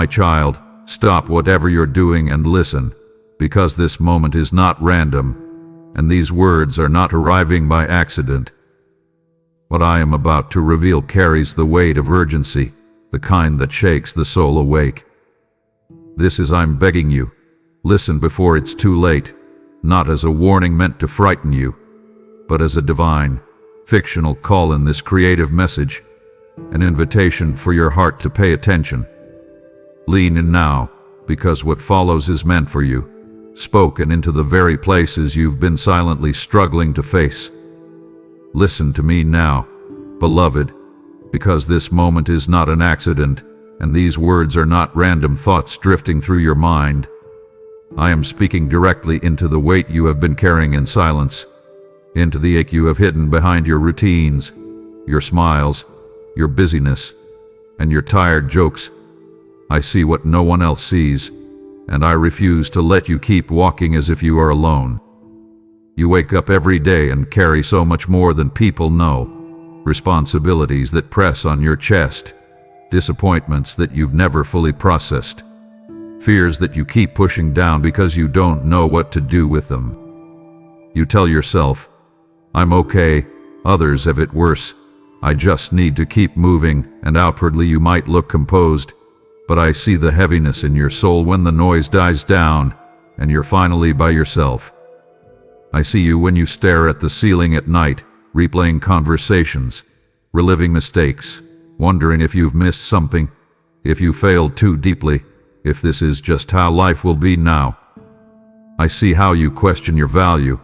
My child, stop whatever you're doing and listen, because this moment is not random, and these words are not arriving by accident. What I am about to reveal carries the weight of urgency, the kind that shakes the soul awake. This is I'm begging you. Listen before it's too late, not as a warning meant to frighten you, but as a divine, fictional call in this creative message, an invitation for your heart to pay attention. Lean in now, because what follows is meant for you, spoken into the very places you've been silently struggling to face. Listen to me now, beloved, because this moment is not an accident, and these words are not random thoughts drifting through your mind. I am speaking directly into the weight you have been carrying in silence, into the ache you have hidden behind your routines, your smiles, your busyness, and your tired jokes. I see what no one else sees, and I refuse to let you keep walking as if you are alone. You wake up every day and carry so much more than people know. Responsibilities that press on your chest, disappointments that you've never fully processed, fears that you keep pushing down because you don't know what to do with them. You tell yourself, I'm okay, others have it worse, I just need to keep moving, and outwardly you might look composed, but I see the heaviness in your soul when the noise dies down and you're finally by yourself. I see you when you stare at the ceiling at night, replaying conversations, reliving mistakes, wondering if you've missed something, if you failed too deeply, if this is just how life will be now. I see how you question your value,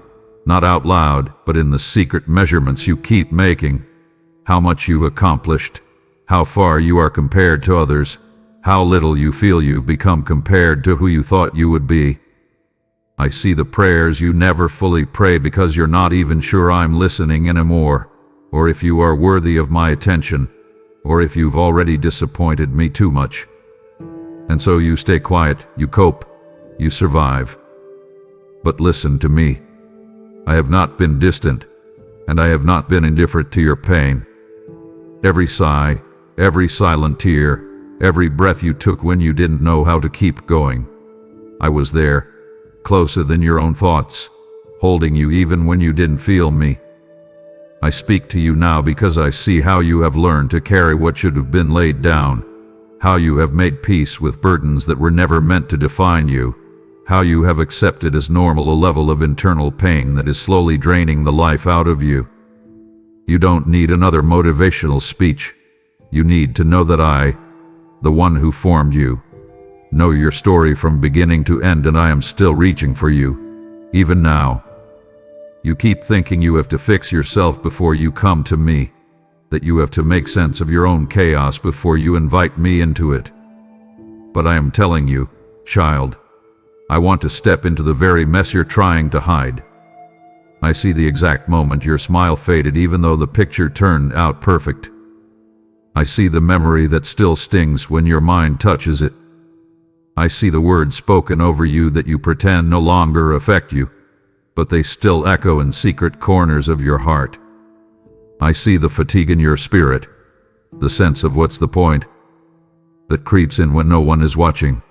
not out loud, but in the secret measurements you keep making, how much you've accomplished, how far you are compared to others, how little you feel you've become compared to who you thought you would be. I see the prayers you never fully pray because you're not even sure I'm listening anymore, or if you are worthy of my attention, or if you've already disappointed me too much. And so you stay quiet, you cope, you survive. But listen to me. I have not been distant, and I have not been indifferent to your pain. Every sigh, every silent tear, every breath you took when you didn't know how to keep going. I was there, closer than your own thoughts, holding you even when you didn't feel me. I speak to you now because I see how you have learned to carry what should have been laid down, how you have made peace with burdens that were never meant to define you, how you have accepted as normal a level of internal pain that is slowly draining the life out of you. You don't need another motivational speech. You need to know that I, the one who formed you, know your story from beginning to end, and I am still reaching for you, even now. You keep thinking you have to fix yourself before you come to me, that you have to make sense of your own chaos before you invite me into it. But I am telling you, child, I want to step into the very mess you're trying to hide. I see the exact moment your smile faded even though the picture turned out perfect. I see the memory that still stings when your mind touches it. I see the words spoken over you that you pretend no longer affect you, but they still echo in secret corners of your heart. I see the fatigue in your spirit, the sense of what's the point, that creeps in when no one is watching.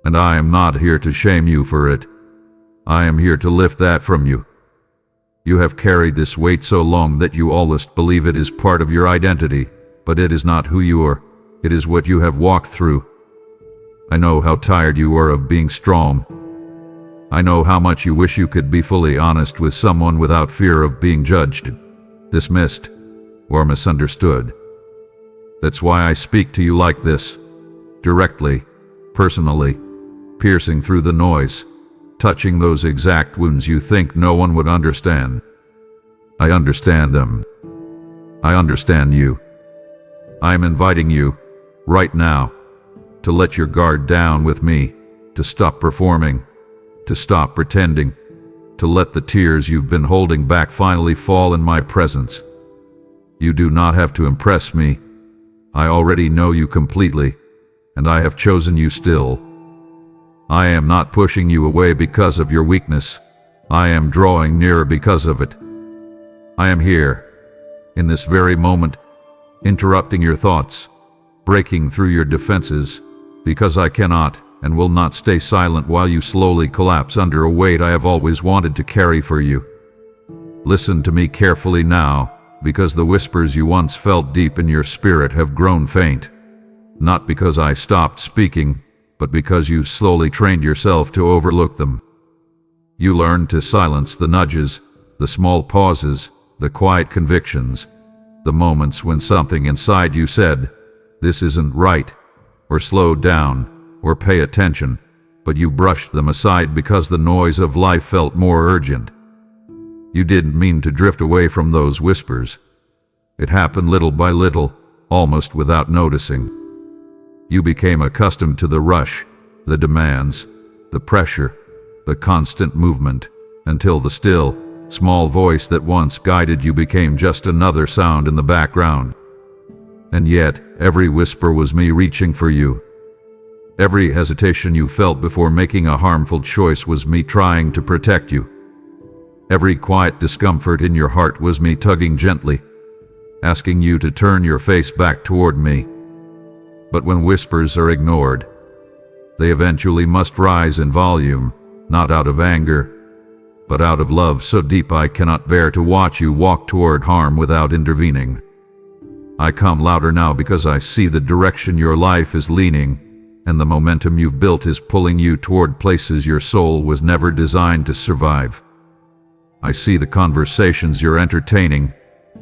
And I am not here to shame you for it. I am here to lift that from you. You have carried this weight so long that you almost believe it is part of your identity, but it is not who you are. It is what you have walked through. I know how tired you are of being strong. I know how much you wish you could be fully honest with someone without fear of being judged, dismissed, or misunderstood. That's why I speak to you like this, directly, personally, piercing through the noise, touching those exact wounds you think no one would understand. I understand them. I understand you. I am inviting you, right now, to let your guard down with me, to stop performing, to stop pretending, to let the tears you've been holding back finally fall in my presence. You do not have to impress me. I already know you completely, and I have chosen you still. I am not pushing you away because of your weakness. I am drawing nearer because of it. I am here, in this very moment, interrupting your thoughts, breaking through your defenses, because I cannot and will not stay silent while you slowly collapse under a weight I have always wanted to carry for you. Listen to me carefully now, because the whispers you once felt deep in your spirit have grown faint. Not because I stopped speaking, but because you slowly trained yourself to overlook them. You learned to silence the nudges, the small pauses, the quiet convictions, the moments when something inside you said, "This isn't right," or "Slow down," or "Pay attention," but you brushed them aside because the noise of life felt more urgent. You didn't mean to drift away from those whispers. It happened little by little, almost without noticing. You became accustomed to the rush, the demands, the pressure, the constant movement, until the still, small voice that once guided you became just another sound in the background. And yet, every whisper was me reaching for you. Every hesitation you felt before making a harmful choice was me trying to protect you. Every quiet discomfort in your heart was me tugging gently, asking you to turn your face back toward me. But when whispers are ignored, they eventually must rise in volume, not out of anger, but out of love so deep I cannot bear to watch you walk toward harm without intervening. I come louder now because I see the direction your life is leaning, and the momentum you've built is pulling you toward places your soul was never designed to survive. I see the conversations you're entertaining,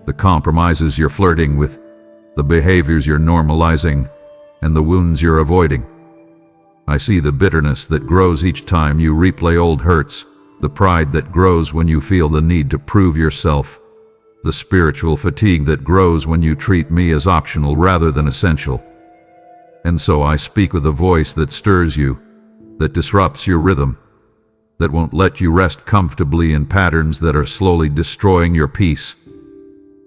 the compromises you're flirting with, the behaviors you're normalizing, and the wounds you're avoiding. I see the bitterness that grows each time you replay old hurts, the pride that grows when you feel the need to prove yourself, the spiritual fatigue that grows when you treat me as optional rather than essential. And so I speak with a voice that stirs you, that disrupts your rhythm, that won't let you rest comfortably in patterns that are slowly destroying your peace.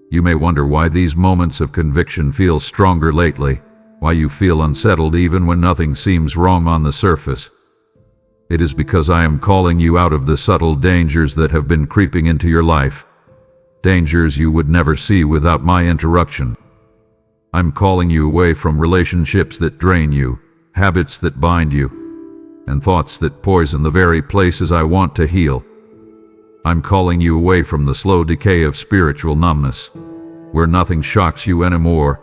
You may wonder why these moments of conviction feel stronger lately, why you feel unsettled even when nothing seems wrong on the surface. It is because I am calling you out of the subtle dangers that have been creeping into your life, dangers you would never see without my interruption. I'm calling you away from relationships that drain you, habits that bind you, and thoughts that poison the very places I want to heal. I'm calling you away from the slow decay of spiritual numbness, where nothing shocks you anymore,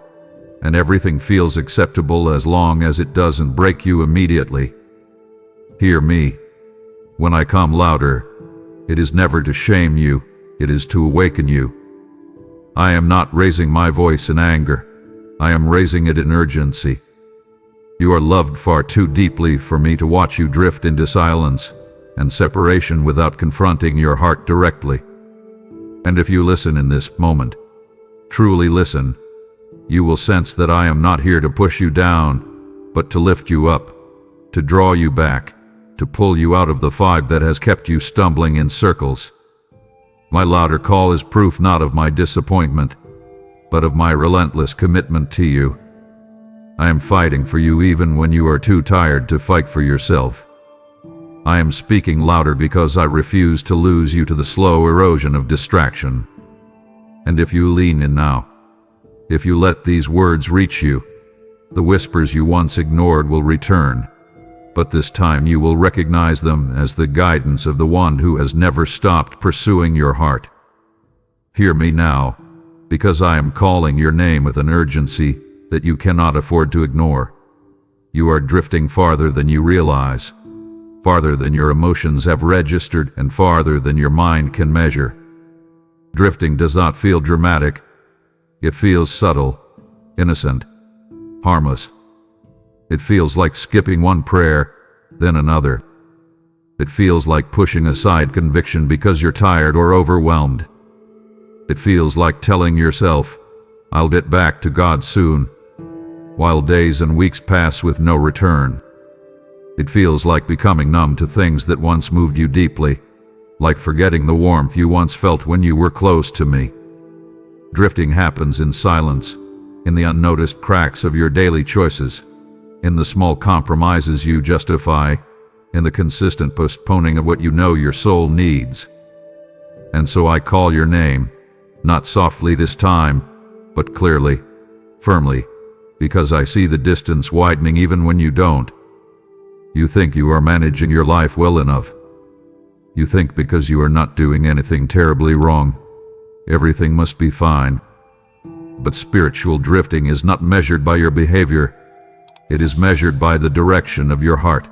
and everything feels acceptable as long as it doesn't break you immediately. Hear me. When I come louder, it is never to shame you, it is to awaken you. I am not raising my voice in anger, I am raising it in urgency. You are loved far too deeply for me to watch you drift into silence and separation without confronting your heart directly. And if you listen in this moment, truly listen, you will sense that I am not here to push you down, but to lift you up, to draw you back, to pull you out of the fog that has kept you stumbling in circles. My louder call is proof not of my disappointment, but of my relentless commitment to you. I am fighting for you even when you are too tired to fight for yourself. I am speaking louder because I refuse to lose you to the slow erosion of distraction. And if you lean in now, if you let these words reach you, the whispers you once ignored will return, but this time you will recognize them as the guidance of the one who has never stopped pursuing your heart. Hear me now, because I am calling your name with an urgency that you cannot afford to ignore. You are drifting farther than you realize, farther than your emotions have registered, and farther than your mind can measure. Drifting does not feel dramatic. It feels subtle, innocent, harmless. It feels like skipping one prayer, then another. It feels like pushing aside conviction because you're tired or overwhelmed. It feels like telling yourself, "I'll get back to God soon," while days and weeks pass with no return. It feels like becoming numb to things that once moved you deeply, like forgetting the warmth you once felt when you were close to me. Drifting happens in silence, in the unnoticed cracks of your daily choices, in the small compromises you justify, in the consistent postponing of what you know your soul needs. And so I call your name, not softly this time, but clearly, firmly, because I see the distance widening even when you don't. You think you are managing your life well enough. You think because you are not doing anything terribly wrong, everything must be fine. But spiritual drifting is not measured by your behavior. It is measured by the direction of your heart.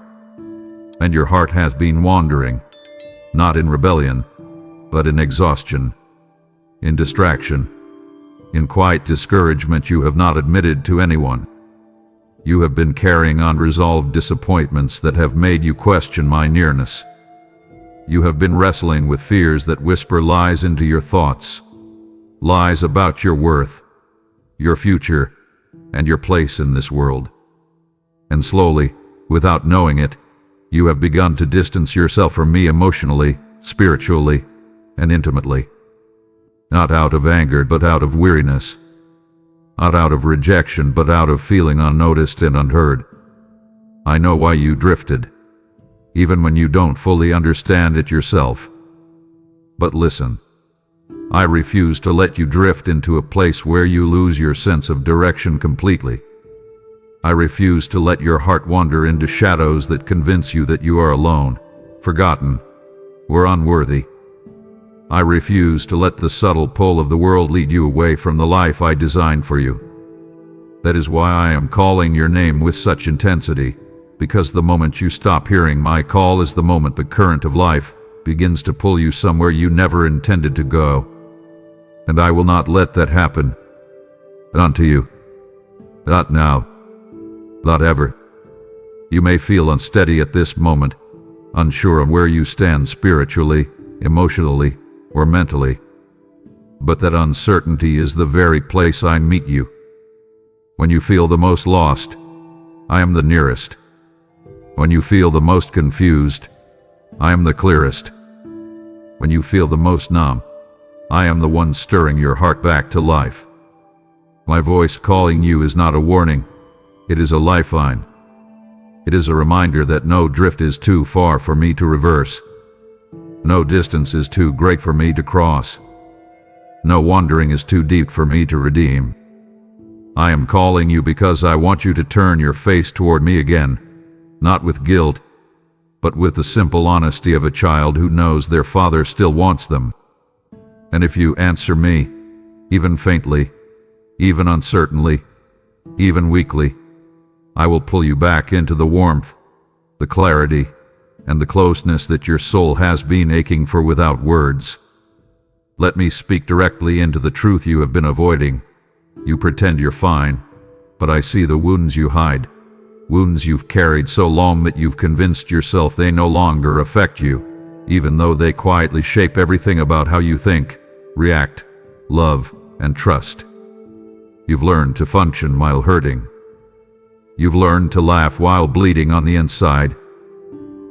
And your heart has been wandering, not in rebellion, but in exhaustion, in distraction, in quiet discouragement you have not admitted to anyone. You have been carrying unresolved disappointments that have made you question my nearness. You have been wrestling with fears that whisper lies into your thoughts, lies about your worth, your future, and your place in this world. And slowly, without knowing it, you have begun to distance yourself from me emotionally, spiritually, and intimately. Not out of anger, but out of weariness. Not out of rejection, but out of feeling unnoticed and unheard. I know why you drifted, even when you don't fully understand it yourself. But listen, I refuse to let you drift into a place where you lose your sense of direction completely. I refuse to let your heart wander into shadows that convince you that you are alone, forgotten, or unworthy. I refuse to let the subtle pull of the world lead you away from the life I designed for you. That is why I am calling your name with such intensity, because the moment you stop hearing my call is the moment the current of life begins to pull you somewhere you never intended to go. And I will not let that happen. Not to you. Not now. Not ever. You may feel unsteady at this moment, unsure of where you stand spiritually, emotionally, or mentally. But that uncertainty is the very place I meet you. When you feel the most lost, I am the nearest. When you feel the most confused, I am the clearest. When you feel the most numb, I am the one stirring your heart back to life. My voice calling you is not a warning, it is a lifeline. It is a reminder that no drift is too far for me to reverse. No distance is too great for me to cross. No wandering is too deep for me to redeem. I am calling you because I want you to turn your face toward me again, not with guilt, but with the simple honesty of a child who knows their father still wants them. And if you answer me, even faintly, even uncertainly, even weakly, I will pull you back into the warmth, the clarity, and the closeness that your soul has been aching for without words. Let me speak directly into the truth you have been avoiding. You pretend you're fine, but I see the wounds you hide. Wounds you've carried so long that you've convinced yourself they no longer affect you, even though they quietly shape everything about how you think, react, love, and trust. You've learned to function while hurting. You've learned to laugh while bleeding on the inside.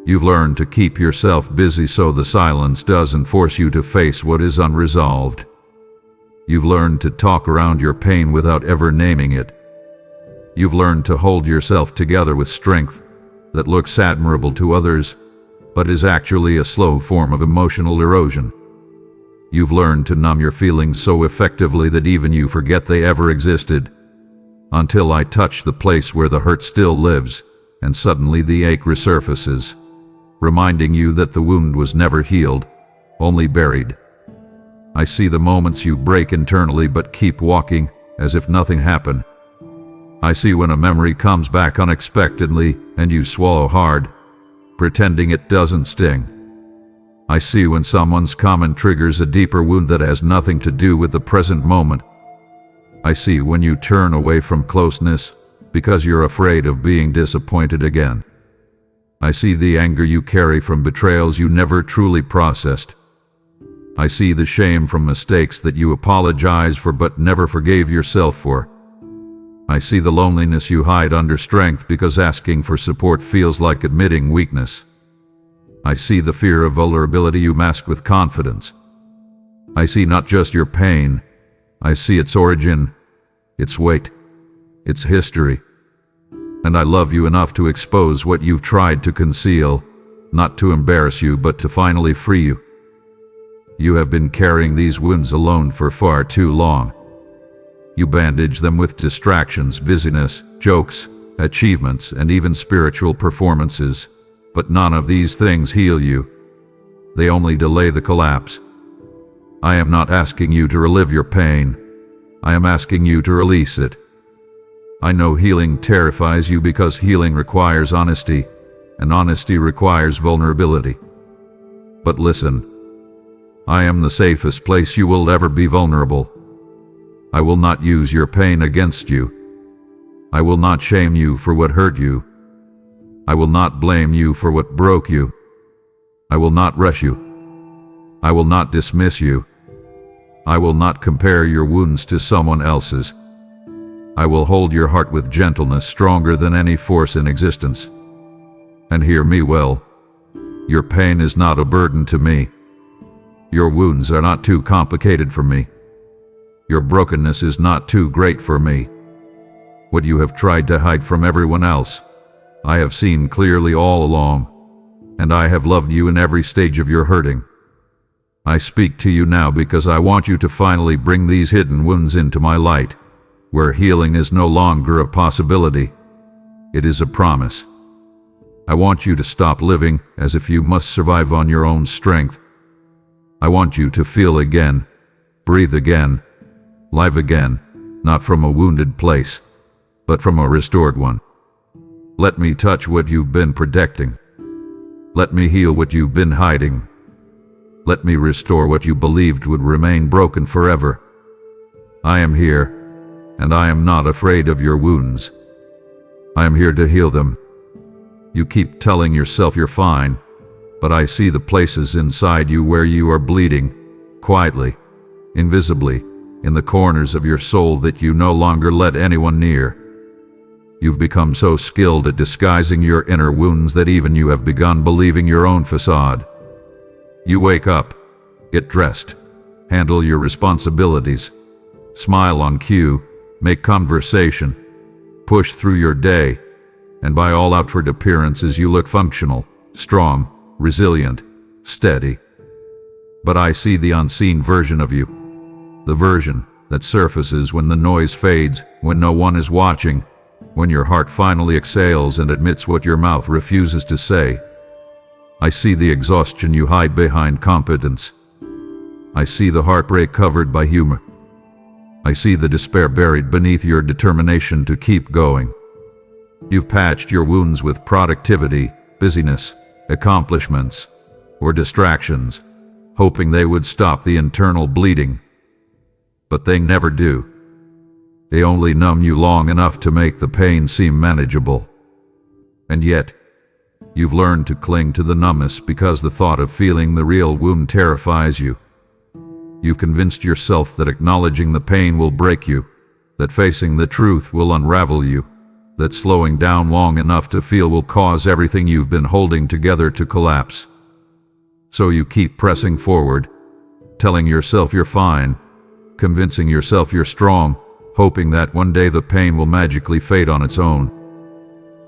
You've learned to keep yourself busy so the silence doesn't force you to face what is unresolved. You've learned to talk around your pain without ever naming it. You've learned to hold yourself together with strength that looks admirable to others, but is actually a slow form of emotional erosion. You've learned to numb your feelings so effectively that even you forget they ever existed, until I touch the place where the hurt still lives, and suddenly the ache resurfaces, reminding you that the wound was never healed, only buried. I see the moments you break internally but keep walking, as if nothing happened. I see when a memory comes back unexpectedly and you swallow hard, pretending it doesn't sting. I see when someone's comment triggers a deeper wound that has nothing to do with the present moment. I see when you turn away from closeness because you're afraid of being disappointed again. I see the anger you carry from betrayals you never truly processed. I see the shame from mistakes that you apologize for but never forgave yourself for. I see the loneliness you hide under strength because asking for support feels like admitting weakness. I see the fear of vulnerability you mask with confidence. I see not just your pain, I see its origin, its weight, its history. And I love you enough to expose what you've tried to conceal, not to embarrass you but to finally free you. You have been carrying these wounds alone for far too long. You bandage them with distractions, busyness, jokes, achievements, and even spiritual performances. But none of these things heal you. They only delay the collapse. I am not asking you to relive your pain. I am asking you to release it. I know healing terrifies you because healing requires honesty, and honesty requires vulnerability. But listen, I am the safest place you will ever be vulnerable. I will not use your pain against you. I will not shame you for what hurt you. I will not blame you for what broke you. I will not rush you. I will not dismiss you. I will not compare your wounds to someone else's. I will hold your heart with gentleness stronger than any force in existence. And hear me well. Your pain is not a burden to me. Your wounds are not too complicated for me. Your brokenness is not too great for me. What you have tried to hide from everyone else, I have seen clearly all along, and I have loved you in every stage of your hurting. I speak to you now because I want you to finally bring these hidden wounds into my light, where healing is no longer a possibility. It is a promise. I want you to stop living as if you must survive on your own strength. I want you to feel again, breathe again, live again, not from a wounded place, but from a restored one. Let me touch what you've been protecting. Let me heal what you've been hiding. Let me restore what you believed would remain broken forever. I am here, and I am not afraid of your wounds. I am here to heal them. You keep telling yourself you're fine, but I see the places inside you where you are bleeding, quietly, invisibly, in the corners of your soul that you no longer let anyone near. You've become so skilled at disguising your inner wounds that even you have begun believing your own facade. You wake up, get dressed, handle your responsibilities, smile on cue, make conversation, push through your day, and by all outward appearances you look functional, strong, resilient, steady. But I see the unseen version of you, the version that surfaces when the noise fades, when no one is watching, when your heart finally exhales and admits what your mouth refuses to say. I see the exhaustion you hide behind competence. I see the heartbreak covered by humor. I see the despair buried beneath your determination to keep going. You've patched your wounds with productivity, busyness, accomplishments, or distractions, hoping they would stop the internal bleeding. But they never do. They only numb you long enough to make the pain seem manageable. And yet, you've learned to cling to the numbness because the thought of feeling the real wound terrifies you. You've convinced yourself that acknowledging the pain will break you, that facing the truth will unravel you, that slowing down long enough to feel will cause everything you've been holding together to collapse. So you keep pressing forward, telling yourself you're fine, convincing yourself you're strong, hoping that one day the pain will magically fade on its own.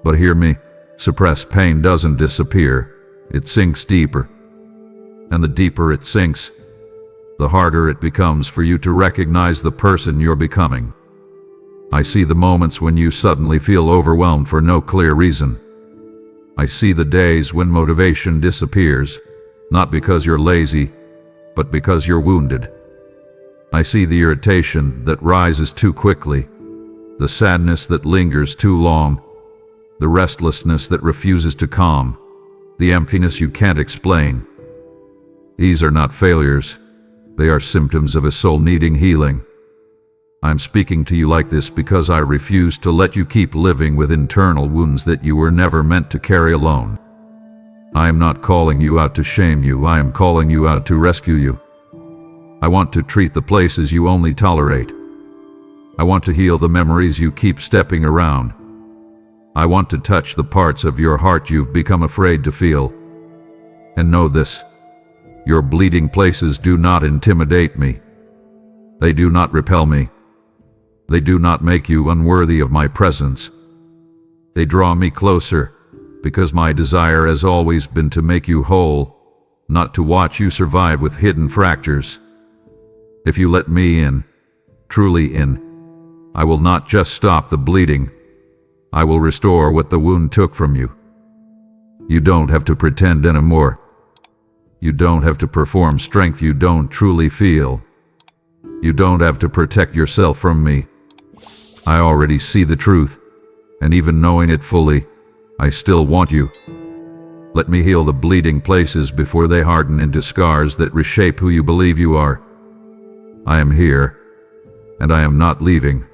But hear me, suppressed pain doesn't disappear, it sinks deeper. And the deeper it sinks, the harder it becomes for you to recognize the person you're becoming. I see the moments when you suddenly feel overwhelmed for no clear reason. I see the days when motivation disappears, not because you're lazy, but because you're wounded. I see the irritation that rises too quickly, the sadness that lingers too long, the restlessness that refuses to calm, the emptiness you can't explain. These are not failures. They are symptoms of a soul needing healing. I'm speaking to you like this because I refuse to let you keep living with internal wounds that you were never meant to carry alone. I am not calling you out to shame you, I am calling you out to rescue you. I want to treat the places you only tolerate. I want to heal the memories you keep stepping around. I want to touch the parts of your heart you've become afraid to feel. And know this, your bleeding places do not intimidate me. They do not repel me. They do not make you unworthy of my presence. They draw me closer, because my desire has always been to make you whole, not to watch you survive with hidden fractures. If you let me in, truly in, I will not just stop the bleeding. I will restore what the wound took from you. You don't have to pretend anymore. You don't have to perform strength you don't truly feel. You don't have to protect yourself from me. I already see the truth, and even knowing it fully, I still want you. Let me heal the bleeding places before they harden into scars that reshape who you believe you are. I am here, and I am not leaving,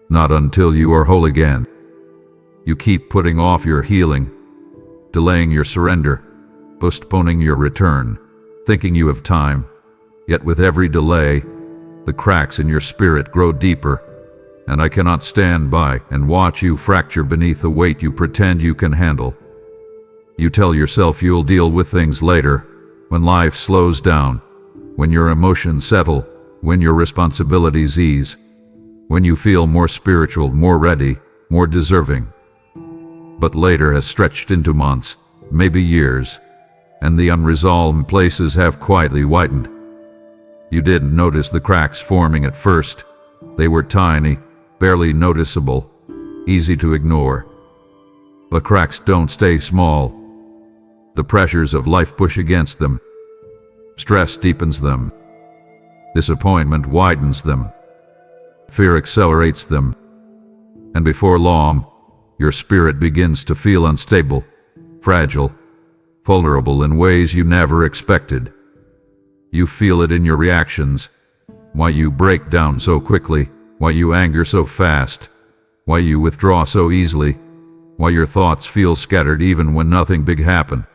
not until you are whole again. You keep putting off your healing, delaying your surrender, postponing your return, thinking you have time. Yet with every delay, the cracks in your spirit grow deeper, and I cannot stand by and watch you fracture beneath the weight you pretend you can handle. You tell yourself you'll deal with things later, when life slows down, when your emotions settle, when your responsibilities ease, when you feel more spiritual, more ready, more deserving. But later has stretched into months, maybe years, and the unresolved places have quietly widened. You didn't notice the cracks forming at first. They were tiny, barely noticeable, easy to ignore. But cracks don't stay small. The pressures of life push against them. Stress deepens them. Disappointment widens them. Fear accelerates them. And before long, your spirit begins to feel unstable, fragile, vulnerable in ways you never expected. You feel it in your reactions, why you break down so quickly, why you anger so fast, why you withdraw so easily, why your thoughts feel scattered even when nothing big happened.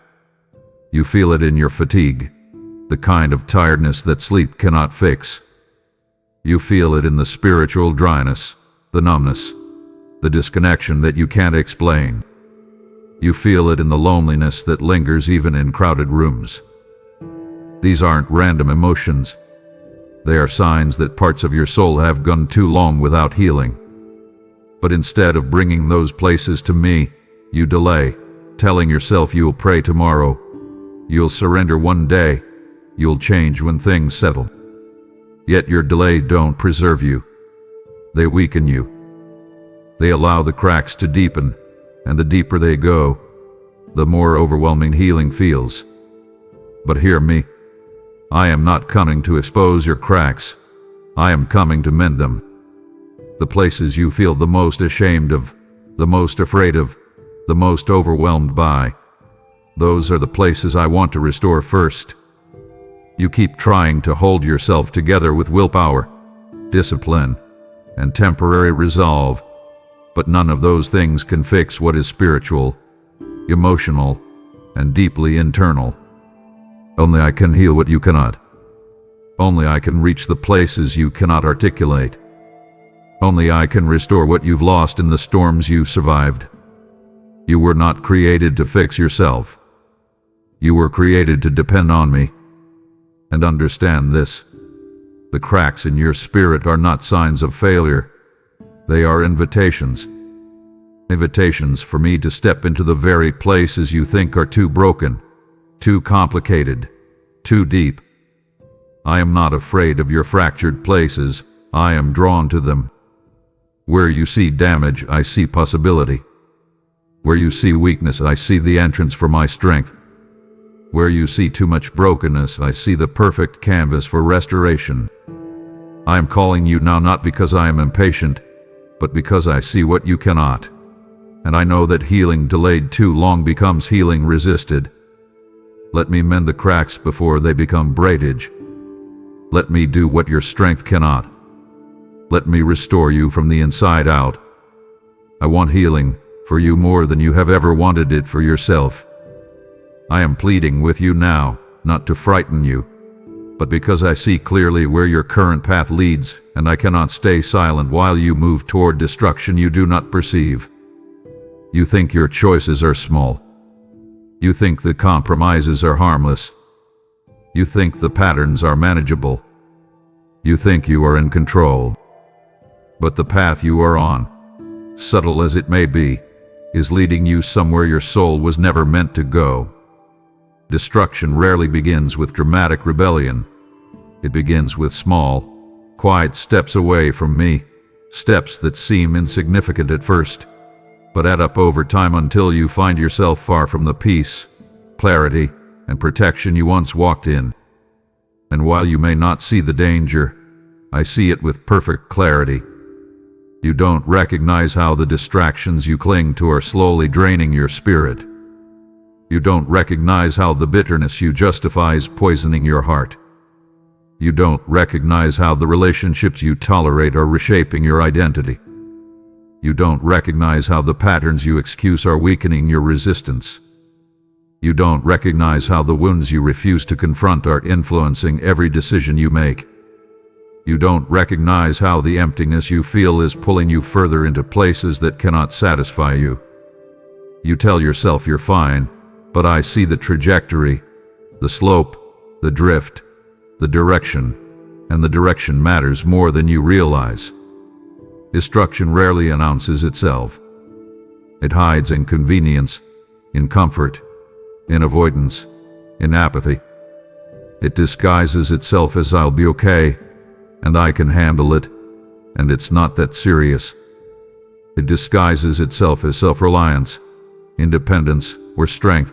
You feel it in your fatigue, the kind of tiredness that sleep cannot fix. You feel it in the spiritual dryness, the numbness, the disconnection that you can't explain. You feel it in the loneliness that lingers even in crowded rooms. These aren't random emotions. They are signs that parts of your soul have gone too long without healing. But instead of bringing those places to me, you delay, telling yourself you'll pray tomorrow, you'll surrender one day, you'll change when things settle. Yet your delays don't preserve you. They weaken you. They allow the cracks to deepen, and the deeper they go, the more overwhelming healing feels. But hear me. I am not coming to expose your cracks. I am coming to mend them. The places you feel the most ashamed of, the most afraid of, the most overwhelmed by, those are the places I want to restore first. You keep trying to hold yourself together with willpower, discipline, and temporary resolve, but none of those things can fix what is spiritual, emotional, and deeply internal. Only I can heal what you cannot. Only I can reach the places you cannot articulate. Only I can restore what you've lost in the storms you've survived. You were not created to fix yourself. You were created to depend on me. And understand this: the cracks in your spirit are not signs of failure. They are invitations. Invitations for me to step into the very places you think are too broken, too complicated, too deep. I am not afraid of your fractured places. I am drawn to them. Where you see damage, I see possibility. Where you see weakness, I see the entrance for my strength. Where you see too much brokenness, I see the perfect canvas for restoration. I am calling you now not because I am impatient, but because I see what you cannot. And I know that healing delayed too long becomes healing resisted. Let me mend the cracks before they become braidage. Let me do what your strength cannot. Let me restore you from the inside out. I want healing for you more than you have ever wanted it for yourself. I am pleading with you now, not to frighten you, but because I see clearly where your current path leads, and I cannot stay silent while you move toward destruction you do not perceive. You think your choices are small. You think the compromises are harmless. You think the patterns are manageable. You think you are in control. But the path you are on, subtle as it may be, is leading you somewhere your soul was never meant to go. Destruction rarely begins with dramatic rebellion. It begins with small, quiet steps away from me, Steps that seem insignificant at first, but add up over time until you find yourself far from the peace, clarity, and protection you once walked in. And while you may not see the danger, I see it with perfect clarity. You don't recognize how the distractions you cling to are slowly draining your spirit. You don't recognize how the bitterness you justify is poisoning your heart. You don't recognize how the relationships you tolerate are reshaping your identity. You don't recognize how the patterns you excuse are weakening your resistance. You don't recognize how the wounds you refuse to confront are influencing every decision you make. You don't recognize how the emptiness you feel is pulling you further into places that cannot satisfy you. You tell yourself you're fine, but I see the trajectory, the slope, the drift, the direction, and the direction matters more than you realize. Destruction rarely announces itself. It hides in convenience, in comfort, in avoidance, in apathy. It disguises itself as I'll be okay, and I can handle it, and it's not that serious. It disguises itself as self-reliance, independence, or strength.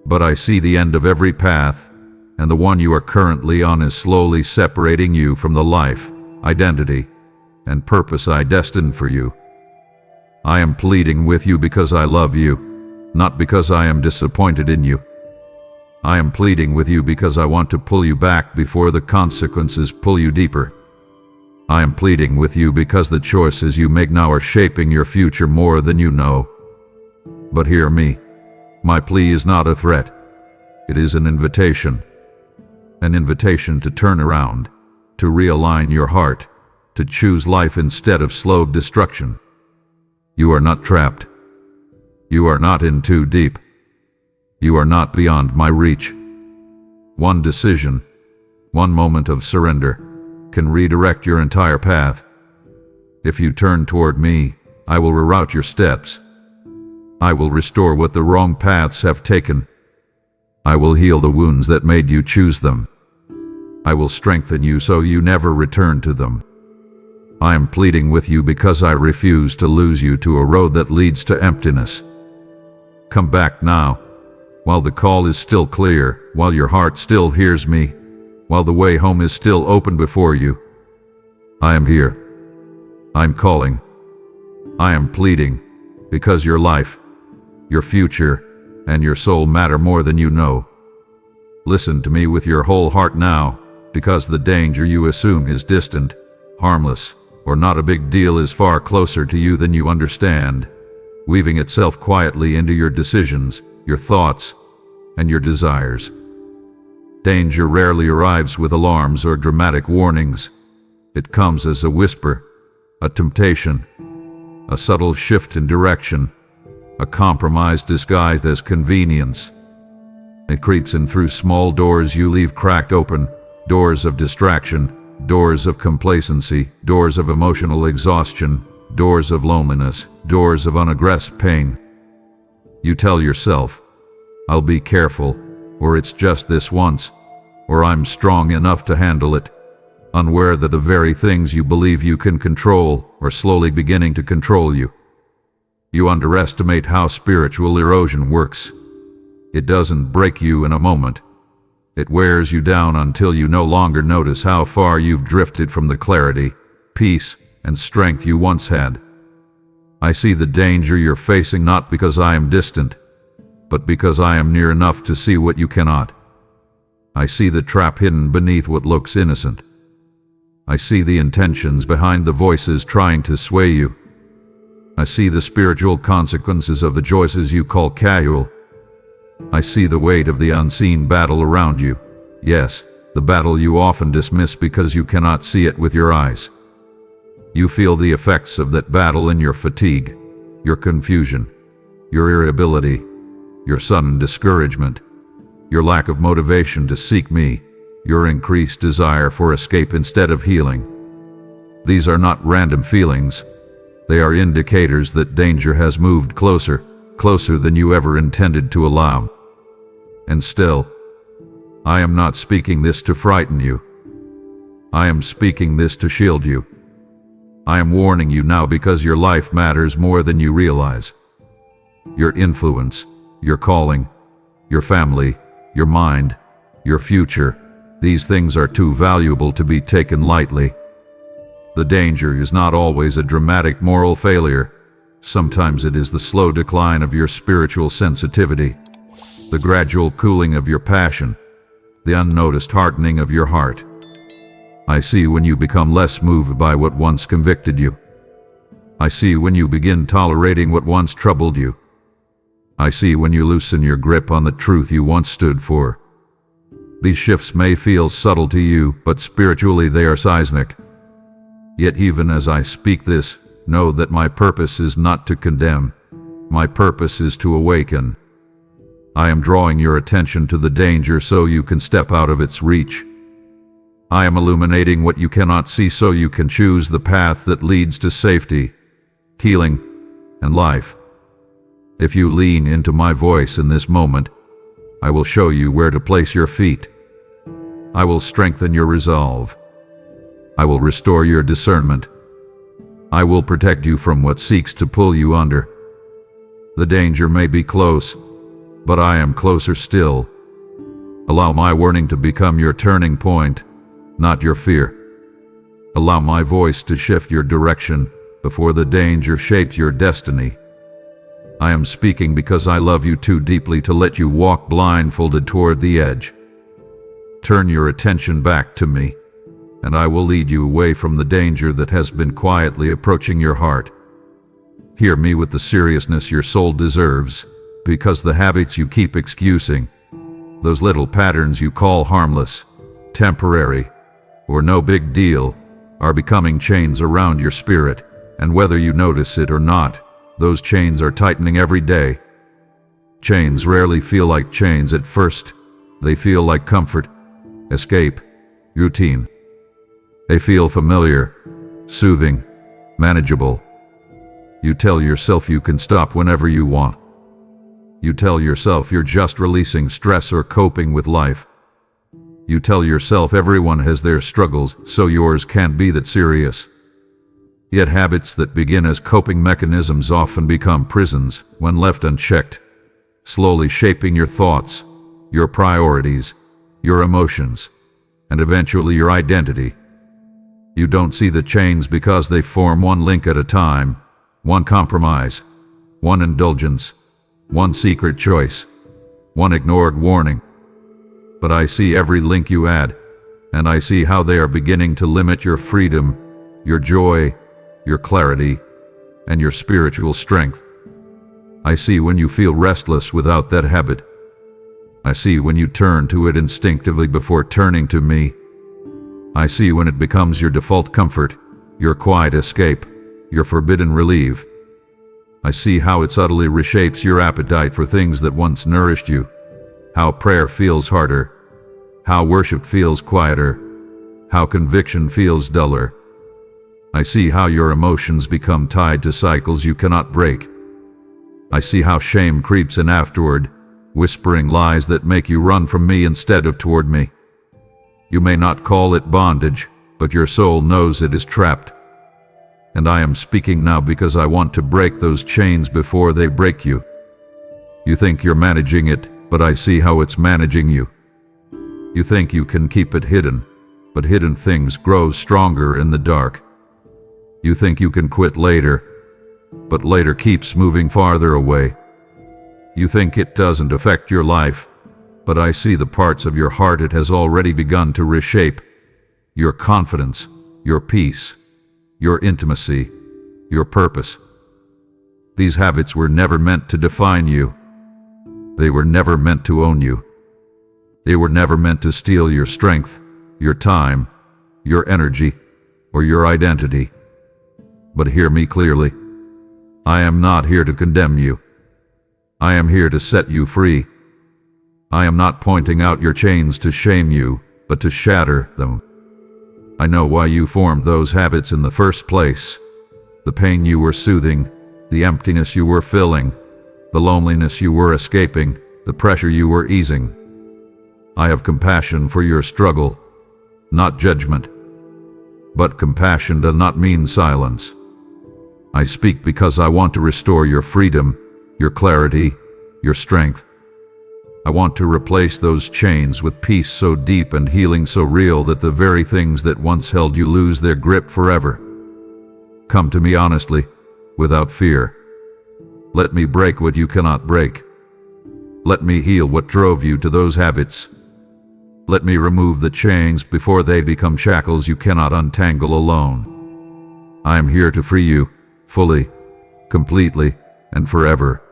But I see the end of every path, and the one you are currently on is slowly separating you from the life, identity, and purpose I destined for you. I am pleading with you because I love you, not because I am disappointed in you. I am pleading with you because I want to pull you back before the consequences pull you deeper. I am pleading with you because the choices you make now are shaping your future more than you know. But hear me. My plea is not a threat. It is an invitation. An invitation to turn around, to realign your heart, to choose life instead of slow destruction. You are not trapped. You are not in too deep. You are not beyond my reach. One decision, one moment of surrender, can redirect your entire path. If you turn toward me, I will reroute your steps. I will restore what the wrong paths have taken. I will heal the wounds that made you choose them. I will strengthen you so you never return to them. I am pleading with you because I refuse to lose you to a road that leads to emptiness. Come back now, while the call is still clear, while your heart still hears me, while the way home is still open before you. I am here. I'm calling. I am pleading, because your life, your future, and your soul matter more than you know. Listen to me with your whole heart now, because the danger you assume is distant, harmless, or not a big deal is far closer to you than you understand, weaving itself quietly into your decisions, your thoughts, and your desires. Danger rarely arrives with alarms or dramatic warnings. It comes as a whisper, a temptation, a subtle shift in direction, a compromise disguised as convenience. It creeps in through small doors you leave cracked open, doors of distraction, doors of complacency, doors of emotional exhaustion, doors of loneliness, doors of unaddressed pain. You tell yourself, I'll be careful, or it's just this once, or I'm strong enough to handle it, unaware that the very things you believe you can control are slowly beginning to control you. You underestimate how spiritual erosion works. It doesn't break you in a moment. It wears you down until you no longer notice how far you've drifted from the clarity, peace, and strength you once had. I see the danger you're facing not because I am distant, but because I am near enough to see what you cannot. I see the trap hidden beneath what looks innocent. I see the intentions behind the voices trying to sway you. I see the spiritual consequences of the choices you call casual. I see the weight of the unseen battle around you. Yes, the battle you often dismiss because you cannot see it with your eyes. You feel the effects of that battle in your fatigue, your confusion, your irritability, your sudden discouragement, your lack of motivation to seek me, your increased desire for escape instead of healing. These are not random feelings. They are indicators that danger has moved closer, closer than you ever intended to allow. And still, I am not speaking this to frighten you. I am speaking this to shield you. I am warning you now because your life matters more than you realize. Your influence, your calling, your family, your mind, your future, these things are too valuable to be taken lightly. The danger is not always a dramatic moral failure. Sometimes it is the slow decline of your spiritual sensitivity, the gradual cooling of your passion, the unnoticed hardening of your heart. I see when you become less moved by what once convicted you. I see when you begin tolerating what once troubled you. I see when you loosen your grip on the truth you once stood for. These shifts may feel subtle to you, but spiritually they are seismic. Yet even as I speak this, know that my purpose is not to condemn. My purpose is to awaken. I am drawing your attention to the danger so you can step out of its reach. I am illuminating what you cannot see so you can choose the path that leads to safety, healing, and life. If you lean into my voice in this moment, I will show you where to place your feet. I will strengthen your resolve. I will restore your discernment. I will protect you from what seeks to pull you under. The danger may be close, but I am closer still. Allow my warning to become your turning point, not your fear. Allow my voice to shift your direction before the danger shapes your destiny. I am speaking because I love you too deeply to let you walk blindfolded toward the edge. Turn your attention back to me, and I will lead you away from the danger that has been quietly approaching your heart. Hear me with the seriousness your soul deserves, because the habits you keep excusing, those little patterns you call harmless, temporary, or no big deal, are becoming chains around your spirit, and whether you notice it or not, those chains are tightening every day. Chains rarely feel like chains at first. They feel like comfort, escape, routine. They feel familiar, soothing, manageable. You tell yourself you can stop whenever you want. You tell yourself you're just releasing stress or coping with life. You tell yourself everyone has their struggles, so yours can't be that serious. Yet habits that begin as coping mechanisms often become prisons when left unchecked, slowly shaping your thoughts, your priorities, your emotions, and eventually your identity. You don't see the chains because they form one link at a time, one compromise, one indulgence, one secret choice, one ignored warning. But I see every link you add, and I see how they are beginning to limit your freedom, your joy, your clarity, and your spiritual strength. I see when you feel restless without that habit. I see when you turn to it instinctively before turning to me. I see when it becomes your default comfort, your quiet escape, your forbidden relief. I see how it subtly reshapes your appetite for things that once nourished you, how prayer feels harder, how worship feels quieter, how conviction feels duller. I see how your emotions become tied to cycles you cannot break. I see how shame creeps in afterward, whispering lies that make you run from me instead of toward me. You may not call it bondage, but your soul knows it is trapped. And I am speaking now because I want to break those chains before they break you. You think you're managing it, but I see how it's managing you. You think you can keep it hidden, but hidden things grow stronger in the dark. You think you can quit later, but later keeps moving farther away. You think it doesn't affect your life, but I see the parts of your heart it has already begun to reshape. Your confidence, your peace, your intimacy, your purpose. These habits were never meant to define you. They were never meant to own you. They were never meant to steal your strength, your time, your energy, or your identity. But hear me clearly. I am not here to condemn you. I am here to set you free. I am not pointing out your chains to shame you, but to shatter them. I know why you formed those habits in the first place. The pain you were soothing, the emptiness you were filling, the loneliness you were escaping, the pressure you were easing. I have compassion for your struggle, not judgment. But compassion does not mean silence. I speak because I want to restore your freedom, your clarity, your strength. I want to replace those chains with peace so deep and healing so real that the very things that once held you lose their grip forever. Come to me honestly, without fear. Let me break what you cannot break. Let me heal what drove you to those habits. Let me remove the chains before they become shackles you cannot untangle alone. I am here to free you, fully, completely, and forever.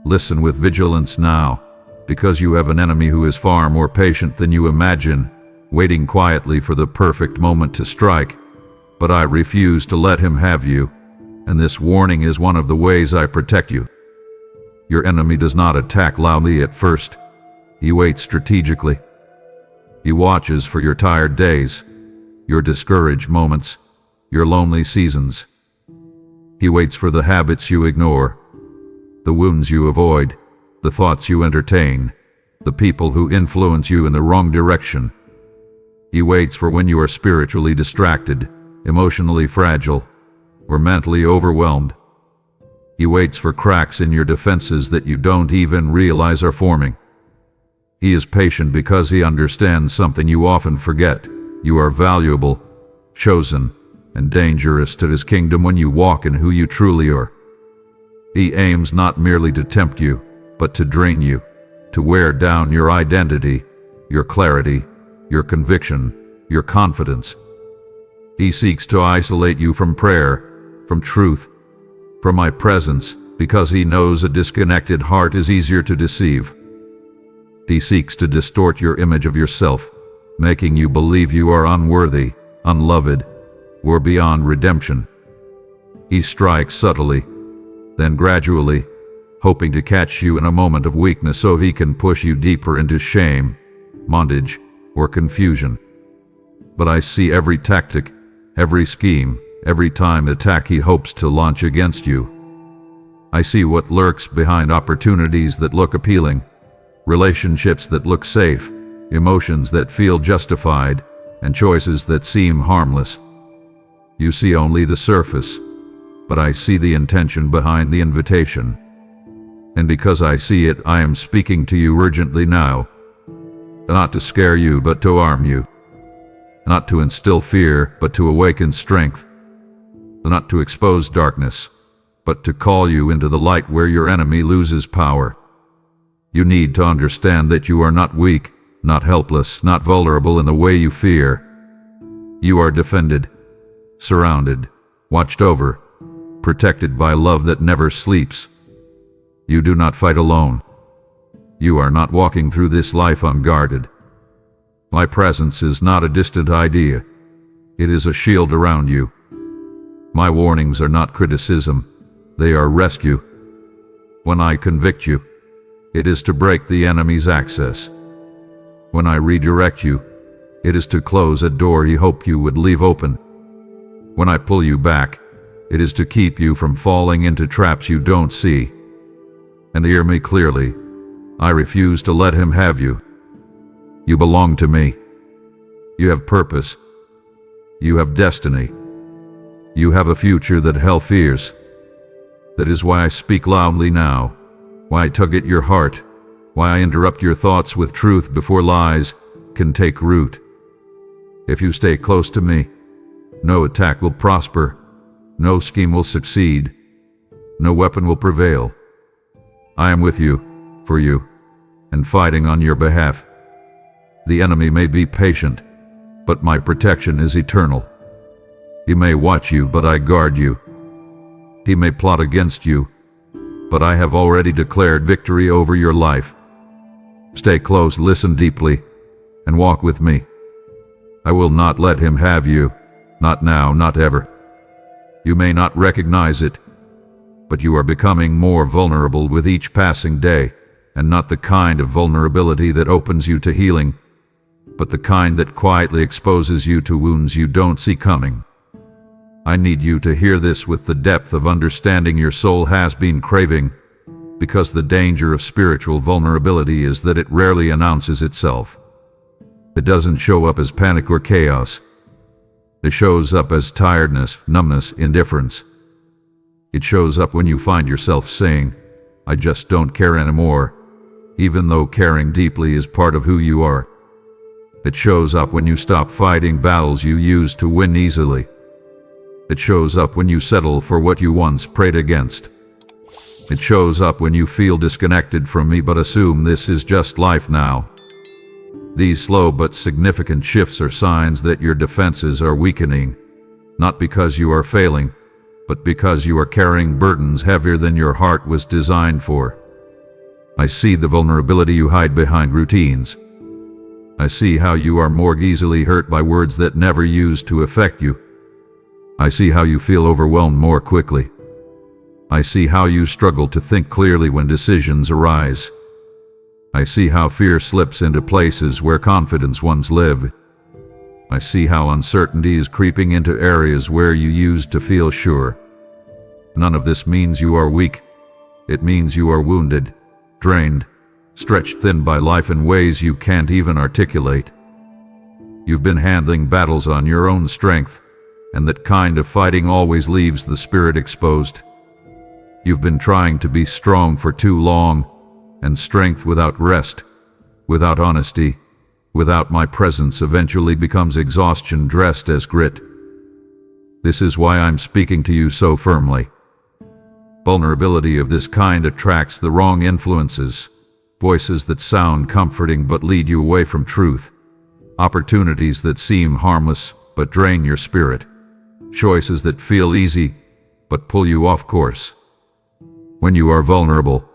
Listen with vigilance now, because you have an enemy who is far more patient than you imagine, waiting quietly for the perfect moment to strike. But I refuse to let him have you, and this warning is one of the ways I protect you. Your enemy does not attack loudly at first. He waits strategically. He watches for your tired days, your discouraged moments, your lonely seasons. He waits for the habits you ignore, the wounds you avoid, the thoughts you entertain, the people who influence you in the wrong direction. He waits for when you are spiritually distracted, emotionally fragile, or mentally overwhelmed. He waits for cracks in your defenses that you don't even realize are forming. He is patient because he understands something you often forget. You are valuable, chosen, and dangerous to his kingdom when you walk in who you truly are. He aims not merely to tempt you, but to drain you, to wear down your identity, your clarity, your conviction, your confidence. He seeks to isolate you from prayer, from truth, from my presence, because he knows a disconnected heart is easier to deceive. He seeks to distort your image of yourself, making you believe you are unworthy, unloved, or beyond redemption. He strikes subtly, then gradually, hoping to catch you in a moment of weakness so he can push you deeper into shame, bondage, or confusion. But I see every tactic, every scheme, every time attack he hopes to launch against you. I see what lurks behind opportunities that look appealing, relationships that look safe, emotions that feel justified, and choices that seem harmless. You see only the surface, but I see the intention behind the invitation. And because I see it, I am speaking to you urgently now. Not to scare you, but to arm you. Not to instill fear, but to awaken strength. Not to expose darkness, but to call you into the light where your enemy loses power. You need to understand that you are not weak, not helpless, not vulnerable in the way you fear. You are defended, surrounded, watched over, protected by love that never sleeps. You do not fight alone. You are not walking through this life unguarded. My presence is not a distant idea. It is a shield around you. My warnings are not criticism. They are rescue. When I convict you, it is to break the enemy's access. When I redirect you, it is to close a door he hoped you would leave open. When I pull you back, it is to keep you from falling into traps you don't see. And hear me clearly, I refuse to let him have you. You belong to me. You have purpose. You have destiny. You have a future that hell fears. That is why I speak loudly now, why I tug at your heart, why I interrupt your thoughts with truth before lies can take root. If you stay close to me, no attack will prosper, no scheme will succeed, no weapon will prevail. I am with you, for you, and fighting on your behalf. The enemy may be patient, but my protection is eternal. He may watch you, but I guard you. He may plot against you, but I have already declared victory over your life. Stay close, listen deeply, and walk with me. I will not let him have you, not now, not ever. You may not recognize it, but you are becoming more vulnerable with each passing day, and not the kind of vulnerability that opens you to healing, but the kind that quietly exposes you to wounds you don't see coming. I need you to hear this with the depth of understanding your soul has been craving, because the danger of spiritual vulnerability is that it rarely announces itself. It doesn't show up as panic or chaos. It shows up as tiredness, numbness, indifference. It shows up when you find yourself saying, "I just don't care anymore," even though caring deeply is part of who you are. It shows up when you stop fighting battles you used to win easily. It shows up when you settle for what you once prayed against. It shows up when you feel disconnected from me but assume this is just life now. These slow but significant shifts are signs that your defenses are weakening, not because you are failing, but because you are carrying burdens heavier than your heart was designed for. I see the vulnerability you hide behind routines. I see how you are more easily hurt by words that never used to affect you. I see how you feel overwhelmed more quickly. I see how you struggle to think clearly when decisions arise. I see how fear slips into places where confidence once lived. I see how uncertainty is creeping into areas where you used to feel sure. None of this means you are weak. It means you are wounded, drained, stretched thin by life in ways you can't even articulate. You've been handling battles on your own strength, and that kind of fighting always leaves the spirit exposed. You've been trying to be strong for too long, and strength without rest, without honesty, without my presence eventually becomes exhaustion dressed as grit. This is why I'm speaking to you so firmly. Vulnerability of this kind attracts the wrong influences, voices that sound comforting but lead you away from truth, opportunities that seem harmless but drain your spirit, choices that feel easy but pull you off course. When you are vulnerable,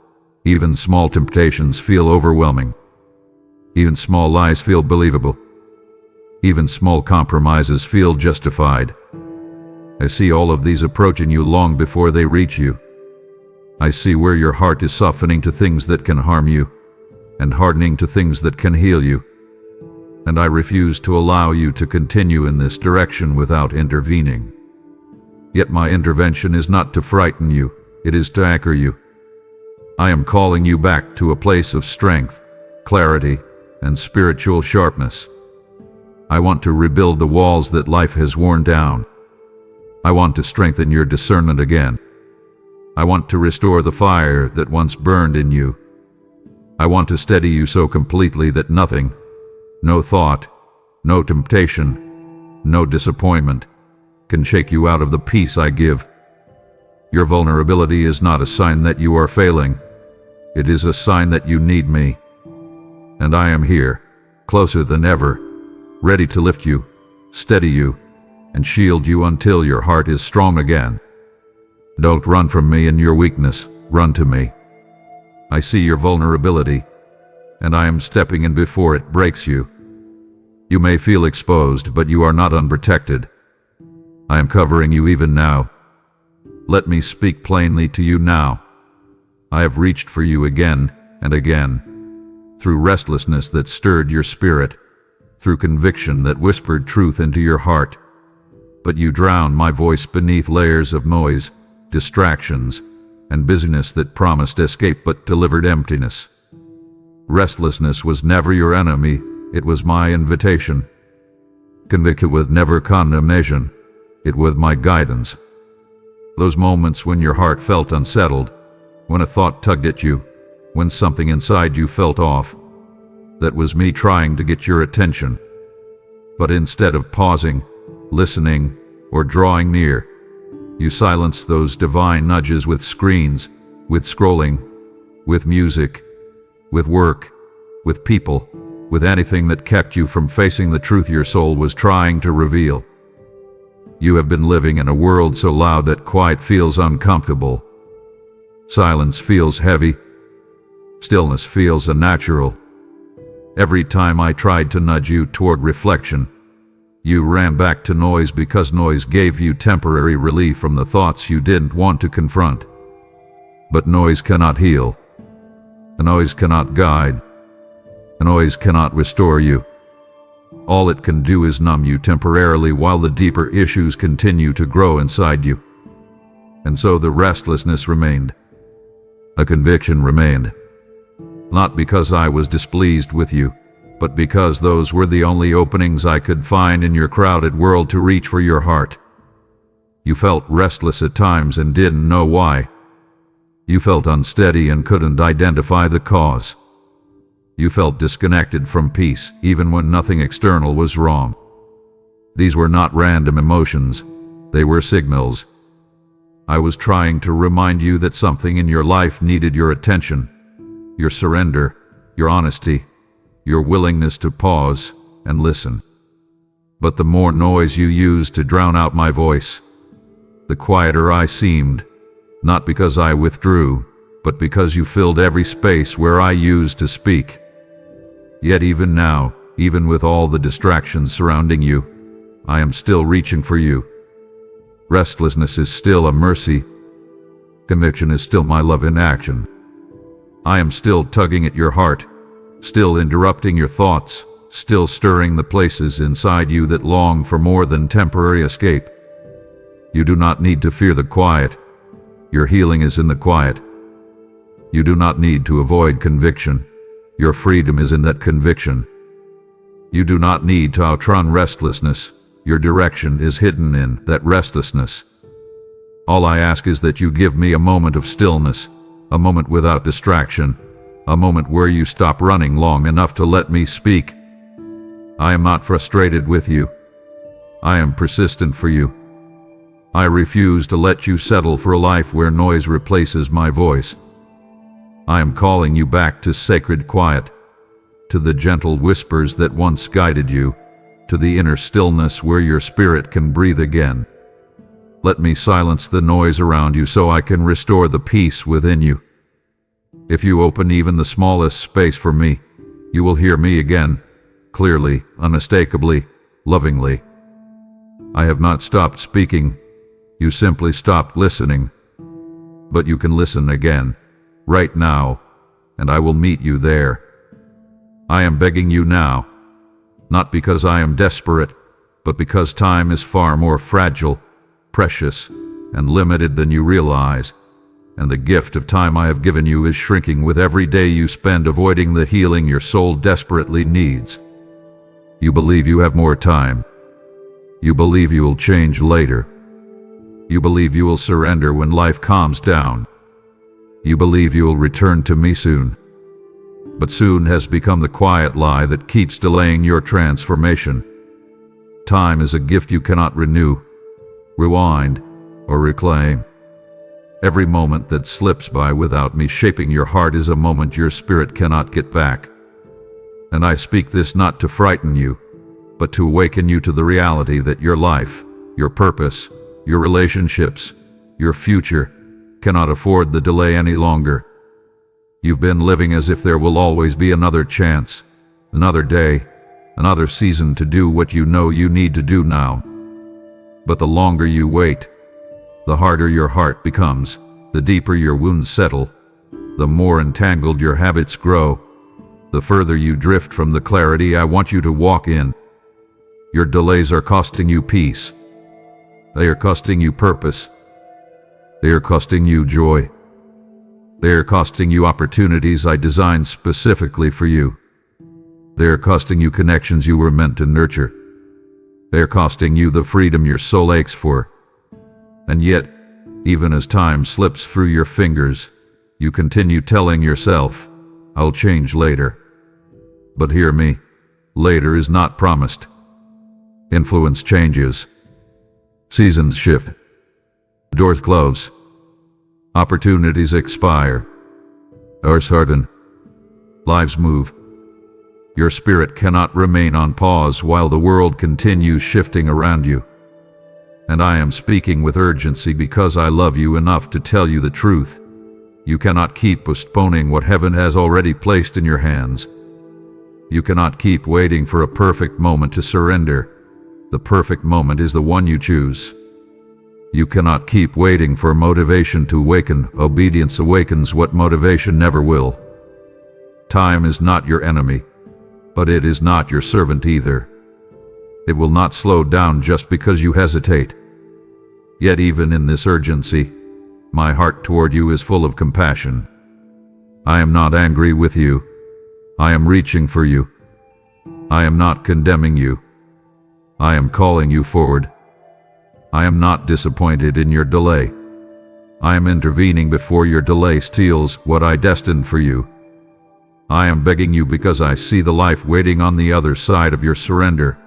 even small temptations feel overwhelming. Even small lies feel believable. Even small compromises feel justified. I see all of these approaching you long before they reach you. I see where your heart is softening to things that can harm you, and hardening to things that can heal you. And I refuse to allow you to continue in this direction without intervening. Yet my intervention is not to frighten you, it is to anchor you. I am calling you back to a place of strength, clarity, and spiritual sharpness. I want to rebuild the walls that life has worn down. I want to strengthen your discernment again. I want to restore the fire that once burned in you. I want to steady you so completely that nothing, no thought, no temptation, no disappointment, can shake you out of the peace I give. Your vulnerability is not a sign that you are failing. It is a sign that you need me. And I am here, closer than ever, ready to lift you, steady you, and shield you until your heart is strong again. Don't run from me in your weakness, run to me. I see your vulnerability, and I am stepping in before it breaks you. You may feel exposed, but you are not unprotected. I am covering you even now. Let me speak plainly to you now. I have reached for you again and again, through restlessness that stirred your spirit, through conviction that whispered truth into your heart. But you drowned my voice beneath layers of noise, distractions, and busyness that promised escape but delivered emptiness. Restlessness was never your enemy, it was my invitation. Convicted with never condemnation, it was my guidance. Those moments when your heart felt unsettled, when a thought tugged at you, when something inside you felt off, that was me trying to get your attention. But instead of pausing, listening, or drawing near, you silenced those divine nudges with screens, with scrolling, with music, with work, with people, with anything that kept you from facing the truth your soul was trying to reveal. You have been living in a world so loud that quiet feels uncomfortable. Silence feels heavy. Stillness feels unnatural. Every time I tried to nudge you toward reflection, you ran back to noise because noise gave you temporary relief from the thoughts you didn't want to confront. But noise cannot heal. A noise cannot guide. A noise cannot restore you. All it can do is numb you temporarily while the deeper issues continue to grow inside you. And so the restlessness remained. A conviction remained. Not because I was displeased with you, but because those were the only openings I could find in your crowded world to reach for your heart. You felt restless at times and didn't know why. You felt unsteady and couldn't identify the cause. You felt disconnected from peace, even when nothing external was wrong. These were not random emotions, they were signals. I was trying to remind you that something in your life needed your attention, your surrender, your honesty, your willingness to pause and listen. But the more noise you used to drown out my voice, the quieter I seemed, not because I withdrew, but because you filled every space where I used to speak. Yet even now, even with all the distractions surrounding you, I am still reaching for you. Restlessness is still a mercy. Conviction is still my love in action. I am still tugging at your heart, still interrupting your thoughts, still stirring the places inside you that long for more than temporary escape. You do not need to fear the quiet. Your healing is in the quiet. You do not need to avoid conviction. Your freedom is in that conviction. You do not need to outrun restlessness. Your direction is hidden in that restlessness. All I ask is that you give me a moment of stillness, a moment without distraction, a moment where you stop running long enough to let me speak. I am not frustrated with you. I am persistent for you. I refuse to let you settle for a life where noise replaces my voice. I am calling you back to sacred quiet, to the gentle whispers that once guided you, to the inner stillness where your spirit can breathe again. Let me silence the noise around you so I can restore the peace within you. If you open even the smallest space for me, you will hear me again, clearly, unmistakably, lovingly. I have not stopped speaking. You simply stopped listening. But you can listen again, right now, and I will meet you there. I am begging you now, not because I am desperate, but because time is far more fragile, precious, and limited than you realize, and the gift of time I have given you is shrinking with every day you spend avoiding the healing your soul desperately needs. You believe you have more time. You believe you will change later. You believe you will surrender when life calms down. You believe you will return to me soon. But soon has become the quiet lie that keeps delaying your transformation. Time is a gift you cannot renew, rewind, or reclaim. Every moment that slips by without me shaping your heart is a moment your spirit cannot get back. And I speak this not to frighten you, but to awaken you to the reality that your life, your purpose, your relationships, your future cannot afford the delay any longer. You've been living as if there will always be another chance, another day, another season to do what you know you need to do now. But the longer you wait, the harder your heart becomes, the deeper your wounds settle, the more entangled your habits grow, the further you drift from the clarity I want you to walk in. Your delays are costing you peace. They are costing you purpose. They are costing you joy. They are costing you opportunities I designed specifically for you. They are costing you connections you were meant to nurture. They are costing you the freedom your soul aches for. And yet, even as time slips through your fingers, you continue telling yourself, I'll change later. But hear me, later is not promised. Influence changes. Seasons shift. Doors close. Opportunities expire. Hours harden. Lives move. Your spirit cannot remain on pause while the world continues shifting around you. And I am speaking with urgency because I love you enough to tell you the truth. You cannot keep postponing what heaven has already placed in your hands. You cannot keep waiting for a perfect moment to surrender. The perfect moment is the one you choose. You cannot keep waiting for motivation to awaken. Obedience awakens what motivation never will. Time is not your enemy, but it is not your servant either. It will not slow down just because you hesitate. Yet even in this urgency, my heart toward you is full of compassion. I am not angry with you. I am reaching for you. I am not condemning you. I am calling you forward. I am not disappointed in your delay. I am intervening before your delay steals what I destined for you. I am begging you because I see the life waiting on the other side of your surrender,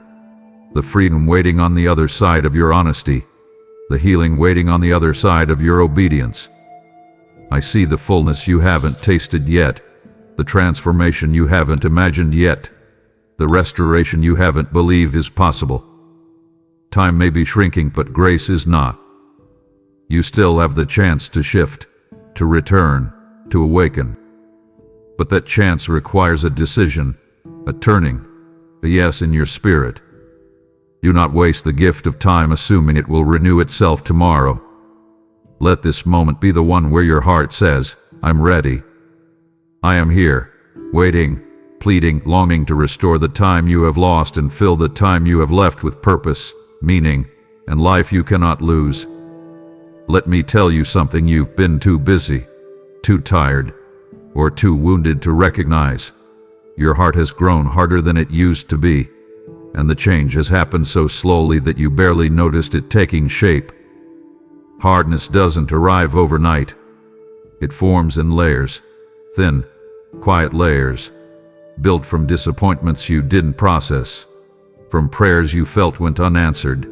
the freedom waiting on the other side of your honesty, the healing waiting on the other side of your obedience. I see the fullness you haven't tasted yet, the transformation you haven't imagined yet, the restoration you haven't believed is possible. Time may be shrinking, but grace is not. You still have the chance to shift, to return, to awaken. But that chance requires a decision, a turning, a yes in your spirit. Do not waste the gift of time assuming it will renew itself tomorrow. Let this moment be the one where your heart says, I'm ready. I am here, waiting, pleading, longing to restore the time you have lost and fill the time you have left with purpose, meaning, and life you cannot lose. Let me tell you something you've been too busy, too tired, or too wounded to recognize. Your heart has grown harder than it used to be, and the change has happened so slowly that you barely noticed it taking shape. Hardness doesn't arrive overnight. It forms in layers, thin, quiet layers, built from disappointments you didn't process, from prayers you felt went unanswered,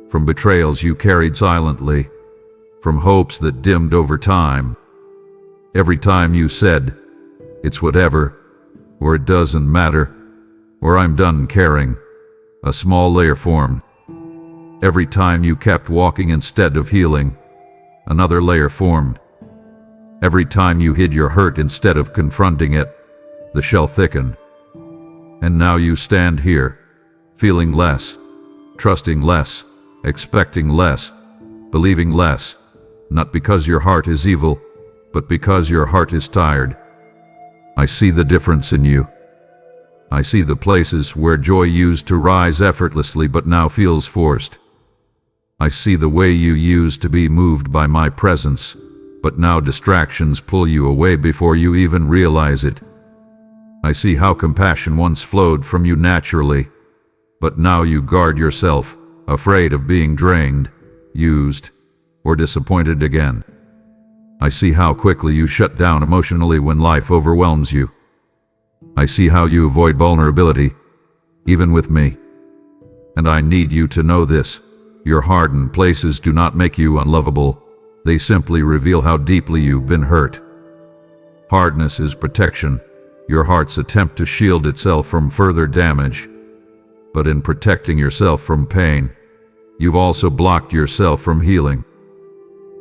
from betrayals you carried silently, from hopes that dimmed over time. Every time you said, it's whatever, or it doesn't matter, or I'm done caring, a small layer formed. Every time you kept walking instead of healing, another layer formed. Every time you hid your hurt instead of confronting it, the shell thickened. And now you stand here, feeling less, trusting less, expecting less, believing less, not because your heart is evil, but because your heart is tired. I see the difference in you. I see the places where joy used to rise effortlessly but now feels forced. I see the way you used to be moved by my presence, but now distractions pull you away before you even realize it. I see how compassion once flowed from you naturally, but now you guard yourself, afraid of being drained, used, or disappointed again. I see how quickly you shut down emotionally when life overwhelms you. I see how you avoid vulnerability, even with me. And I need you to know this. Your hardened places do not make you unlovable. They simply reveal how deeply you've been hurt. Hardness is protection, your heart's attempt to shield itself from further damage. But in protecting yourself from pain, you've also blocked yourself from healing.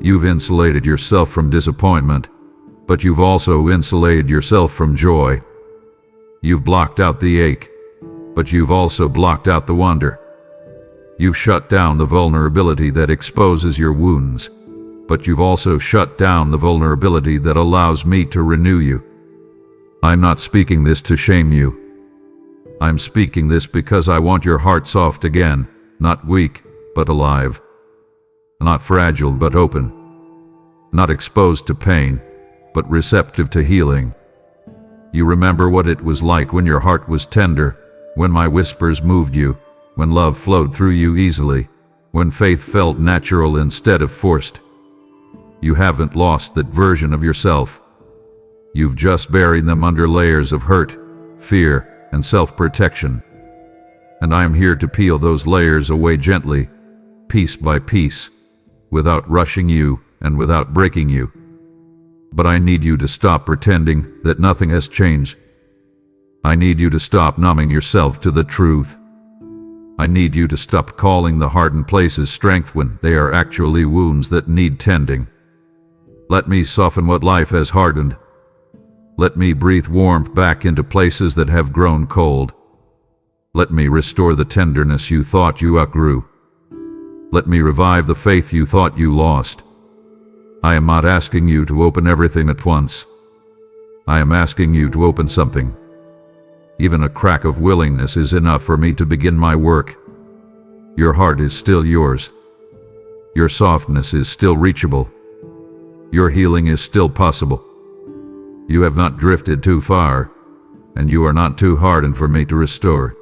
You've insulated yourself from disappointment, but you've also insulated yourself from joy. You've blocked out the ache, but you've also blocked out the wonder. You've shut down the vulnerability that exposes your wounds, but you've also shut down the vulnerability that allows me to renew you. I'm not speaking this to shame you. I'm speaking this because I want your heart soft again, not weak, but alive. Not fragile, but open. Not exposed to pain, but receptive to healing. You remember what it was like when your heart was tender, when my whispers moved you, when love flowed through you easily, when faith felt natural instead of forced. You haven't lost that version of yourself. You've just buried them under layers of hurt, fear, and self-protection. And I'm here to peel those layers away gently, piece by piece, without rushing you and without breaking you. But I need you to stop pretending that nothing has changed. I need you to stop numbing yourself to the truth. I need you to stop calling the hardened places strength when they are actually wounds that need tending. Let me soften what life has hardened. Let me breathe warmth back into places that have grown cold. Let me restore the tenderness you thought you outgrew. Let me revive the faith you thought you lost. I am not asking you to open everything at once. I am asking you to open something. Even a crack of willingness is enough for me to begin my work. Your heart is still yours. Your softness is still reachable. Your healing is still possible. You have not drifted too far, and you are not too hardened for me to restore.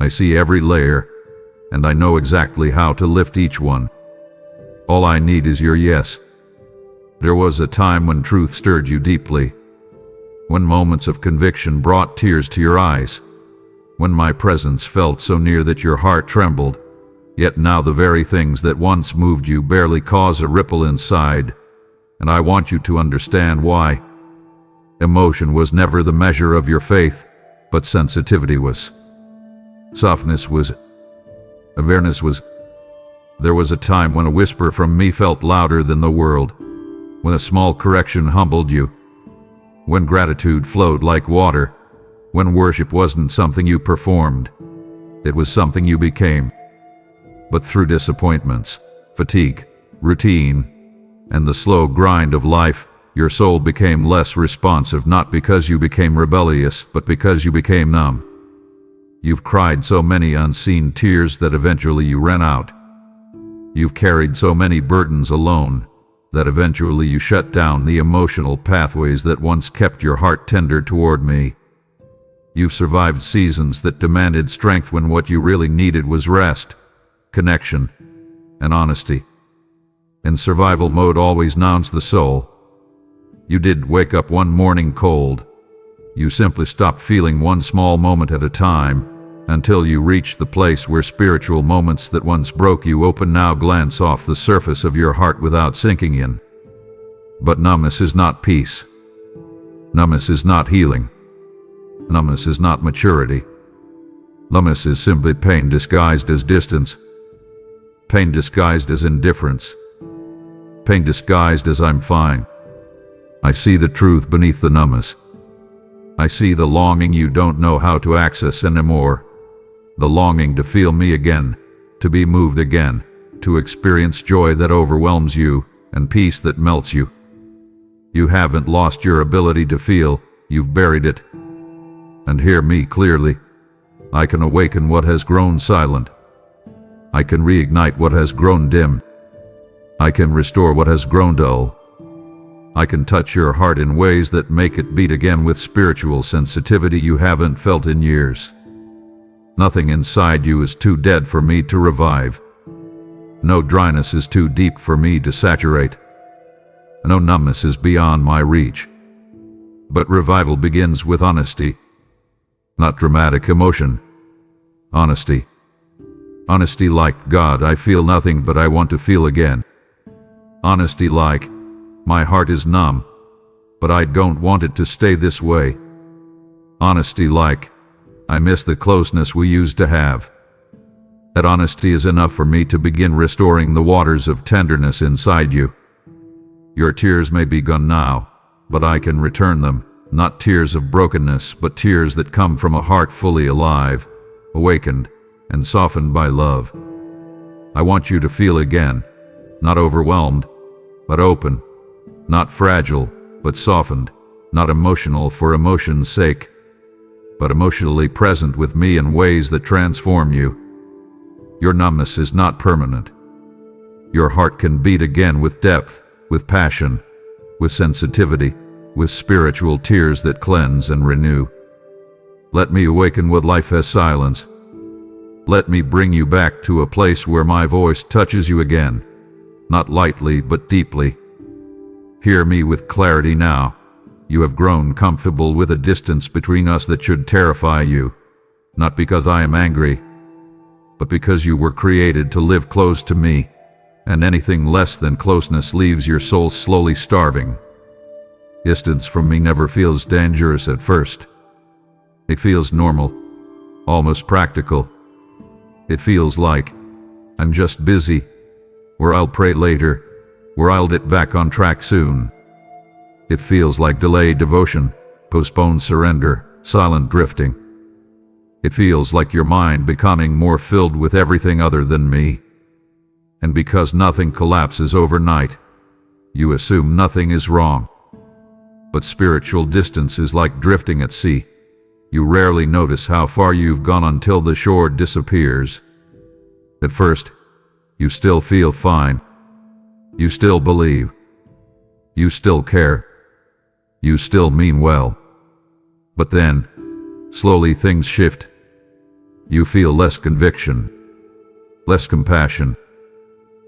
I see every layer, and I know exactly how to lift each one. All I need is your yes. There was a time when truth stirred you deeply, when moments of conviction brought tears to your eyes, when my presence felt so near that your heart trembled. Yet now the very things that once moved you barely cause a ripple inside, and I want you to understand why. Emotion was never the measure of your faith, but sensitivity was. Softness was. Awareness was. There was a time when a whisper from me felt louder than the world, when a small correction humbled you, when gratitude flowed like water, when worship wasn't something you performed, it was something you became. But through disappointments, fatigue, routine, and the slow grind of life, your soul became less responsive, not because you became rebellious, but because you became numb. You've cried so many unseen tears that eventually you ran out. You've carried so many burdens alone that eventually you shut down the emotional pathways that once kept your heart tender toward me. You've survived seasons that demanded strength when what you really needed was rest, connection, and honesty. And survival mode always numbs the soul. You did wake up one morning cold. You simply stopped feeling one small moment at a time, until you reached the place where spiritual moments that once broke you open now glance off the surface of your heart without sinking in. But numbness is not peace. Numbness is not healing. Numbness is not maturity. Numbness is simply pain disguised as distance. Pain disguised as indifference. Pain disguised as I'm fine. I see the truth beneath the numbness. I see the longing you don't know how to access anymore. The longing to feel me again, to be moved again, to experience joy that overwhelms you and peace that melts you. You haven't lost your ability to feel, you've buried it. And hear me clearly. I can awaken what has grown silent. I can reignite what has grown dim. I can restore what has grown dull. I can touch your heart in ways that make it beat again with spiritual sensitivity you haven't felt in years. Nothing inside you is too dead for me to revive. No dryness is too deep for me to saturate. No numbness is beyond my reach. But revival begins with honesty. Not dramatic emotion. Honesty. Honesty like, God, I feel nothing but I want to feel again. Honesty like, my heart is numb, but I don't want it to stay this way. Honesty like, I miss the closeness we used to have. That honesty is enough for me to begin restoring the waters of tenderness inside you. Your tears may be gone now, but I can return them, not tears of brokenness, but tears that come from a heart fully alive, awakened, and softened by love. I want you to feel again, not overwhelmed, but open, not fragile, but softened, not emotional for emotion's sake, but emotionally present with me in ways that transform you. Your numbness is not permanent. Your heart can beat again with depth, with passion, with sensitivity, with spiritual tears that cleanse and renew. Let me awaken what life has silenced. Let me bring you back to a place where my voice touches you again, not lightly but deeply. Hear me with clarity now. You have grown comfortable with a distance between us that should terrify you, not because I am angry, but because you were created to live close to me, and anything less than closeness leaves your soul slowly starving. Distance from me never feels dangerous at first. It feels normal, almost practical. It feels like, I'm just busy, or I'll pray later, or I'll get back on track soon. It feels like delayed devotion, postponed surrender, silent drifting. It feels like your mind becoming more filled with everything other than me. And because nothing collapses overnight, you assume nothing is wrong. But spiritual distance is like drifting at sea. You rarely notice how far you've gone until the shore disappears. At first, you still feel fine. You still believe. You still care. You still mean well. But then, slowly things shift. You feel less conviction, less compassion,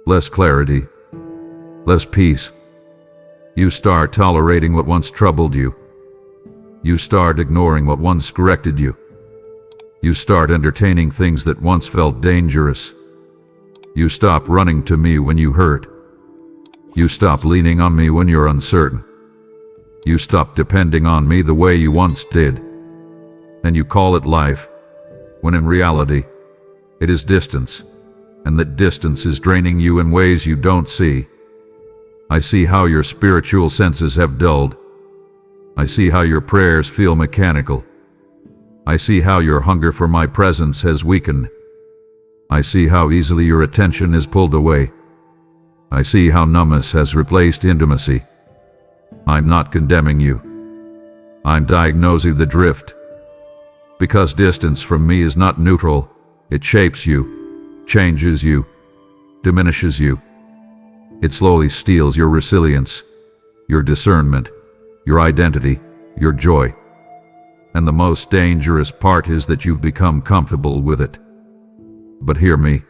less clarity, less peace. You start tolerating what once troubled you. You start ignoring what once corrected you. You start entertaining things that once felt dangerous. You stop running to me when you hurt. You stop leaning on me when you're uncertain. You stop depending on me the way you once did. And you call it life, when in reality, it is distance, and that distance is draining you in ways you don't see. I see how your spiritual senses have dulled. I see how your prayers feel mechanical. I see how your hunger for my presence has weakened. I see how easily your attention is pulled away. I see how numbness has replaced intimacy. I'm not condemning you. I'm diagnosing the drift. Because distance from me is not neutral, it shapes you, changes you, diminishes you. It slowly steals your resilience, your discernment, your identity, your joy. And the most dangerous part is that you've become comfortable with it. But hear me.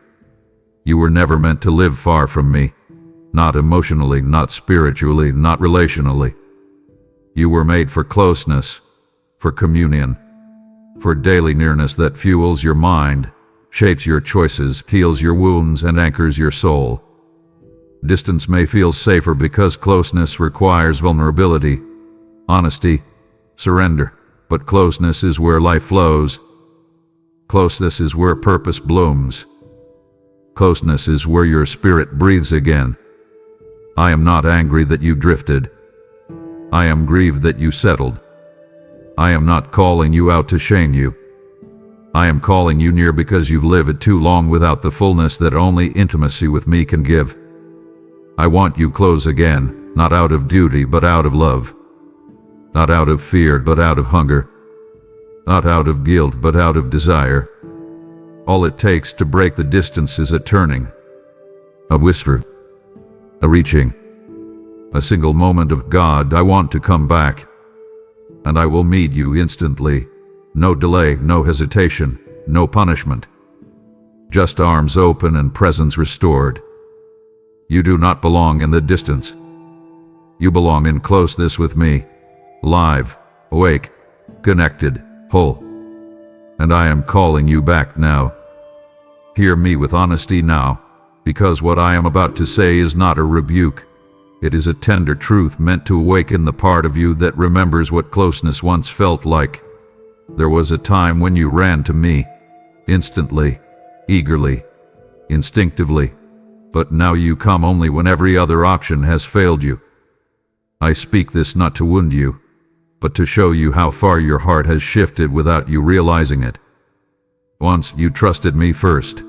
You were never meant to live far from me. Not emotionally, not spiritually, not relationally. You were made for closeness, for communion, for daily nearness that fuels your mind, shapes your choices, heals your wounds, and anchors your soul. Distance may feel safer because closeness requires vulnerability, honesty, surrender, but closeness is where life flows. Closeness is where purpose blooms. Closeness is where your spirit breathes again. I am not angry that you drifted. I am grieved that you settled. I am not calling you out to shame you. I am calling you near because you've lived too long without the fullness that only intimacy with me can give. I want you close again, not out of duty but out of love. Not out of fear but out of hunger. Not out of guilt but out of desire. All it takes to break the distance is a turning, a whisper, a reaching, a single moment of God, I want to come back. And I will meet you instantly. No delay, no hesitation, no punishment. Just arms open and presence restored. You do not belong in the distance. You belong in closeness with me, live, awake, connected, whole. And I am calling you back now. Hear me with honesty now, because what I am about to say is not a rebuke. It is a tender truth meant to awaken the part of you that remembers what closeness once felt like. There was a time when you ran to me, instantly, eagerly, instinctively, but now you come only when every other option has failed you. I speak this not to wound you, but to show you how far your heart has shifted without you realizing it. Once you trusted me first.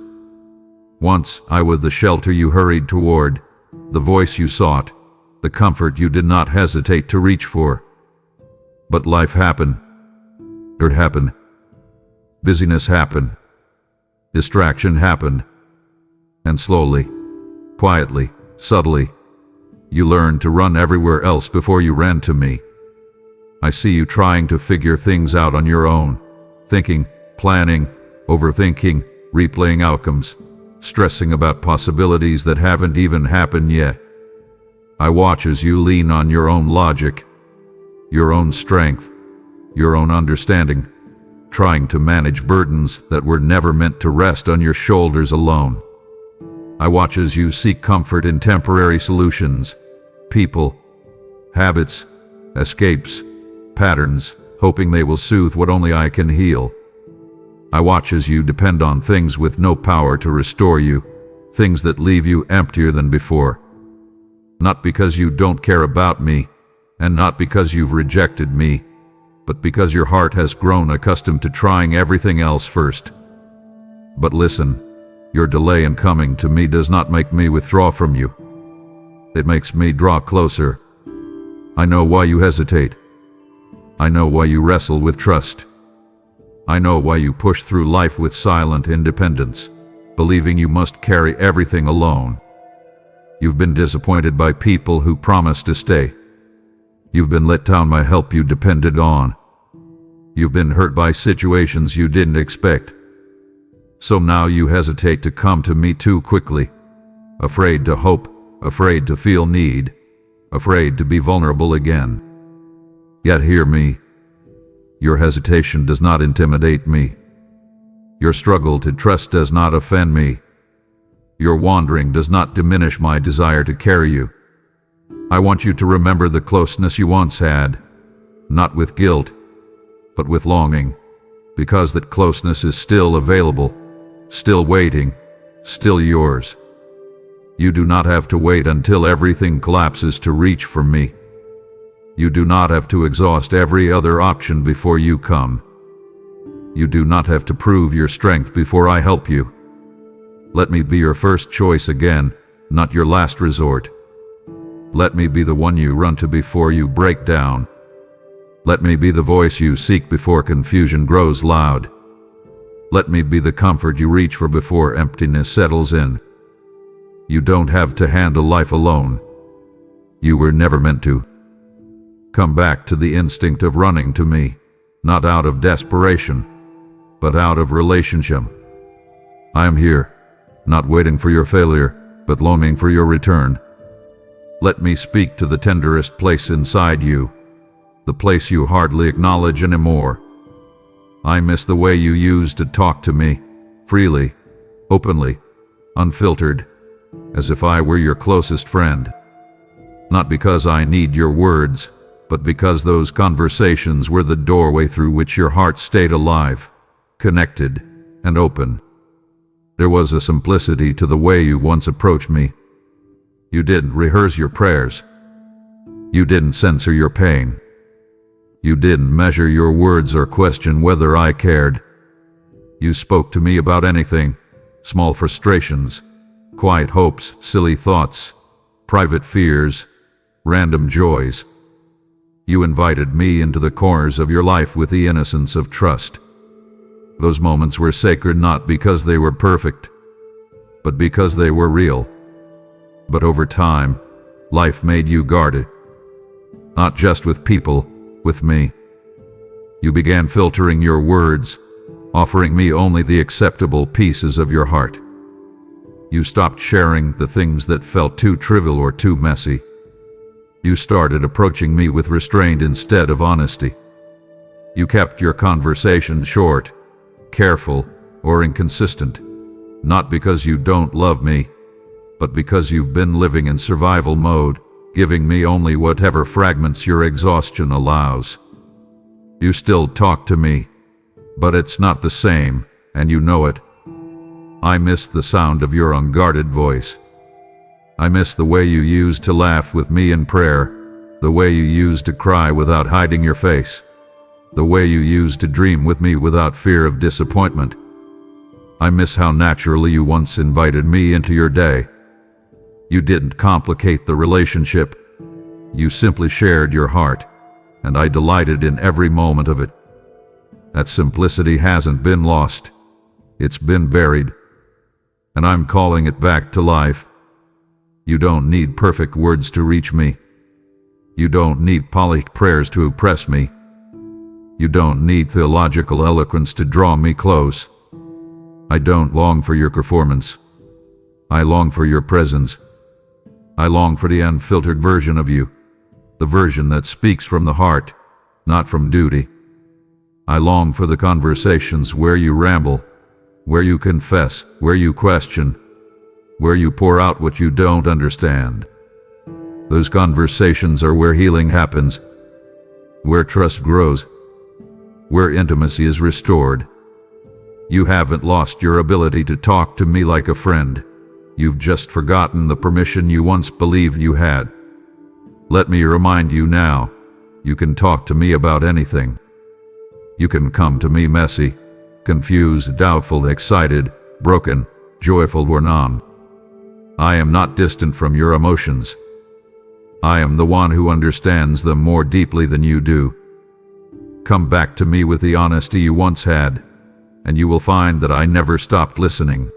Once I was the shelter you hurried toward, the voice you sought, the comfort you did not hesitate to reach for. But life happened. It happened. Busyness happened. Distraction happened. And slowly, quietly, subtly, you learned to run everywhere else before you ran to me. I see you trying to figure things out on your own, thinking, planning, overthinking, replaying outcomes, stressing about possibilities that haven't even happened yet. I watch as you lean on your own logic, your own strength, your own understanding, trying to manage burdens that were never meant to rest on your shoulders alone. I watch as you seek comfort in temporary solutions, people, habits, escapes, patterns, hoping they will soothe what only I can heal. I watch as you depend on things with no power to restore you, things that leave you emptier than before. Not because you don't care about me, and not because you've rejected me, but because your heart has grown accustomed to trying everything else first. But listen, your delay in coming to me does not make me withdraw from you. It makes me draw closer. I know why you hesitate. I know why you wrestle with trust. I know why you push through life with silent independence, believing you must carry everything alone. You've been disappointed by people who promised to stay. You've been let down by help you depended on. You've been hurt by situations you didn't expect. So now you hesitate to come to me too quickly, afraid to hope, afraid to feel need, afraid to be vulnerable again. Yet hear me. Your hesitation does not intimidate me. Your struggle to trust does not offend me. Your wandering does not diminish my desire to carry you. I want you to remember the closeness you once had, not with guilt, but with longing, because that closeness is still available, still waiting, still yours. You do not have to wait until everything collapses to reach for me. You do not have to exhaust every other option before you come. You do not have to prove your strength before I help you. Let me be your first choice again, not your last resort. Let me be the one you run to before you break down. Let me be the voice you seek before confusion grows loud. Let me be the comfort you reach for before emptiness settles in. You don't have to handle life alone. You were never meant to. Come back to the instinct of running to me, not out of desperation, but out of relationship. I am here, not waiting for your failure, but longing for your return. Let me speak to the tenderest place inside you, the place you hardly acknowledge anymore. I miss the way you used to talk to me, freely, openly, unfiltered, as if I were your closest friend. Not because I need your words, but because those conversations were the doorway through which your heart stayed alive, connected, and open. There was a simplicity to the way you once approached me. You didn't rehearse your prayers. You didn't censor your pain. You didn't measure your words or question whether I cared. You spoke to me about anything, small frustrations, quiet hopes, silly thoughts, private fears, random joys. You invited me into the corners of your life with the innocence of trust. Those moments were sacred not because they were perfect, but because they were real. But over time, life made you guarded. Not just with people, with me. You began filtering your words, offering me only the acceptable pieces of your heart. You stopped sharing the things that felt too trivial or too messy. You started approaching me with restraint instead of honesty. You kept your conversations short, careful, or inconsistent, not because you don't love me, but because you've been living in survival mode, giving me only whatever fragments your exhaustion allows. You still talk to me, but it's not the same, and you know it. I miss the sound of your unguarded voice. I miss the way you used to laugh with me in prayer, the way you used to cry without hiding your face, the way you used to dream with me without fear of disappointment. I miss how naturally you once invited me into your day. You didn't complicate the relationship. You simply shared your heart, and I delighted in every moment of it. That simplicity hasn't been lost. It's been buried, and I'm calling it back to life. You don't need perfect words to reach me. You don't need polished prayers to impress me. You don't need theological eloquence to draw me close. I don't long for your performance. I long for your presence. I long for the unfiltered version of you, the version that speaks from the heart, not from duty. I long for the conversations where you ramble, where you confess, where you question, where you pour out what you don't understand. Those conversations are where healing happens, where trust grows, where intimacy is restored. You haven't lost your ability to talk to me like a friend. You've just forgotten the permission you once believed you had. Let me remind you now, you can talk to me about anything. You can come to me messy, confused, doubtful, excited, broken, joyful, or numb. I am not distant from your emotions. I am the one who understands them more deeply than you do. Come back to me with the honesty you once had, and you will find that I never stopped listening.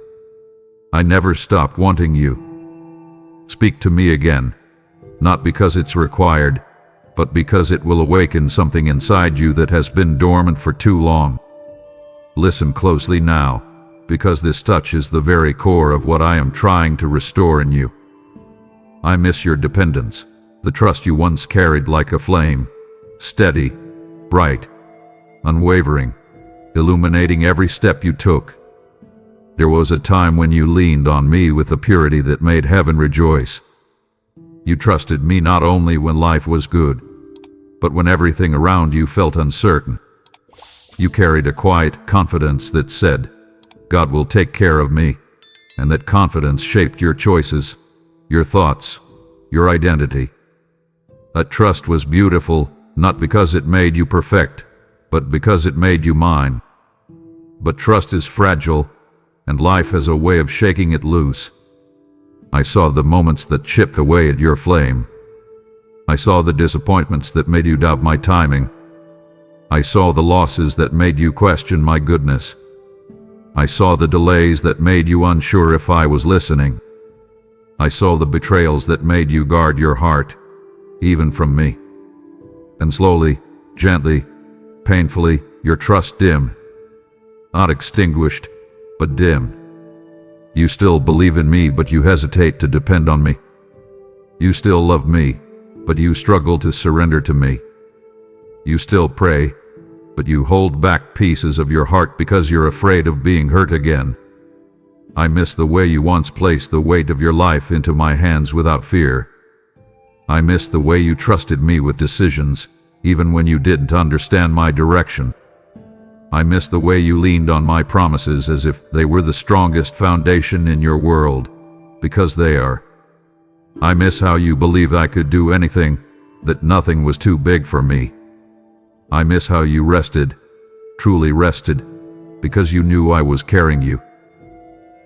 I never stopped wanting you. Speak to me again, not because it's required, but because it will awaken something inside you that has been dormant for too long. Listen closely now, because this touches the very core of what I am trying to restore in you. I miss your dependence, the trust you once carried like a flame, steady, bright, unwavering, illuminating every step you took. There was a time when you leaned on me with a purity that made heaven rejoice. You trusted me not only when life was good, but when everything around you felt uncertain. You carried a quiet confidence that said, God will take care of me, and that confidence shaped your choices, your thoughts, your identity. That trust was beautiful, not because it made you perfect, but because it made you mine. But trust is fragile, and life has a way of shaking it loose. I saw the moments that chipped away at your flame. I saw the disappointments that made you doubt my timing. I saw the losses that made you question my goodness. I saw the delays that made you unsure if I was listening. I saw the betrayals that made you guard your heart, even from me. And slowly, gently, painfully, your trust dimmed. Not extinguished, but dimmed. You still believe in me, but you hesitate to depend on me. You still love me, but you struggle to surrender to me. You still pray, but you hold back pieces of your heart because you're afraid of being hurt again. I miss the way you once placed the weight of your life into my hands without fear. I miss the way you trusted me with decisions, even when you didn't understand my direction. I miss the way you leaned on my promises as if they were the strongest foundation in your world, because they are. I miss how you believed I could do anything, that nothing was too big for me. I miss how you rested, truly rested, because you knew I was carrying you.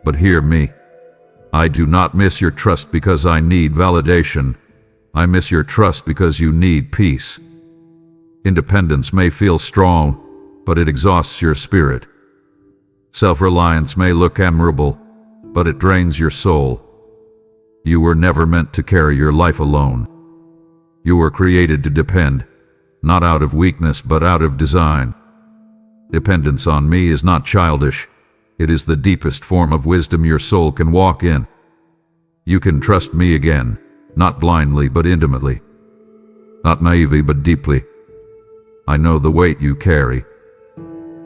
But hear me. I do not miss your trust because I need validation. I miss your trust because you need peace. Independence may feel strong, but it exhausts your spirit. Self-reliance may look admirable, but it drains your soul. You were never meant to carry your life alone. You were created to depend, not out of weakness but out of design. Dependence on me is not childish. It is the deepest form of wisdom your soul can walk in. You can trust me again, not blindly but intimately. Not naively but deeply. I know the weight you carry.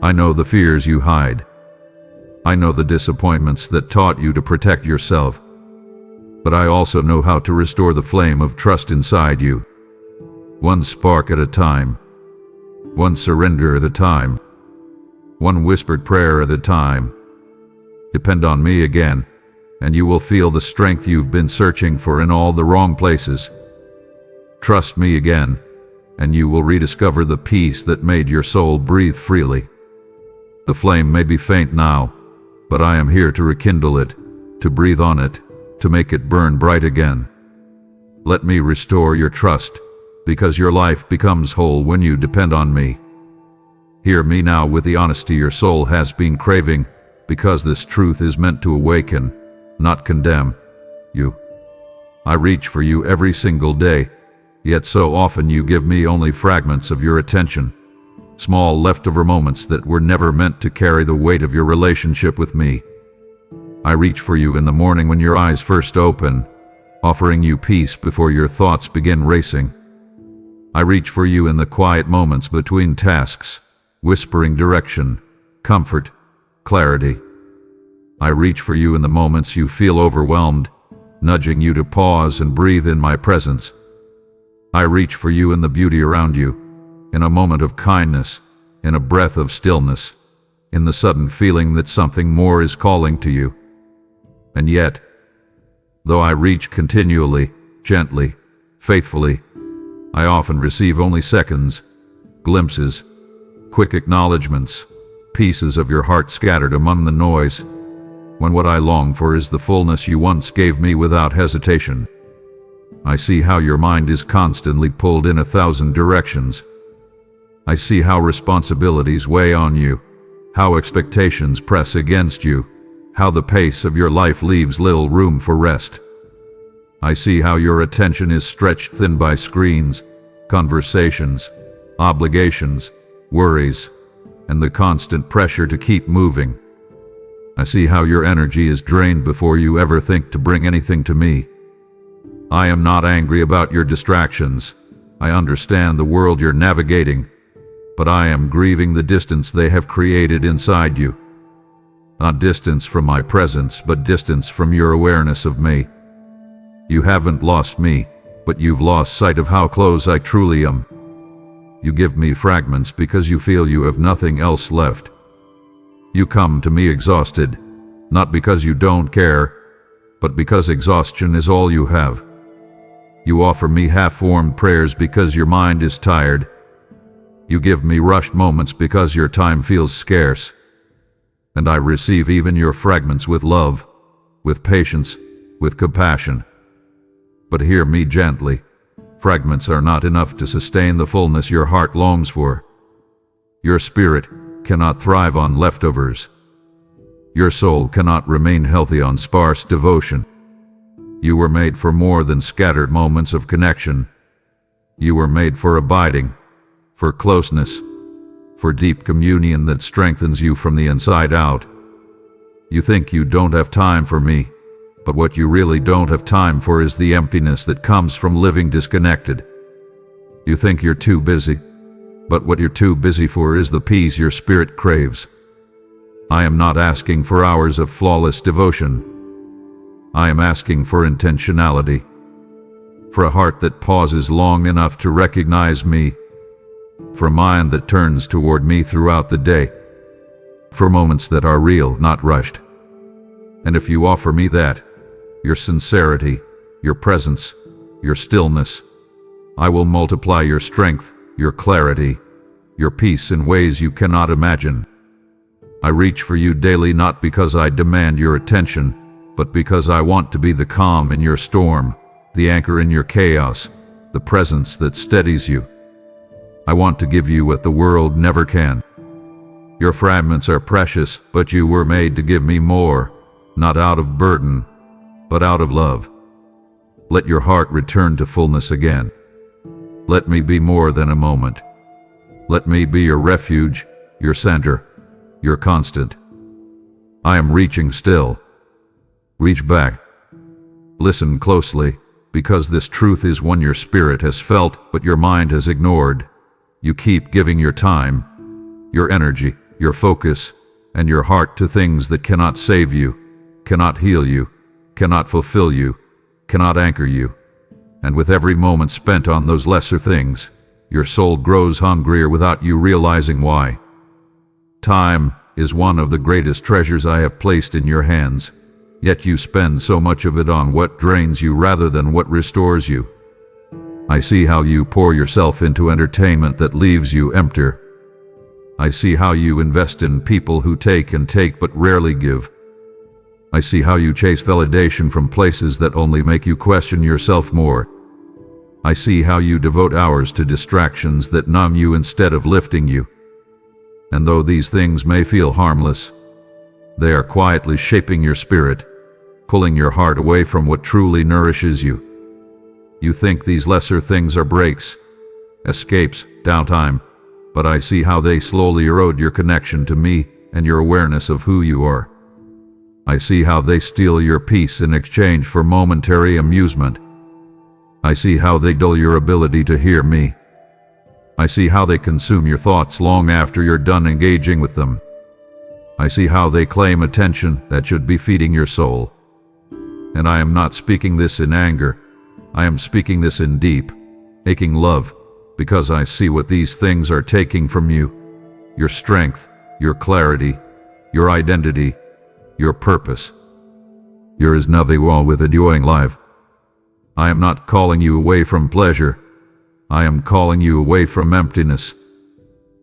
I know the fears you hide. I know the disappointments that taught you to protect yourself. But I also know how to restore the flame of trust inside you. One spark at a time. One surrender at a time. One whispered prayer at a time. Depend on me again, and you will feel the strength you've been searching for in all the wrong places. Trust me again, and you will rediscover the peace that made your soul breathe freely. The flame may be faint now, but I am here to rekindle it, to breathe on it, to make it burn bright again. Let me restore your trust, because your life becomes whole when you depend on me. Hear me now with the honesty your soul has been craving, because this truth is meant to awaken, not condemn, you. I reach for you every single day, yet so often you give me only fragments of your attention, small leftover moments that were never meant to carry the weight of your relationship with me. I reach for you in the morning when your eyes first open, offering you peace before your thoughts begin racing. I reach for you in the quiet moments between tasks, whispering direction, comfort, clarity. I reach for you in the moments you feel overwhelmed, nudging you to pause and breathe in my presence. I reach for you in the beauty around you, in a moment of kindness, in a breath of stillness, in the sudden feeling that something more is calling to you. And yet, though I reach continually, gently, faithfully, I often receive only seconds, glimpses, quick acknowledgments, pieces of your heart scattered among the noise, when what I long for is the fullness you once gave me without hesitation. I see how your mind is constantly pulled in 1,000 directions. I see how responsibilities weigh on you, how expectations press against you, how the pace of your life leaves little room for rest. I see how your attention is stretched thin by screens, conversations, obligations, worries, and the constant pressure to keep moving. I see how your energy is drained before you ever think to bring anything to me. I am not angry about your distractions. I understand the world you're navigating, but I am grieving the distance they have created inside you. Not distance from my presence, but distance from your awareness of me. You haven't lost me, but you've lost sight of how close I truly am. You give me fragments because you feel you have nothing else left. You come to me exhausted, not because you don't care, but because exhaustion is all you have. You offer me half-formed prayers because your mind is tired. You give me rushed moments because your time feels scarce. And I receive even your fragments with love, with patience, with compassion. But hear me gently. Fragments are not enough to sustain the fullness your heart longs for. Your spirit cannot thrive on leftovers. Your soul cannot remain healthy on sparse devotion. You were made for more than scattered moments of connection. You were made for abiding, for closeness, for deep communion that strengthens you from the inside out. You think you don't have time for me, but what you really don't have time for is the emptiness that comes from living disconnected. You think you're too busy, but what you're too busy for is the peace your spirit craves. I am not asking for hours of flawless devotion. I am asking for intentionality, for a heart that pauses long enough to recognize me, for a mind that turns toward me throughout the day, for moments that are real, not rushed. And if you offer me that, your sincerity, your presence, your stillness, I will multiply your strength, your clarity, your peace in ways you cannot imagine. I reach for you daily not because I demand your attention, but because I want to be the calm in your storm, the anchor in your chaos, the presence that steadies you. I want to give you what the world never can. Your fragments are precious, but you were made to give me more, not out of burden, but out of love. Let your heart return to fullness again. Let me be more than a moment. Let me be your refuge, your center, your constant. I am reaching still. Reach back. Listen closely, because this truth is one your spirit has felt but your mind has ignored. You keep giving your time, your energy, your focus, and your heart to things that cannot save you, cannot heal you, cannot fulfill you, cannot anchor you. And with every moment spent on those lesser things, your soul grows hungrier without you realizing why. Time is one of the greatest treasures I have placed in your hands, yet you spend so much of it on what drains you rather than what restores you. I see how you pour yourself into entertainment that leaves you empty. I see how you invest in people who take and take but rarely give. I see how you chase validation from places that only make you question yourself more. I see how you devote hours to distractions that numb you instead of lifting you. And though these things may feel harmless, they are quietly shaping your spirit, pulling your heart away from what truly nourishes you. You think these lesser things are breaks, escapes, downtime, but I see how they slowly erode your connection to me and your awareness of who you are. I see how they steal your peace in exchange for momentary amusement. I see how they dull your ability to hear me. I see how they consume your thoughts long after you're done engaging with them. I see how they claim attention that should be feeding your soul. And I am not speaking this in anger. I am speaking this in deep, aching love, because I see what these things are taking from you. Your strength, your clarity, your identity, your purpose. There is nothing wrong with enjoying life. I am not calling you away from pleasure. I am calling you away from emptiness.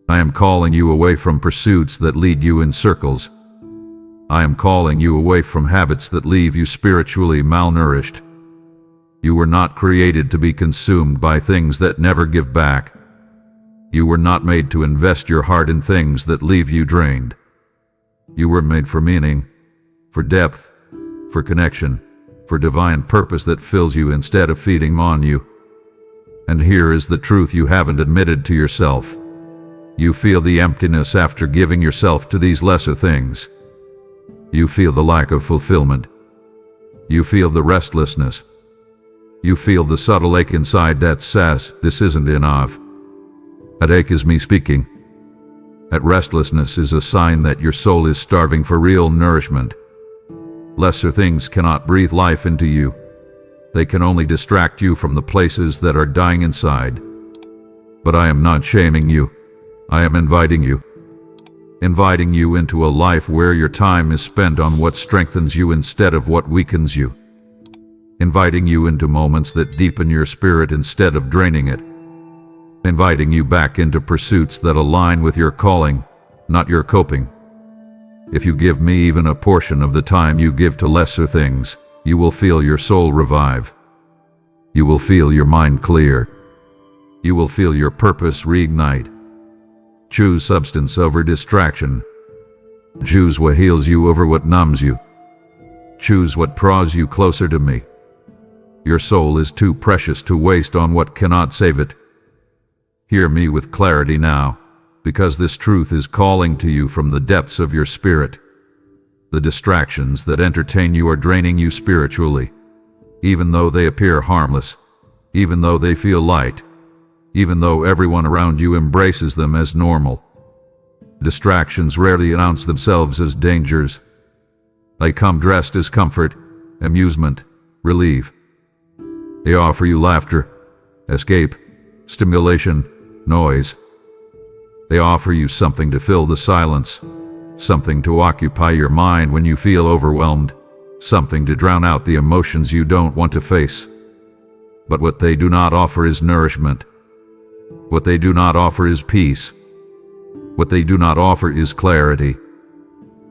I am calling you away from pursuits that lead you in circles. I am calling you away from habits that leave you spiritually malnourished. You were not created to be consumed by things that never give back. You were not made to invest your heart in things that leave you drained. You were made for meaning, for depth, for connection, for divine purpose that fills you instead of feeding on you. And here is the truth you haven't admitted to yourself. You feel the emptiness after giving yourself to these lesser things. You feel the lack of fulfillment. You feel the restlessness. You feel the subtle ache inside that says, "This isn't enough." That ache is me speaking. That restlessness is a sign that your soul is starving for real nourishment. Lesser things cannot breathe life into you. They can only distract you from the places that are dying inside. But I am not shaming you. I am inviting you. Inviting you into a life where your time is spent on what strengthens you instead of what weakens you. Inviting you into moments that deepen your spirit instead of draining it. Inviting you back into pursuits that align with your calling, not your coping. If you give me even a portion of the time you give to lesser things, you will feel your soul revive. You will feel your mind clear. You will feel your purpose reignite. Choose substance over distraction. Choose what heals you over what numbs you. Choose what draws you closer to me. Your soul is too precious to waste on what cannot save it. Hear me with clarity now, because this truth is calling to you from the depths of your spirit. The distractions that entertain you are draining you spiritually, even though they appear harmless, even though they feel light, even though everyone around you embraces them as normal. Distractions rarely announce themselves as dangers. They come dressed as comfort, amusement, relief. They offer you laughter, escape, stimulation, noise. They offer you something to fill the silence, something to occupy your mind when you feel overwhelmed, something to drown out the emotions you don't want to face. But what they do not offer is nourishment. What they do not offer is peace. What they do not offer is clarity.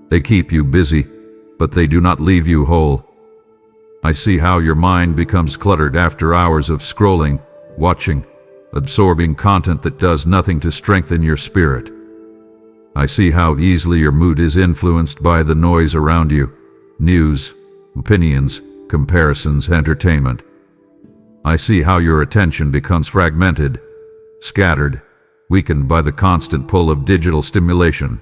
They keep you busy, but they do not leave you whole. I see how your mind becomes cluttered after hours of scrolling, watching, absorbing content that does nothing to strengthen your spirit. I see how easily your mood is influenced by the noise around you: news, opinions, comparisons, entertainment. I see how your attention becomes fragmented, scattered, weakened by the constant pull of digital stimulation.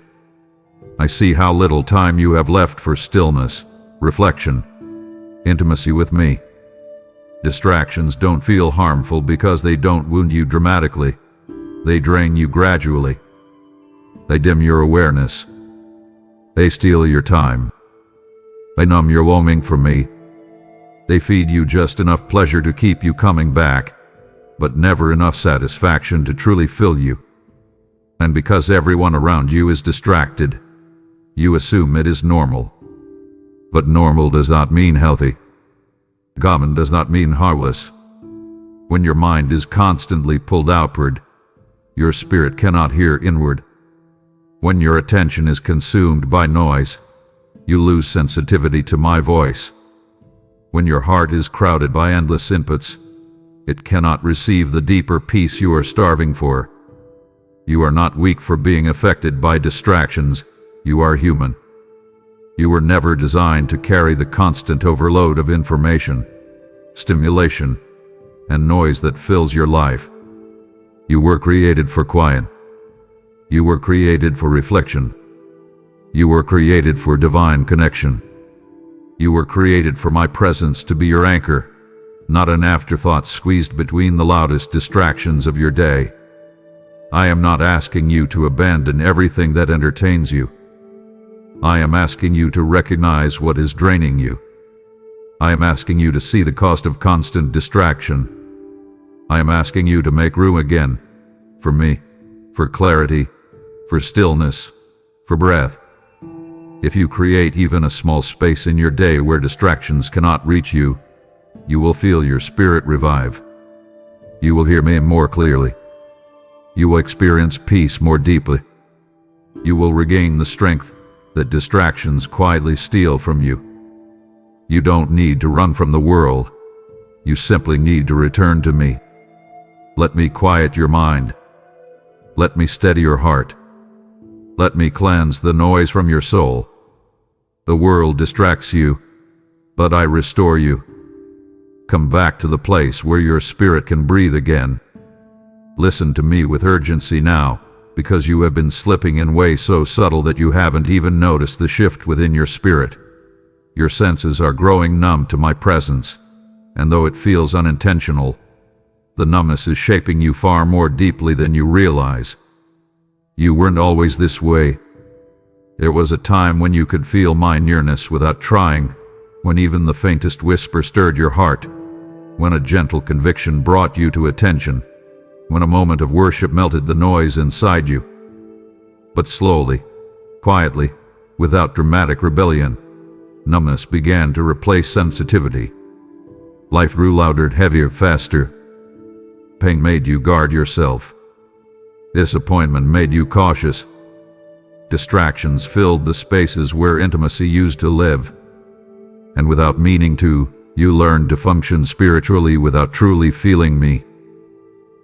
I see how little time you have left for stillness, reflection, intimacy with me. Distractions don't feel harmful because they don't wound you dramatically. They drain you gradually. They dim your awareness. They steal your time. They numb your longing for me. They feed you just enough pleasure to keep you coming back, but never enough satisfaction to truly fill you. And because everyone around you is distracted, you assume it is normal. But normal does not mean healthy. Common does not mean harmless. When your mind is constantly pulled outward, your spirit cannot hear inward. When your attention is consumed by noise, you lose sensitivity to my voice. When your heart is crowded by endless inputs, it cannot receive the deeper peace you are starving for. You are not weak for being affected by distractions. You are human. You were never designed to carry the constant overload of information, stimulation, and noise that fills your life. You were created for quiet. You were created for reflection. You were created for divine connection. You were created for my presence to be your anchor, not an afterthought squeezed between the loudest distractions of your day. I am not asking you to abandon everything that entertains you. I am asking you to recognize what is draining you. I am asking you to see the cost of constant distraction. I am asking you to make room again, for me, for clarity, for stillness, for breath. If you create even a small space in your day where distractions cannot reach you, you will feel your spirit revive. You will hear me more clearly. You will experience peace more deeply. You will regain the strength that distractions quietly steal from you. You don't need to run from the world. You simply need to return to me. Let me quiet your mind. Let me steady your heart. Let me cleanse the noise from your soul. The world distracts you, but I restore you. Come back to the place where your spirit can breathe again. Listen to me with urgency now, because you have been slipping in ways so subtle that you haven't even noticed the shift within your spirit. Your senses are growing numb to my presence, and though it feels unintentional, the numbness is shaping you far more deeply than you realize. You weren't always this way. There was a time when you could feel my nearness without trying, when even the faintest whisper stirred your heart, when a gentle conviction brought you to attention, when a moment of worship melted the noise inside you. But slowly, quietly, without dramatic rebellion, numbness began to replace sensitivity. Life grew louder, heavier, faster. Pain made you guard yourself. Disappointment made you cautious. Distractions filled the spaces where intimacy used to live. And without meaning to, you learned to function spiritually without truly feeling me.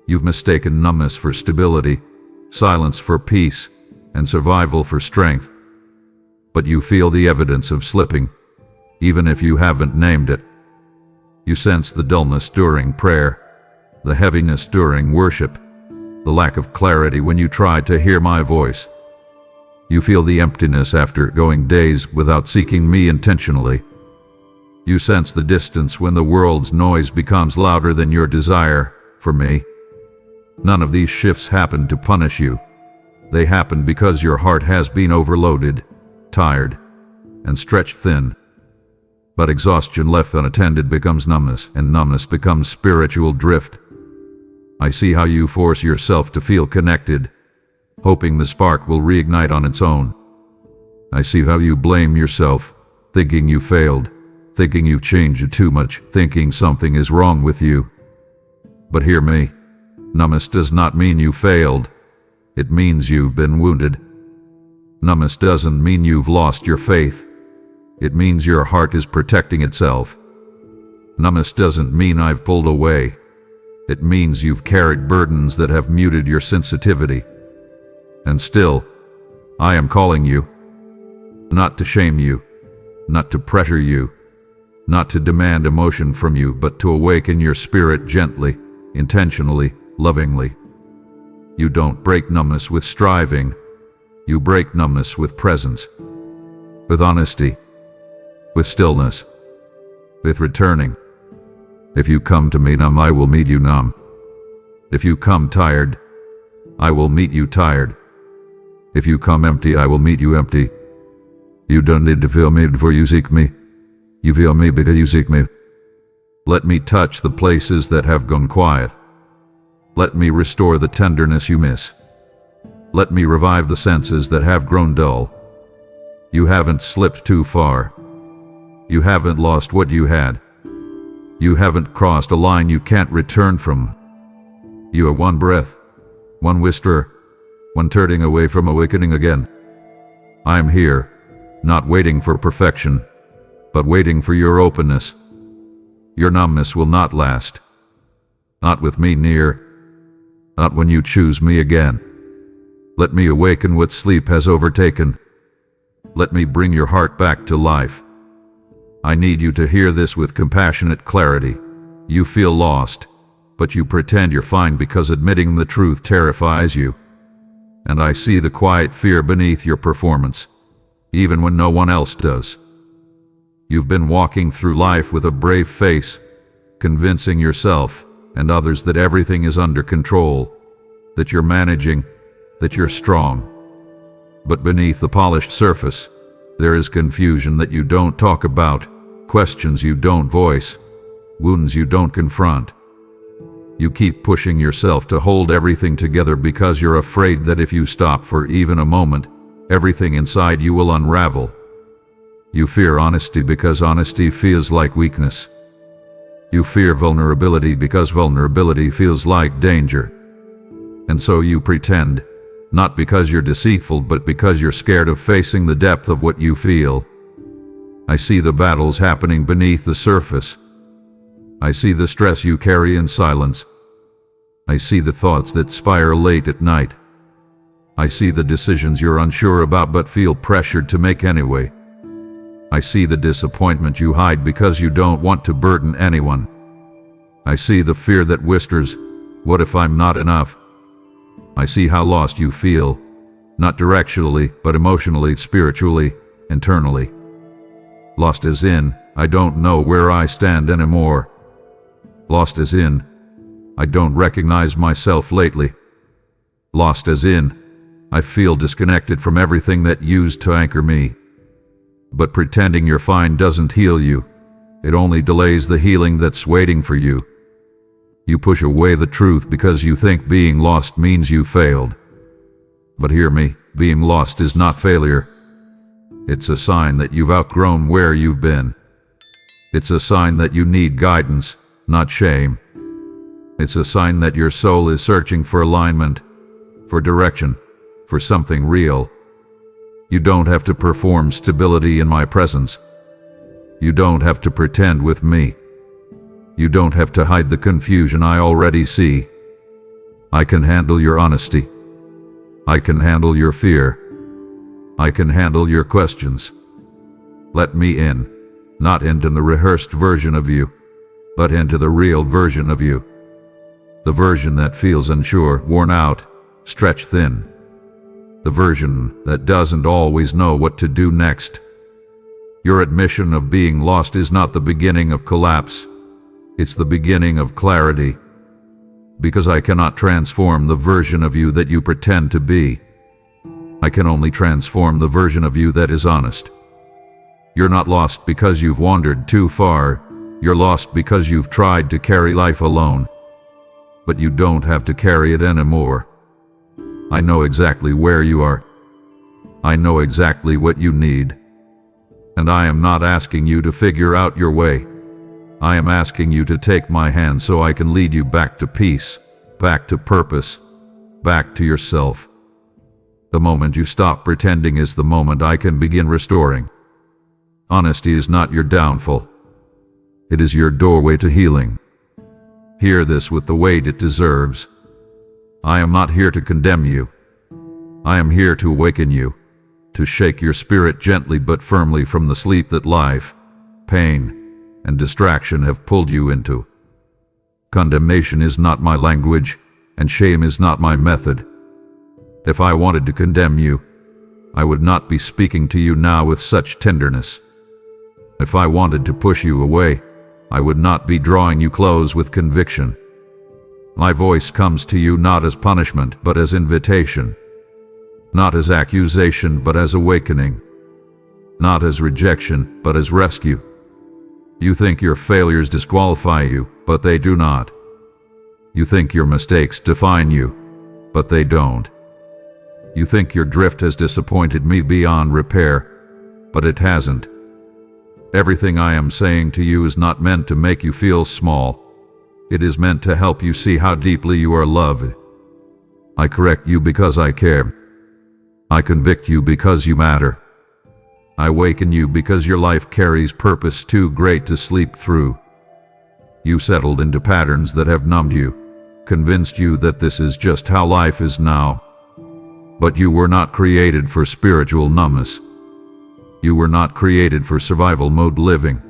You've mistaken numbness for stability, silence for peace, and survival for strength. But you feel the evidence of slipping, even if you haven't named it. You sense the dullness during prayer, the heaviness during worship, the lack of clarity when you try to hear my voice. You feel the emptiness after going days without seeking me intentionally. You sense the distance when the world's noise becomes louder than your desire for me. None of these shifts happen to punish you. They happen because your heart has been overloaded, tired, and stretched thin. But exhaustion left unattended becomes numbness, and numbness becomes spiritual drift. I see how you force yourself to feel connected, hoping the spark will reignite on its own. I see how you blame yourself, thinking you failed, thinking you've changed too much, thinking something is wrong with you. But hear me, numbness does not mean you failed. It means you've been wounded. Numbness doesn't mean you've lost your faith. It means your heart is protecting itself. Numbness doesn't mean I've pulled away. It means you've carried burdens that have muted your sensitivity. And still, I am calling you. Not to shame you, not to pressure you, not to demand emotion from you, but to awaken your spirit gently, intentionally, lovingly. You don't break numbness with striving. You break numbness with presence, with honesty, with stillness, with returning. If you come to me numb, I will meet you numb. If you come tired, I will meet you tired. If you come empty, I will meet you empty. You don't need to feel me before you seek me. You feel me because you seek me. Let me touch the places that have gone quiet. Let me restore the tenderness you miss. Let me revive the senses that have grown dull. You haven't slipped too far. You haven't lost what you had. You haven't crossed a line you can't return from. You are one breath, one whisper, one turning away from awakening again. I am here, not waiting for perfection, but waiting for your openness. Your numbness will not last. Not with me near. Not when you choose me again. Let me awaken what sleep has overtaken. Let me bring your heart back to life. I need you to hear this with compassionate clarity. You feel lost, but you pretend you're fine because admitting the truth terrifies you. And I see the quiet fear beneath your performance, even when no one else does. You've been walking through life with a brave face, convincing yourself and others that everything is under control, that you're managing, that you're strong. But beneath the polished surface, there is confusion that you don't talk about, questions you don't voice, wounds you don't confront. You keep pushing yourself to hold everything together because you're afraid that if you stop for even a moment, everything inside you will unravel. You fear honesty because honesty feels like weakness. You fear vulnerability because vulnerability feels like danger. And so you pretend, not because you're deceitful, but because you're scared of facing the depth of what you feel. I see the battles happening beneath the surface. I see the stress you carry in silence. I see the thoughts that spiral late at night. I see the decisions you're unsure about but feel pressured to make anyway. I see the disappointment you hide because you don't want to burden anyone. I see the fear that whispers, "What if I'm not enough?" I see how lost you feel, not directionally, but emotionally, spiritually, internally. Lost as in, I don't know where I stand anymore. Lost as in, I don't recognize myself lately. Lost as in, I feel disconnected from everything that used to anchor me. But pretending you're fine doesn't heal you. It only delays the healing that's waiting for you. You push away the truth because you think being lost means you failed. But hear me, being lost is not failure. It's a sign that you've outgrown where you've been. It's a sign that you need guidance, not shame. It's a sign that your soul is searching for alignment, for direction, for something real. You don't have to perform stability in my presence. You don't have to pretend with me. You don't have to hide the confusion I already see. I can handle your honesty. I can handle your fear. I can handle your questions. Let me in, not into the rehearsed version of you, but into the real version of you. The version that feels unsure, worn out, stretched thin. The version that doesn't always know what to do next. Your admission of being lost is not the beginning of collapse. It's the beginning of clarity. Because I cannot transform the version of you that you pretend to be. I can only transform the version of you that is honest. You're not lost because you've wandered too far. You're lost because you've tried to carry life alone. But you don't have to carry it anymore. I know exactly where you are. I know exactly what you need. And I am not asking you to figure out your way. I am asking you to take my hand so I can lead you back to peace, back to purpose, back to yourself. The moment you stop pretending is the moment I can begin restoring. Honesty is not your downfall. It is your doorway to healing. Hear this with the weight it deserves. I am not here to condemn you. I am here to awaken you, to shake your spirit gently but firmly from the sleep that life, pain, and distraction have pulled you into. Condemnation is not my language, and shame is not my method. If I wanted to condemn you, I would not be speaking to you now with such tenderness. If I wanted to push you away, I would not be drawing you close with conviction. My voice comes to you not as punishment, but as invitation. Not as accusation, but as awakening. Not as rejection, but as rescue. You think your failures disqualify you, but they do not. You think your mistakes define you, but they don't. You think your drift has disappointed me beyond repair, but it hasn't. Everything I am saying to you is not meant to make you feel small. It is meant to help you see how deeply you are loved. I correct you because I care. I convict you because you matter. I awaken you because your life carries purpose too great to sleep through. You settled into patterns that have numbed you, convinced you that this is just how life is now. But you were not created for spiritual numbness. You were not created for survival mode living.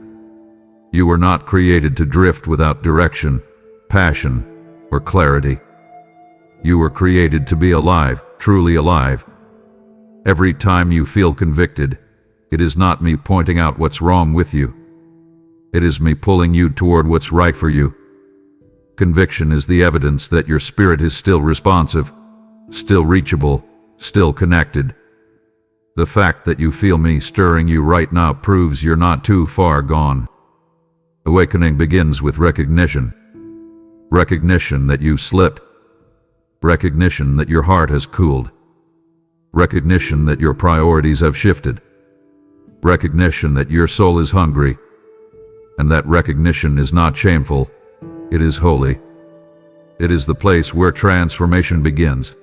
You were not created to drift without direction, passion, or clarity. You were created to be alive, truly alive. Every time you feel convicted, it is not me pointing out what's wrong with you. It is me pulling you toward what's right for you. Conviction is the evidence that your spirit is still responsive, still reachable, still connected. The fact that you feel me stirring you right now proves you're not too far gone. Awakening begins with recognition. Recognition that you slipped. Recognition that your heart has cooled. Recognition that your priorities have shifted. Recognition that your soul is hungry. And that recognition is not shameful, it is holy. It is the place where transformation begins.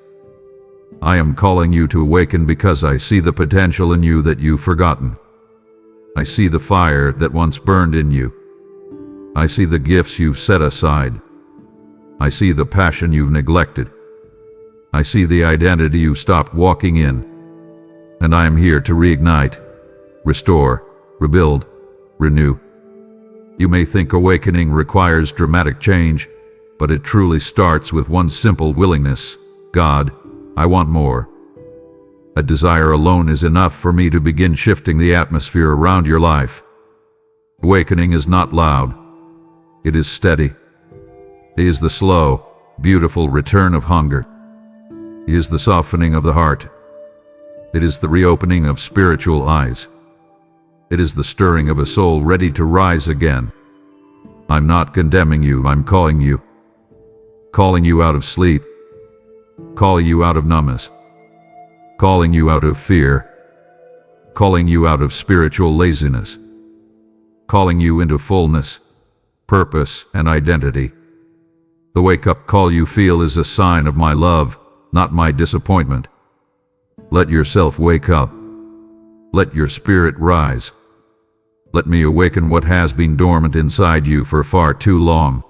I am calling you to awaken because I see the potential in you that you've forgotten. I see the fire that once burned in you. I see the gifts you've set aside. I see the passion you've neglected. I see the identity you stopped walking in. And I am here to reignite, restore, rebuild, renew. You may think awakening requires dramatic change, but it truly starts with one simple willingness: God, I want more. A desire alone is enough for me to begin shifting the atmosphere around your life. Awakening is not loud. It is steady. It is the slow, beautiful return of hunger. It is the softening of the heart. It is the reopening of spiritual eyes. It is the stirring of a soul ready to rise again. I'm not condemning you, I'm calling you. Calling you out of sleep. Calling you out of numbness. Calling you out of fear. Calling you out of spiritual laziness. Calling you into fullness, purpose, and identity. The wake-up call you feel is a sign of my love, not my disappointment. Let yourself wake up. Let your spirit rise. Let me awaken what has been dormant inside you for far too long.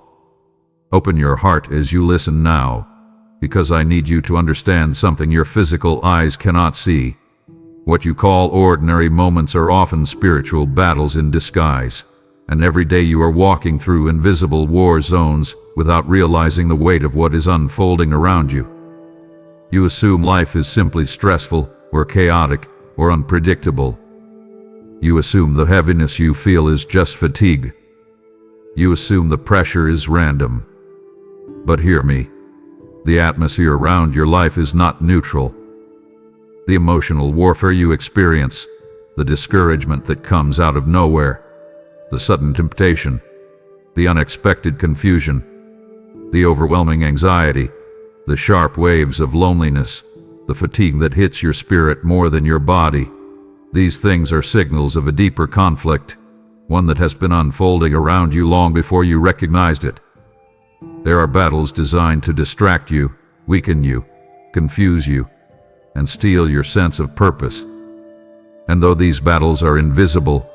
Open your heart as you listen now, because I need you to understand something your physical eyes cannot see. What you call ordinary moments are often spiritual battles in disguise, and every day you are walking through invisible war zones without realizing the weight of what is unfolding around you. You assume life is simply stressful, or chaotic, or unpredictable. You assume the heaviness you feel is just fatigue. You assume the pressure is random. But hear me. The atmosphere around your life is not neutral. The emotional warfare you experience, the discouragement that comes out of nowhere, the sudden temptation, the unexpected confusion, the overwhelming anxiety, the sharp waves of loneliness, the fatigue that hits your spirit more than your body. These things are signals of a deeper conflict, one that has been unfolding around you long before you recognized it. There are battles designed to distract you, weaken you, confuse you, and steal your sense of purpose. And though these battles are invisible,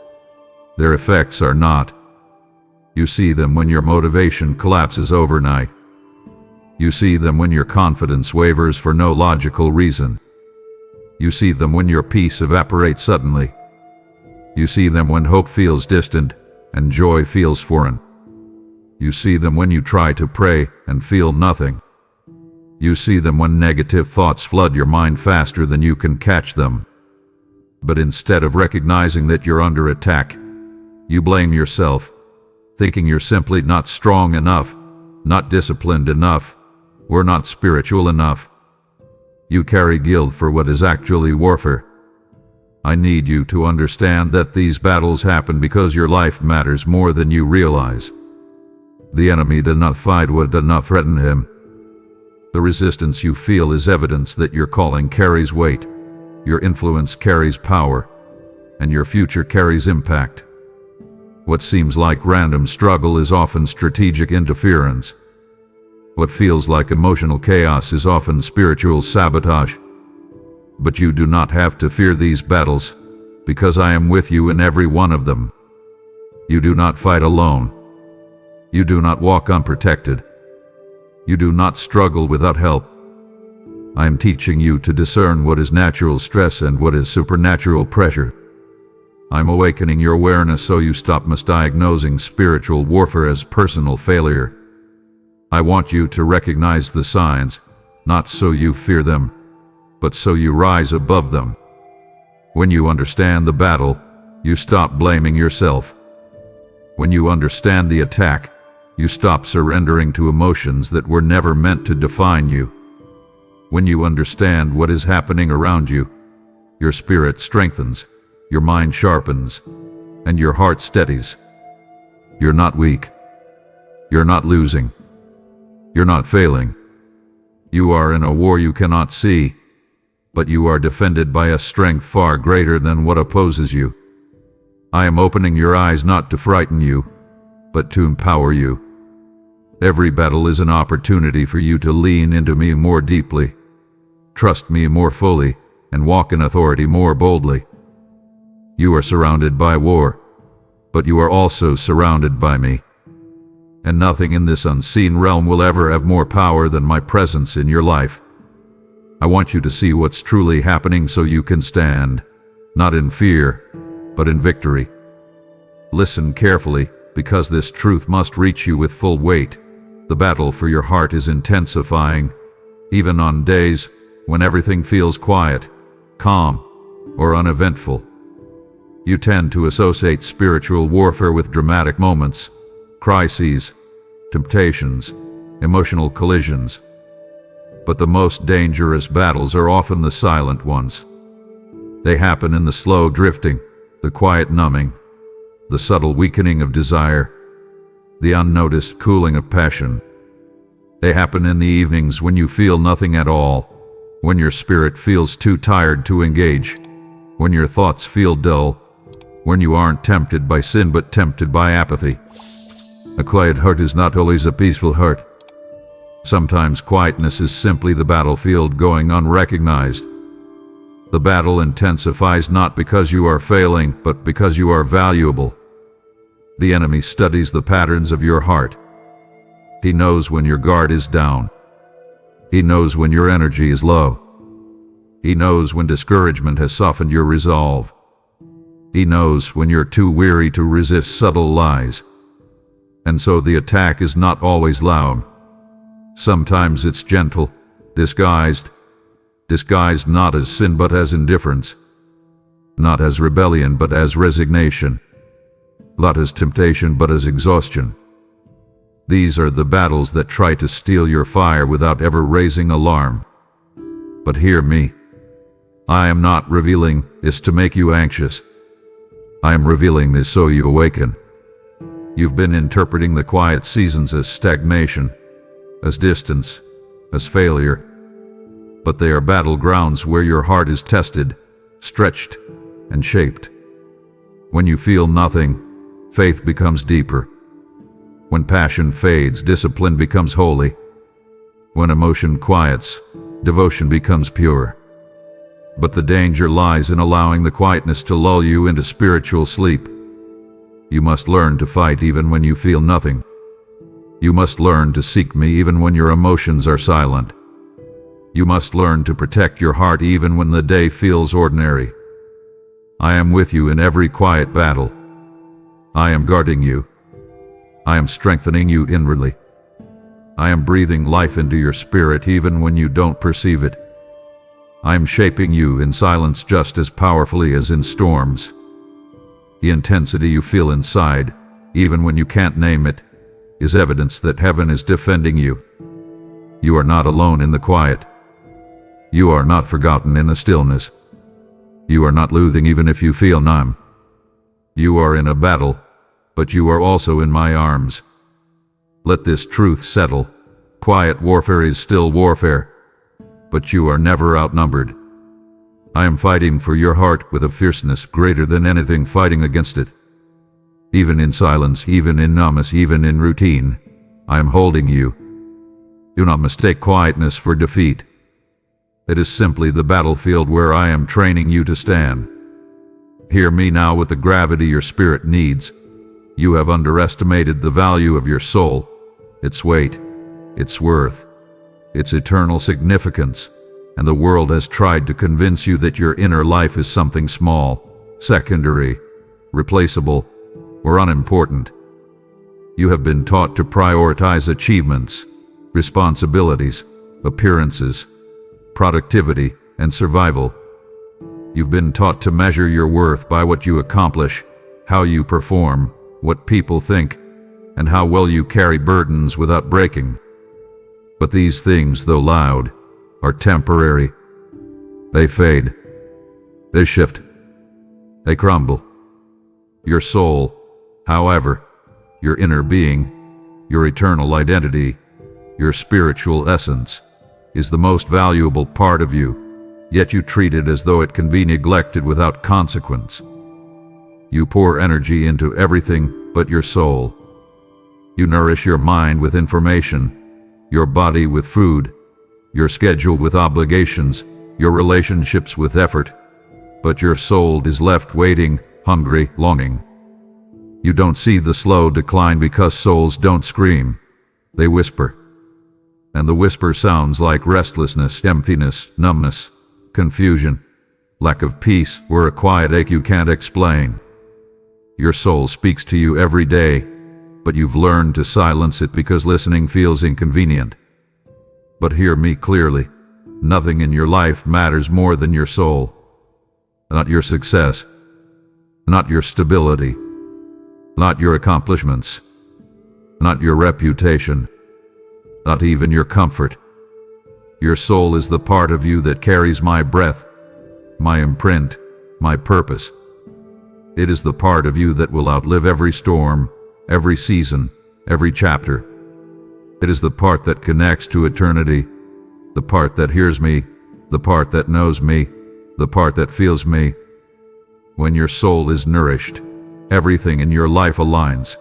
their effects are not. You see them when your motivation collapses overnight. You see them when your confidence wavers for no logical reason. You see them when your peace evaporates suddenly. You see them when hope feels distant and joy feels foreign. You see them when you try to pray and feel nothing. You see them when negative thoughts flood your mind faster than you can catch them. But instead of recognizing that you're under attack, you blame yourself, thinking you're simply not strong enough, not disciplined enough, or not spiritual enough. You carry guilt for what is actually warfare. I need you to understand that these battles happen because your life matters more than you realize. The enemy does not fight what does not threaten him. The resistance you feel is evidence that your calling carries weight, your influence carries power, and your future carries impact. What seems like random struggle is often strategic interference. What feels like emotional chaos is often spiritual sabotage. But you do not have to fear these battles, because I am with you in every one of them. You do not fight alone. You do not walk unprotected. You do not struggle without help. I am teaching you to discern what is natural stress and what is supernatural pressure. I'm awakening your awareness so you stop misdiagnosing spiritual warfare as personal failure. I want you to recognize the signs, not so you fear them, but so you rise above them. When you understand the battle, you stop blaming yourself. When you understand the attack, you stop surrendering to emotions that were never meant to define you. When you understand what is happening around you, your spirit strengthens, your mind sharpens, and your heart steadies. You're not weak. You're not losing. You're not failing. You are in a war you cannot see, but you are defended by a strength far greater than what opposes you. I am opening your eyes not to frighten you, but to empower you. Every battle is an opportunity for you to lean into me more deeply, trust me more fully, and walk in authority more boldly. You are surrounded by war, but you are also surrounded by me. And nothing in this unseen realm will ever have more power than my presence in your life. I want you to see what's truly happening so you can stand, not in fear, but in victory. Listen carefully, because this truth must reach you with full weight. The battle for your heart is intensifying, even on days when everything feels quiet, calm, or uneventful. You tend to associate spiritual warfare with dramatic moments, crises, temptations, emotional collisions. But the most dangerous battles are often the silent ones. They happen in the slow drifting, the quiet numbing, the subtle weakening of desire, the unnoticed cooling of passion. They happen in the evenings when you feel nothing at all, when your spirit feels too tired to engage, when your thoughts feel dull, when you aren't tempted by sin but tempted by apathy. A quiet heart is not always a peaceful heart. Sometimes quietness is simply the battlefield going unrecognized. The battle intensifies not because you are failing, but because you are valuable. The enemy studies the patterns of your heart. He knows when your guard is down. He knows when your energy is low. He knows when discouragement has softened your resolve. He knows when you're too weary to resist subtle lies. And so the attack is not always loud. Sometimes it's gentle, disguised not as sin but as indifference, not as rebellion but as resignation, not as temptation but as exhaustion. These are the battles that try to steal your fire without ever raising alarm. But hear me. I am not revealing this to make you anxious. I am revealing this so you awaken. You've been interpreting the quiet seasons as stagnation, as distance, as failure. But they are battlegrounds where your heart is tested, stretched, and shaped. When you feel nothing, faith becomes deeper. When passion fades, discipline becomes holy. When emotion quiets, devotion becomes pure. But the danger lies in allowing the quietness to lull you into spiritual sleep. You must learn to fight even when you feel nothing. You must learn to seek me even when your emotions are silent. You must learn to protect your heart even when the day feels ordinary. I am with you in every quiet battle. I am guarding you. I am strengthening you inwardly. I am breathing life into your spirit even when you don't perceive it. I am shaping you in silence just as powerfully as in storms. The intensity you feel inside, even when you can't name it, is evidence that heaven is defending you. You are not alone in the quiet. You are not forgotten in the stillness. You are not losing even if you feel numb. You are in a battle, but you are also in my arms. Let this truth settle. Quiet warfare is still warfare, but you are never outnumbered. I am fighting for your heart with a fierceness greater than anything fighting against it. Even in silence, even in numbness, even in routine, I am holding you. Do not mistake quietness for defeat. It is simply the battlefield where I am training you to stand. Hear me now with the gravity your spirit needs. You have underestimated the value of your soul, its weight, its worth, its eternal significance, and the world has tried to convince you that your inner life is something small, secondary, replaceable, or unimportant. You have been taught to prioritize achievements, responsibilities, appearances, productivity, and survival. You've been taught to measure your worth by what you accomplish, how you perform, what people think, and how well you carry burdens without breaking. But these things, though loud, are temporary. They fade. They shift. They crumble. Your soul, however, your inner being, your eternal identity, your spiritual essence, is the most valuable part of you, yet you treat it as though it can be neglected without consequence. You pour energy into everything but your soul. You nourish your mind with information, your body with food, your schedule with obligations, your relationships with effort, but your soul is left waiting, hungry, longing. You don't see the slow decline because souls don't scream. They whisper. And the whisper sounds like restlessness, emptiness, numbness, confusion, lack of peace, or a quiet ache you can't explain. Your soul speaks to you every day, but you've learned to silence it because listening feels inconvenient. But hear me clearly. Nothing in your life matters more than your soul. Not your success, not your stability, not your accomplishments, not your reputation, not even your comfort. Your soul is the part of you that carries my breath, my imprint, my purpose. It is the part of you that will outlive every storm, every season, every chapter. It is the part that connects to eternity, the part that hears me, the part that knows me, the part that feels me. When your soul is nourished, everything in your life aligns.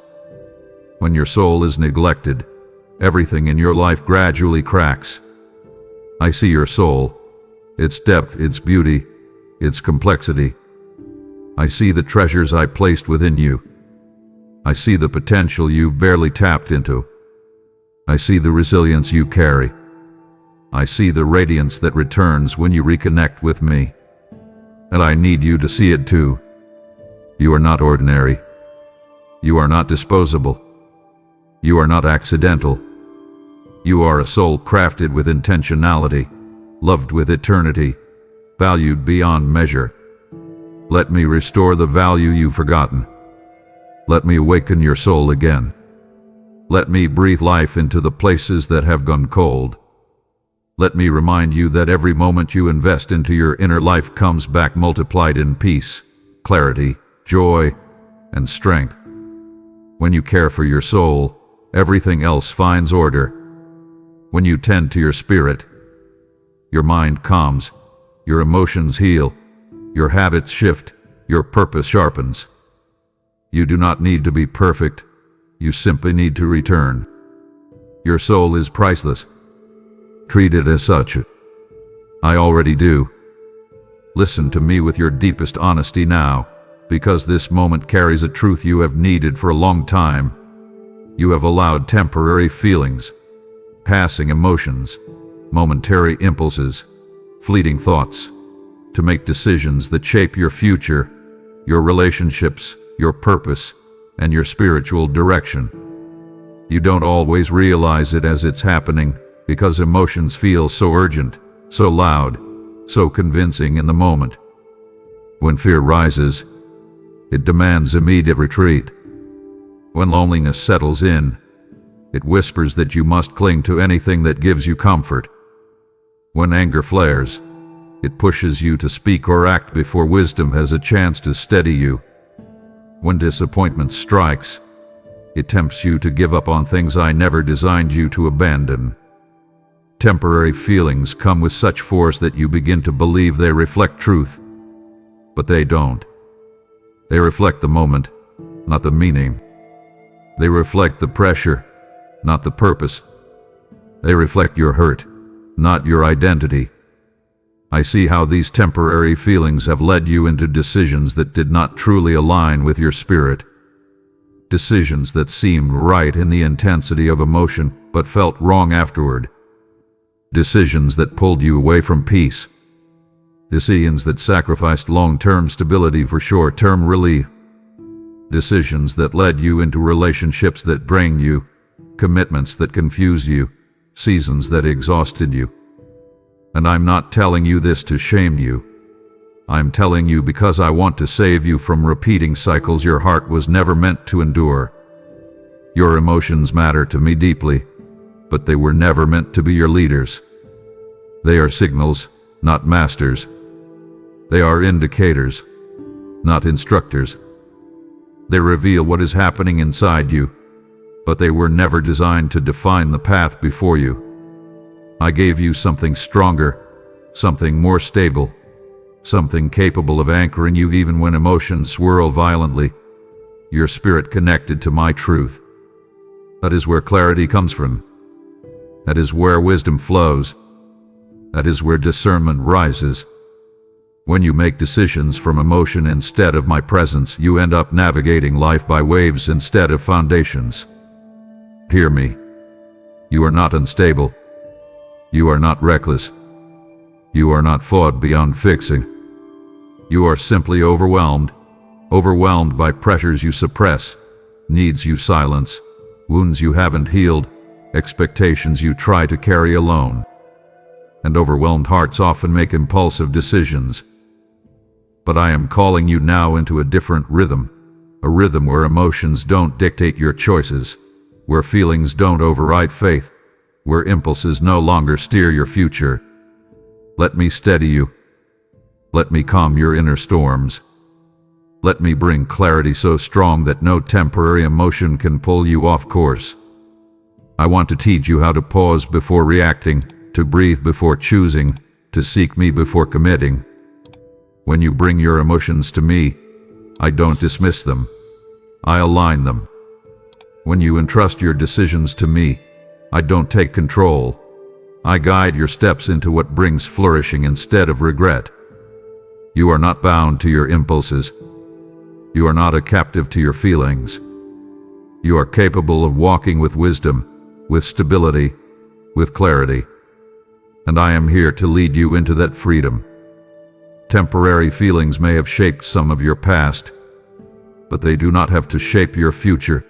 When your soul is neglected, everything in your life gradually cracks. I see your soul, its depth, its beauty, its complexity. I see the treasures I placed within you. I see the potential you've barely tapped into. I see the resilience you carry. I see the radiance that returns when you reconnect with me. And I need you to see it too. You are not ordinary. You are not disposable. You are not accidental. You are a soul crafted with intentionality, loved with eternity, valued beyond measure. Let me restore the value you've forgotten. Let me awaken your soul again. Let me breathe life into the places that have gone cold. Let me remind you that every moment you invest into your inner life comes back multiplied in peace, clarity, joy, and strength. When you care for your soul, everything else finds order. When you tend to your spirit, your mind calms, your emotions heal, your habits shift, your purpose sharpens. You do not need to be perfect. You simply need to return. Your soul is priceless. Treat it as such. I already do. Listen to me with your deepest honesty now, because this moment carries a truth you have needed for a long time. You have allowed temporary feelings, passing emotions, momentary impulses, fleeting thoughts, to make decisions that shape your future, your relationships, your purpose, and your spiritual direction. You don't always realize it as it's happening, because emotions feel so urgent, so loud, so convincing in the moment. When fear rises, it demands immediate retreat. When loneliness settles in, it whispers that you must cling to anything that gives you comfort. When anger flares, it pushes you to speak or act before wisdom has a chance to steady you. When disappointment strikes, it tempts you to give up on things I never designed you to abandon. Temporary feelings come with such force that you begin to believe they reflect truth, but they don't. They reflect the moment, not the meaning. They reflect the pressure, not the purpose. They reflect your hurt, not your identity. I see how these temporary feelings have led you into decisions that did not truly align with your spirit. Decisions that seemed right in the intensity of emotion, but felt wrong afterward. Decisions that pulled you away from peace. Decisions that sacrificed long-term stability for short-term relief. Decisions that led you into relationships that drained you, commitments that confused you, seasons that exhausted you. And I'm not telling you this to shame you. I'm telling you because I want to save you from repeating cycles your heart was never meant to endure. Your emotions matter to me deeply, but they were never meant to be your leaders. They are signals, not masters. They are indicators, not instructors. They reveal what is happening inside you, but they were never designed to define the path before you. I gave you something stronger, something more stable, something capable of anchoring you even when emotions swirl violently. Your spirit connected to my truth. That is where clarity comes from. That is where wisdom flows. That is where discernment rises. When you make decisions from emotion instead of my presence, you end up navigating life by waves instead of foundations. Hear me. You are not unstable. You are not reckless. You are not flawed beyond fixing. You are simply overwhelmed by pressures you suppress, needs you silence, wounds you haven't healed, expectations you try to carry alone. and overwhelmed hearts often make impulsive decisions. But I am calling you now into a different rhythm, a rhythm where emotions don't dictate your choices, where feelings don't override faith, where impulses no longer steer your future. Let me steady you. Let me calm your inner storms. Let me bring clarity so strong that no temporary emotion can pull you off course. I want to teach you how to pause before reacting, to breathe before choosing, to seek me before committing. When you bring your emotions to me, I don't dismiss them. I align them. When you entrust your decisions to me, I don't take control. I guide your steps into what brings flourishing instead of regret. You are not bound to your impulses. You are not a captive to your feelings. You are capable of walking with wisdom, with stability, with clarity. And I am here to lead you into that freedom. Temporary feelings may have shaped some of your past, but they do not have to shape your future.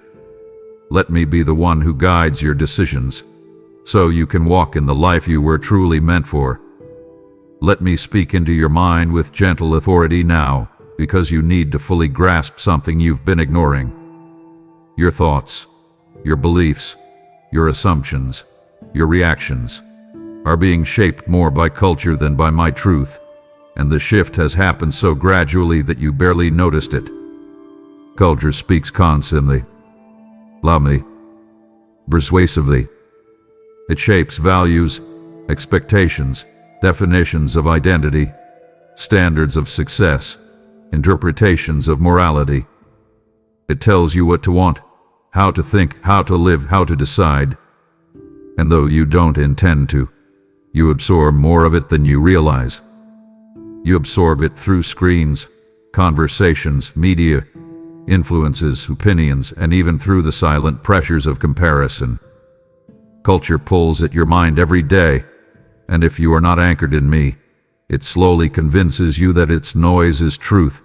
Let me be the one who guides your decisions, so you can walk in the life you were truly meant for. Let me speak into your mind with gentle authority now, because you need to fully grasp something you've been ignoring. Your thoughts, your beliefs, your assumptions, your reactions are being shaped more by culture than by my truth, and the shift has happened so gradually that you barely noticed it. Culture speaks constantly, loudly, persuasively. It shapes values, expectations, definitions of identity, standards of success, interpretations of morality. It tells you what to want, how to think, how to live, how to decide. And though you don't intend to, you absorb more of it than you realize. You absorb it through screens, conversations, media, influences, opinions, and even through the silent pressures of comparison. Culture pulls at your mind every day, and if you are not anchored in me, it slowly convinces you that its noise is truth.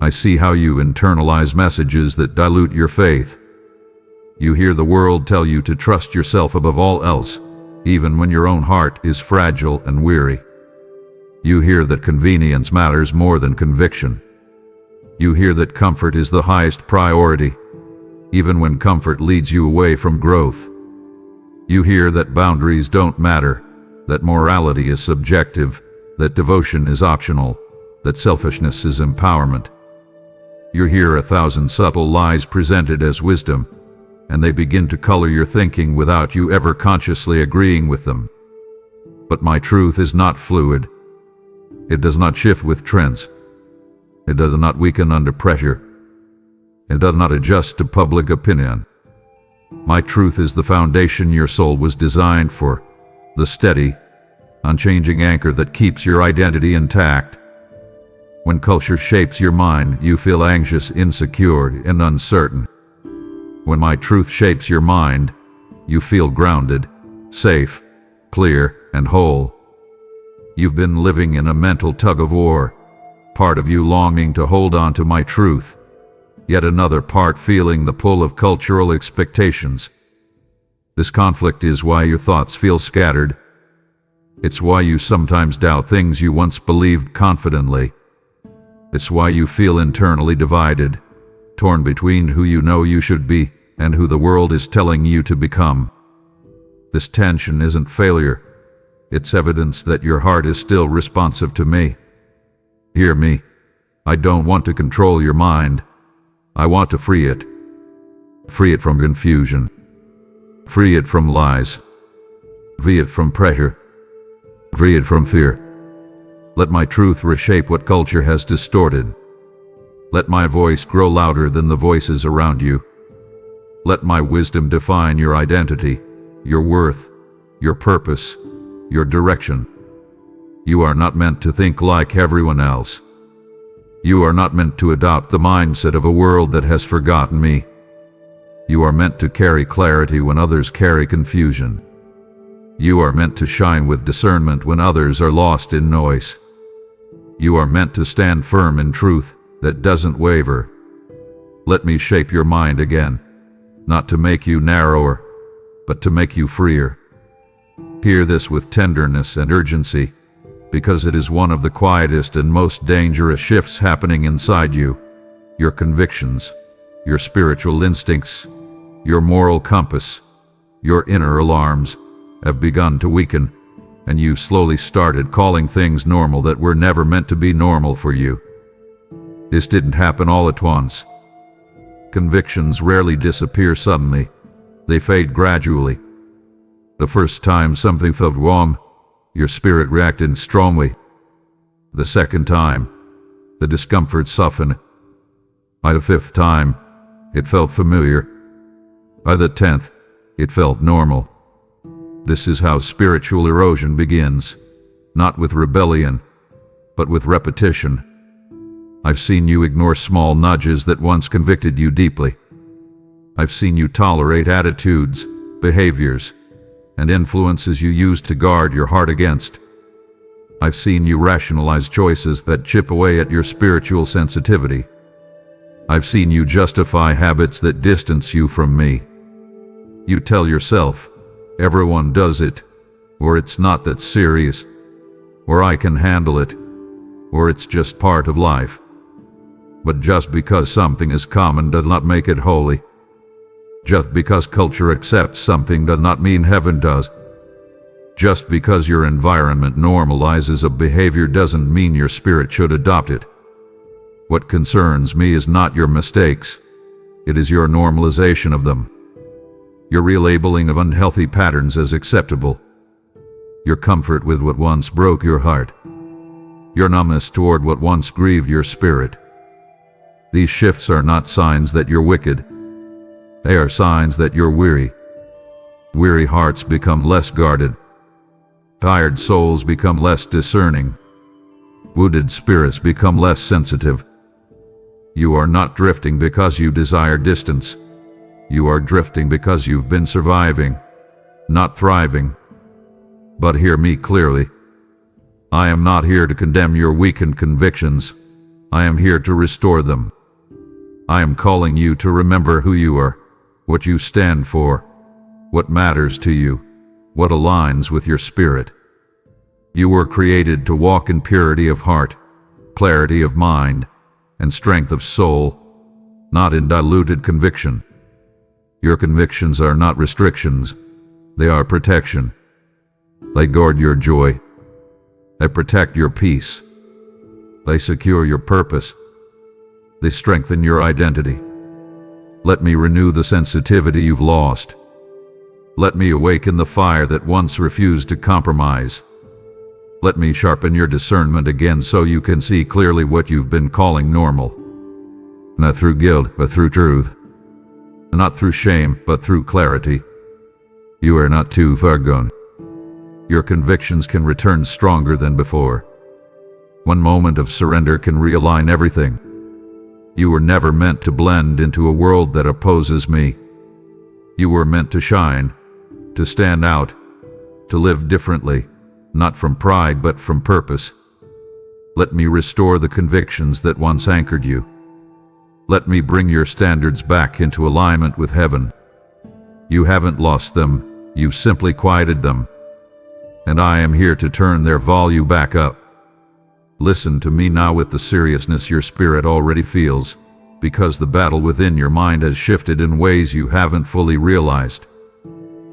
I see how you internalize messages that dilute your faith. You hear the world tell you to trust yourself above all else, even when your own heart is fragile and weary. You hear that convenience matters more than conviction. You hear that comfort is the highest priority, even when comfort leads you away from growth. You hear that boundaries don't matter, that morality is subjective, that devotion is optional, that selfishness is empowerment. You hear 1,000 subtle lies presented as wisdom, and they begin to color your thinking without you ever consciously agreeing with them. But my truth is not fluid. It does not shift with trends. It does not weaken under pressure. It does not adjust to public opinion. My truth is the foundation your soul was designed for, the steady, unchanging anchor that keeps your identity intact. When culture shapes your mind, you feel anxious, insecure, and uncertain. When my truth shapes your mind, you feel grounded, safe, clear, and whole. You've been living in a mental tug-of-war, part of you longing to hold on to my truth, yet another part feeling the pull of cultural expectations. This conflict is why your thoughts feel scattered. It's why you sometimes doubt things you once believed confidently. It's why you feel internally divided, torn between who you know you should be and who the world is telling you to become. This tension isn't failure. It's evidence that your heart is still responsive to me. Hear me. I don't want to control your mind. I want to free it. Free it from confusion. Free it from lies. Free it from pressure. Free it from fear. Let my truth reshape what culture has distorted. Let my voice grow louder than the voices around you. Let my wisdom define your identity, your worth, your purpose, your direction. You are not meant to think like everyone else. You are not meant to adopt the mindset of a world that has forgotten me. You are meant to carry clarity when others carry confusion. You are meant to shine with discernment when others are lost in noise. You are meant to stand firm in truth that doesn't waver. Let me shape your mind again, not to make you narrower, but to make you freer. Hear this with tenderness and urgency, because it is one of the quietest and most dangerous shifts happening inside you. Your convictions, your spiritual instincts, your moral compass, your inner alarms have begun to weaken, and you slowly started calling things normal that were never meant to be normal for you. This didn't happen all at once. Convictions rarely disappear suddenly. They fade gradually. The first time something felt wrong, your spirit reacted strongly. The second time, the discomfort softened. By the fifth time, it felt familiar. By the 10th, it felt normal. This is how spiritual erosion begins, not with rebellion, but with repetition. I've seen you ignore small nudges that once convicted you deeply. I've seen you tolerate attitudes, behaviors, and influences you used to guard your heart against. I've seen you rationalize choices that chip away at your spiritual sensitivity. I've seen you justify habits that distance you from me. You tell yourself, everyone does it, or it's not that serious, or I can handle it, or it's just part of life. But just because something is common does not make it holy. Just because culture accepts something does not mean heaven does. Just because your environment normalizes a behavior doesn't mean your spirit should adopt it. What concerns me is not your mistakes. It is your normalization of them. Your relabeling of unhealthy patterns as acceptable. Your comfort with what once broke your heart. Your numbness toward what once grieved your spirit. These shifts are not signs that you're wicked. They are signs that you're weary. Weary hearts become less guarded. Tired souls become less discerning. Wounded spirits become less sensitive. You are not drifting because you desire distance. You are drifting because you've been surviving, not thriving. But hear me clearly. I am not here to condemn your weakened convictions. I am here to restore them. I am calling you to remember who you are, what you stand for, what matters to you, what aligns with your spirit. You were created to walk in purity of heart, clarity of mind, and strength of soul, not in diluted conviction. Your convictions are not restrictions, they are protection. They guard your joy. They protect your peace. They secure your purpose. They strengthen your identity. Let me renew the sensitivity you've lost. Let me awaken the fire that once refused to compromise. Let me sharpen your discernment again so you can see clearly what you've been calling normal. Not through guilt, but through truth. Not through shame, but through clarity. You are not too far gone. Your convictions can return stronger than before. One moment of surrender can realign everything. You were never meant to blend into a world that opposes me. You were meant to shine, to stand out, to live differently, not from pride but from purpose. Let me restore the convictions that once anchored you. Let me bring your standards back into alignment with heaven. You haven't lost them, you've simply quieted them. And I am here to turn their volume back up. Listen to me now with the seriousness your spirit already feels, because the battle within your mind has shifted in ways you haven't fully realized.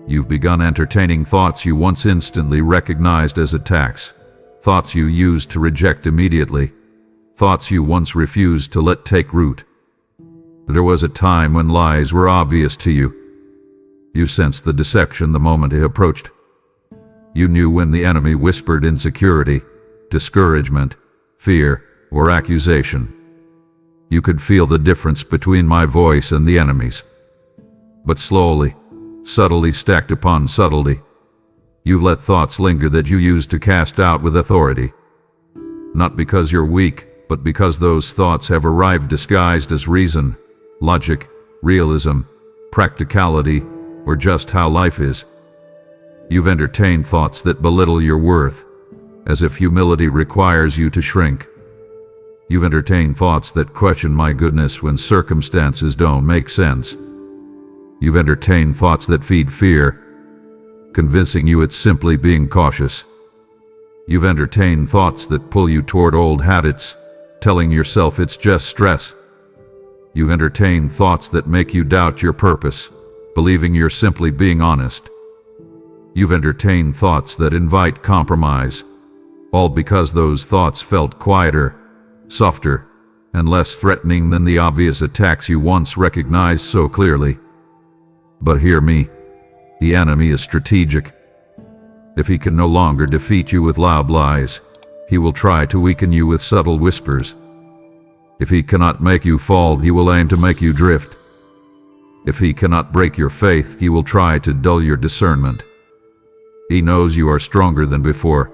You've begun entertaining thoughts you once instantly recognized as attacks, thoughts you used to reject immediately, thoughts you once refused to let take root. There was a time when lies were obvious to you. You sensed the deception the moment it approached. You knew when the enemy whispered insecurity, discouragement, fear, or accusation. You could feel the difference between my voice and the enemy's. But slowly, subtly stacked upon subtlety, you let thoughts linger that you used to cast out with authority. Not because you're weak, but because those thoughts have arrived disguised as reason, logic, realism, practicality, or just how life is. You've entertained thoughts that belittle your worth, as if humility requires you to shrink. You've entertained thoughts that question my goodness when circumstances don't make sense. You've entertained thoughts that feed fear, convincing you it's simply being cautious. You've entertained thoughts that pull you toward old habits, telling yourself it's just stress. You've entertained thoughts that make you doubt your purpose, believing you're simply being honest. You've entertained thoughts that invite compromise, all because those thoughts felt quieter, softer, and less threatening than the obvious attacks you once recognized so clearly. But hear me, the enemy is strategic. If he can no longer defeat you with loud lies, he will try to weaken you with subtle whispers. If he cannot make you fall, he will aim to make you drift. If he cannot break your faith, he will try to dull your discernment. He knows you are stronger than before,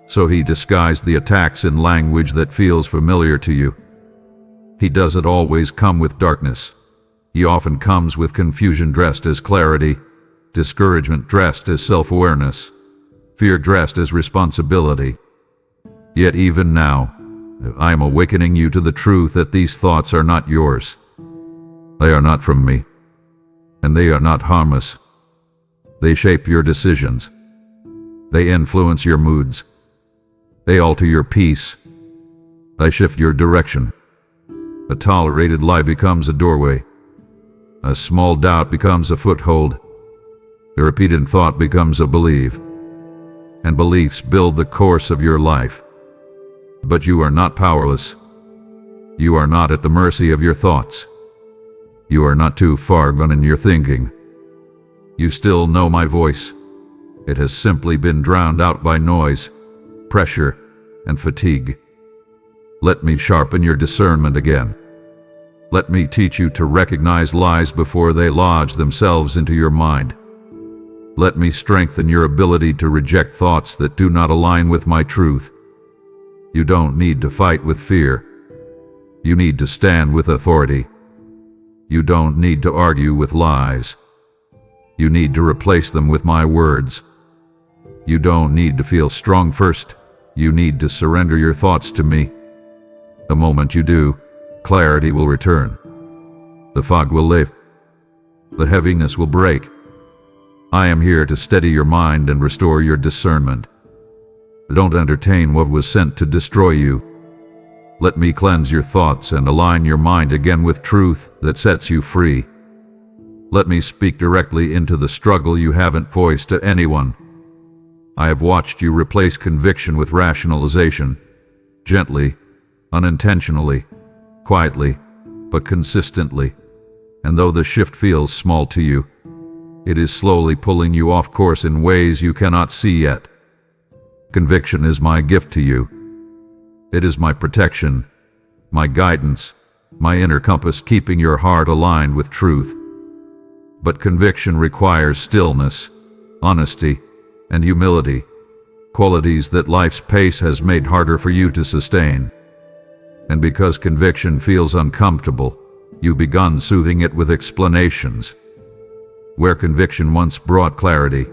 so he disguised the attacks in language that feels familiar to you. He doesn't always come with darkness. He often comes with confusion dressed as clarity, discouragement dressed as self-awareness, fear dressed as responsibility. Yet even now, I am awakening you to the truth that these thoughts are not yours. They are not from me, and they are not harmless. They shape your decisions. They influence your moods. They alter your peace. They shift your direction. A tolerated lie becomes a doorway. A small doubt becomes a foothold. A repeated thought becomes a belief. And beliefs build the course of your life. But you are not powerless. You are not at the mercy of your thoughts. You are not too far gone in your thinking. You still know my voice. It has simply been drowned out by noise, pressure, and fatigue. Let me sharpen your discernment again. Let me teach you to recognize lies before they lodge themselves into your mind. Let me strengthen your ability to reject thoughts that do not align with my truth. You don't need to fight with fear. You need to stand with authority. You don't need to argue with lies. You need to replace them with my words. You don't need to feel strong first. You need to surrender your thoughts to me. The moment you do, clarity will return. The fog will lift. The heaviness will break. I am here to steady your mind and restore your discernment. Don't entertain what was sent to destroy you. Let me cleanse your thoughts and align your mind again with truth that sets you free. Let me speak directly into the struggle you haven't voiced to anyone. I have watched you replace conviction with rationalization, gently, unintentionally, quietly, but consistently. And though the shift feels small to you, it is slowly pulling you off course in ways you cannot see yet. Conviction is my gift to you. It is my protection, my guidance, my inner compass keeping your heart aligned with truth. But conviction requires stillness, honesty, and humility, qualities that life's pace has made harder for you to sustain. And because conviction feels uncomfortable, you've begun soothing it with explanations. Where conviction once brought clarity,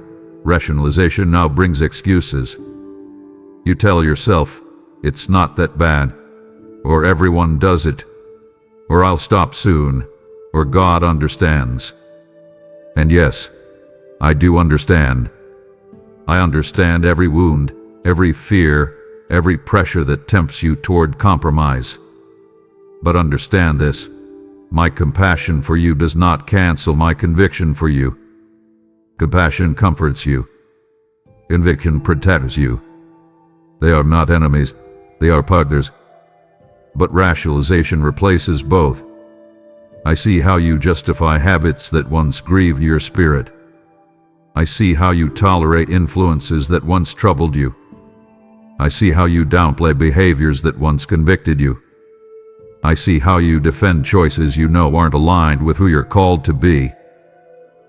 rationalization now brings excuses. You tell yourself, it's not that bad, or everyone does it, or I'll stop soon, or God understands. And yes, I do understand. I understand every wound, every fear, every pressure that tempts you toward compromise. But understand this, my compassion for you does not cancel my conviction for you. Compassion comforts you. Conviction protects you. They are not enemies, they are partners. But rationalization replaces both. I see how you justify habits that once grieved your spirit. I see how you tolerate influences that once troubled you. I see how you downplay behaviors that once convicted you. I see how you defend choices you know aren't aligned with who you're called to be.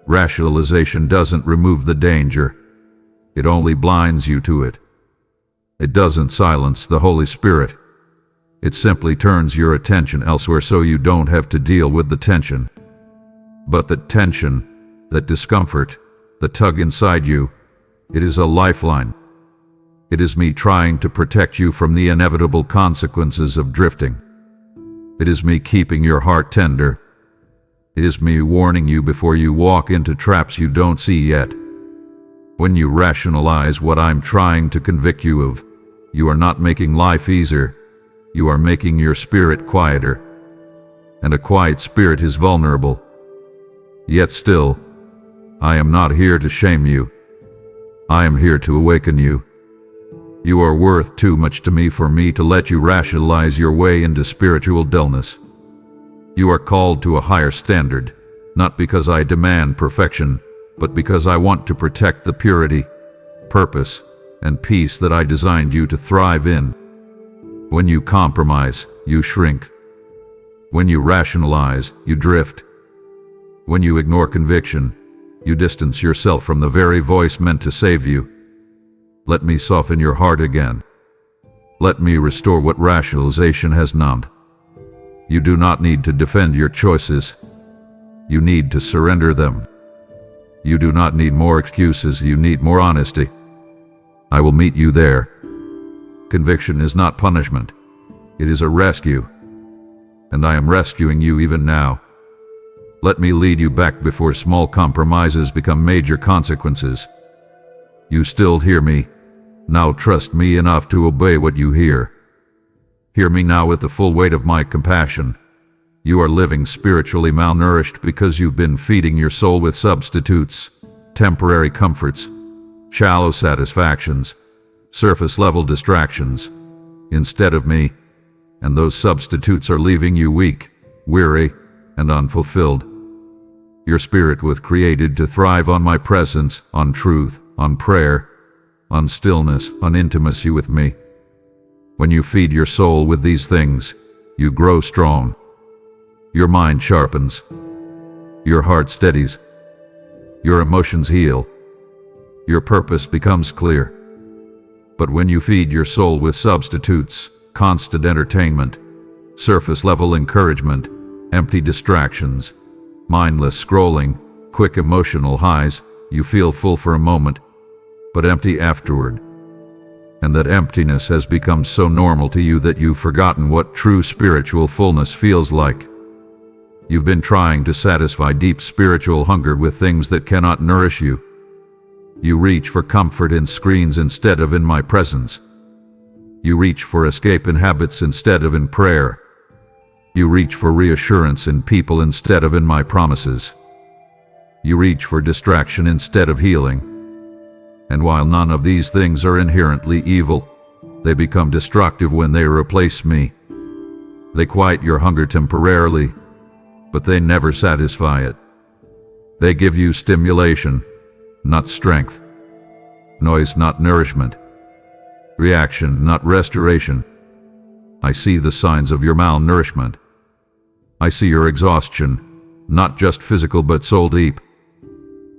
Rationalization doesn't remove the danger. It only blinds you to it. It doesn't silence the Holy Spirit. It simply turns your attention elsewhere so you don't have to deal with the tension. But the tension, that discomfort, the tug inside you, it is a lifeline. It is me trying to protect you from the inevitable consequences of drifting. It is me keeping your heart tender. It is me warning you before you walk into traps you don't see yet. When you rationalize what I'm trying to convict you of, you are not making life easier, you are making your spirit quieter. And a quiet spirit is vulnerable. Yet still, I am not here to shame you. I am here to awaken you. You are worth too much to me for me to let you rationalize your way into spiritual dullness. You are called to a higher standard, not because I demand perfection, but because I want to protect the purity, purpose, and peace that I designed you to thrive in. When you compromise, you shrink. When you rationalize, you drift. When you ignore conviction, you distance yourself from the very voice meant to save you. Let me soften your heart again. Let me restore what rationalization has numbed. You do not need to defend your choices. You need to surrender them. You do not need more excuses, you need more honesty. I will meet you there. Conviction is not punishment. It is a rescue. And I am rescuing you even now. Let me lead you back before small compromises become major consequences. You still hear me. Now trust me enough to obey what you hear. Hear me now with the full weight of my compassion. You are living spiritually malnourished because you've been feeding your soul with substitutes, temporary comforts, shallow satisfactions, surface-level distractions, instead of me, and those substitutes are leaving you weak, weary, and unfulfilled. Your spirit was created to thrive on my presence, on truth, on prayer, on stillness, on intimacy with me. When you feed your soul with these things, you grow strong. Your mind sharpens. Your heart steadies. Your emotions heal. Your purpose becomes clear. But when you feed your soul with substitutes, constant entertainment, surface-level encouragement, empty distractions, mindless scrolling, quick emotional highs, you feel full for a moment, but empty afterward. And that emptiness has become so normal to you that you've forgotten what true spiritual fullness feels like. You've been trying to satisfy deep spiritual hunger with things that cannot nourish you. You reach for comfort in screens instead of in my presence. You reach for escape in habits instead of in prayer. You reach for reassurance in people instead of in my promises. You reach for distraction instead of healing. And while none of these things are inherently evil, they become destructive when they replace me. They quiet your hunger temporarily, but they never satisfy it. They give you stimulation, not strength. Noise, not nourishment. Reaction, not restoration. I see the signs of your malnourishment. I see your exhaustion, not just physical but soul deep.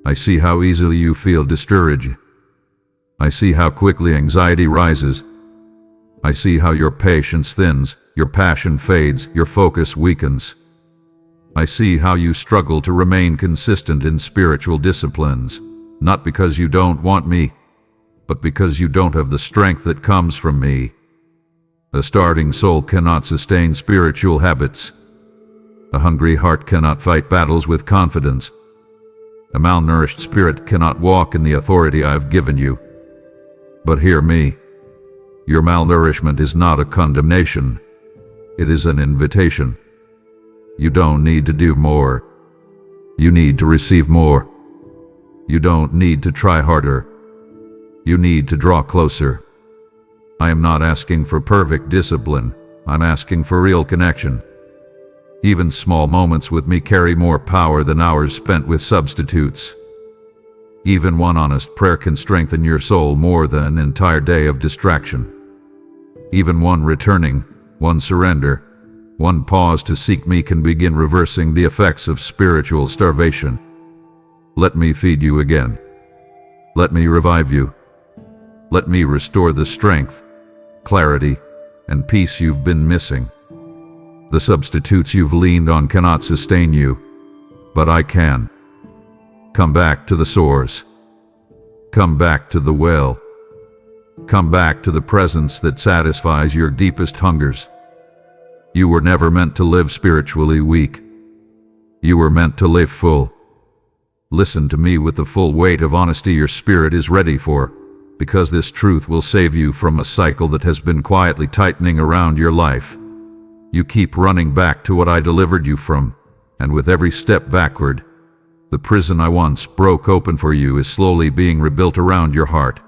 I see how easily you feel discouraged. I see how quickly anxiety rises. I see how your patience thins, your passion fades, your focus weakens. I see how you struggle to remain consistent in spiritual disciplines, not because you don't want me, but because you don't have the strength that comes from me. A starving soul cannot sustain spiritual habits. A hungry heart cannot fight battles with confidence. A malnourished spirit cannot walk in the authority I have given you. But hear me. Your malnourishment is not a condemnation. It is an invitation. You don't need to do more. You need to receive more. You don't need to try harder. You need to draw closer. I am not asking for perfect discipline. I'm asking for real connection. Even small moments with me carry more power than hours spent with substitutes. Even one honest prayer can strengthen your soul more than an entire day of distraction. Even one returning, one surrender, one pause to seek me can begin reversing the effects of spiritual starvation. Let me feed you again. Let me revive you. Let me restore the strength, clarity, and peace you've been missing. The substitutes you've leaned on cannot sustain you, but I can. Come back to the source. Come back to the well. Come back to the presence that satisfies your deepest hungers. You were never meant to live spiritually weak. You were meant to live full. Listen to me with the full weight of honesty your spirit is ready for, because this truth will save you from a cycle that has been quietly tightening around your life. You keep running back to what I delivered you from, and with every step backward, the prison I once broke open for you is slowly being rebuilt around your heart.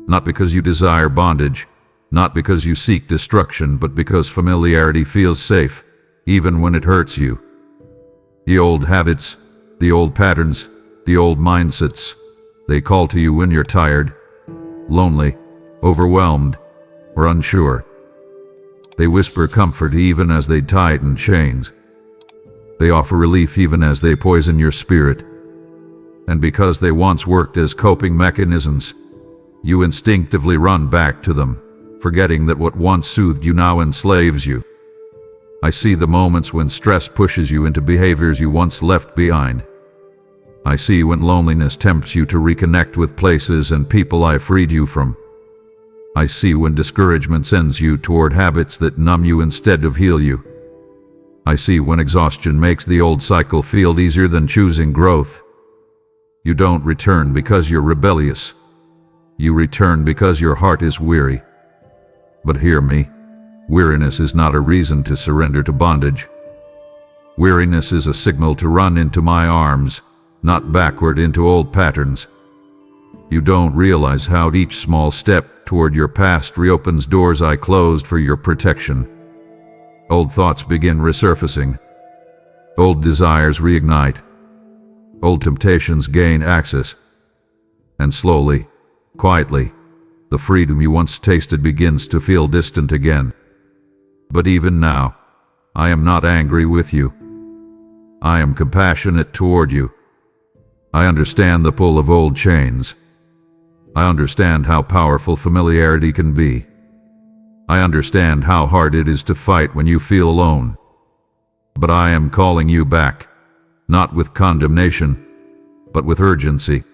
Not because you desire bondage, not because you seek destruction, but because familiarity feels safe, even when it hurts you. The old habits, the old patterns, the old mindsets, they call to you when you're tired, lonely, overwhelmed, or unsure. They whisper comfort even as they tighten chains. They offer relief even as they poison your spirit. And because they once worked as coping mechanisms, you instinctively run back to them, forgetting that what once soothed you now enslaves you. I see the moments when stress pushes you into behaviors you once left behind. I see when loneliness tempts you to reconnect with places and people I freed you from. I see when discouragement sends you toward habits that numb you instead of heal you. I see when exhaustion makes the old cycle feel easier than choosing growth. You don't return because you're rebellious. You return because your heart is weary. But hear me, weariness is not a reason to surrender to bondage. Weariness is a signal to run into my arms, not backward into old patterns. You don't realize how each small step toward your past reopens doors I closed for your protection. Old thoughts begin resurfacing. Old desires reignite. Old temptations gain access. And slowly, quietly, the freedom you once tasted begins to feel distant again. But even now, I am not angry with you. I am compassionate toward you. I understand the pull of old chains. I understand how powerful familiarity can be. I understand how hard it is to fight when you feel alone. But I am calling you back, not with condemnation, but with urgency.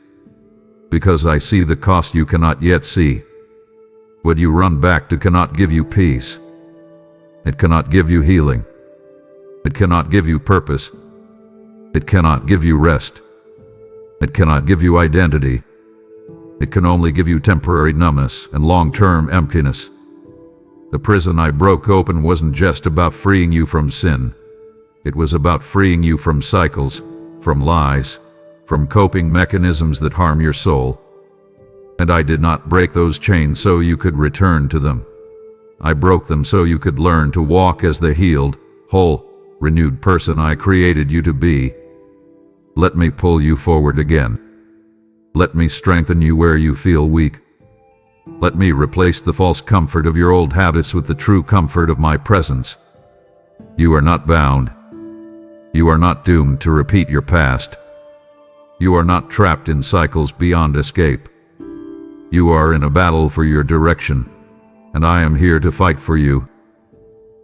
Because I see the cost you cannot yet see. What you run back to cannot give you peace. It cannot give you healing. It cannot give you purpose. It cannot give you rest. It cannot give you identity. It can only give you temporary numbness and long-term emptiness. The prison I broke open wasn't just about freeing you from sin. It was about freeing you from cycles, from lies, from coping mechanisms that harm your soul. And I did not break those chains so you could return to them. I broke them so you could learn to walk as the healed, whole, renewed person I created you to be. Let me pull you forward again. Let me strengthen you where you feel weak. Let me replace the false comfort of your old habits with the true comfort of my presence. You are not bound. You are not doomed to repeat your past. You are not trapped in cycles beyond escape. You are in a battle for your direction, and I am here to fight for you.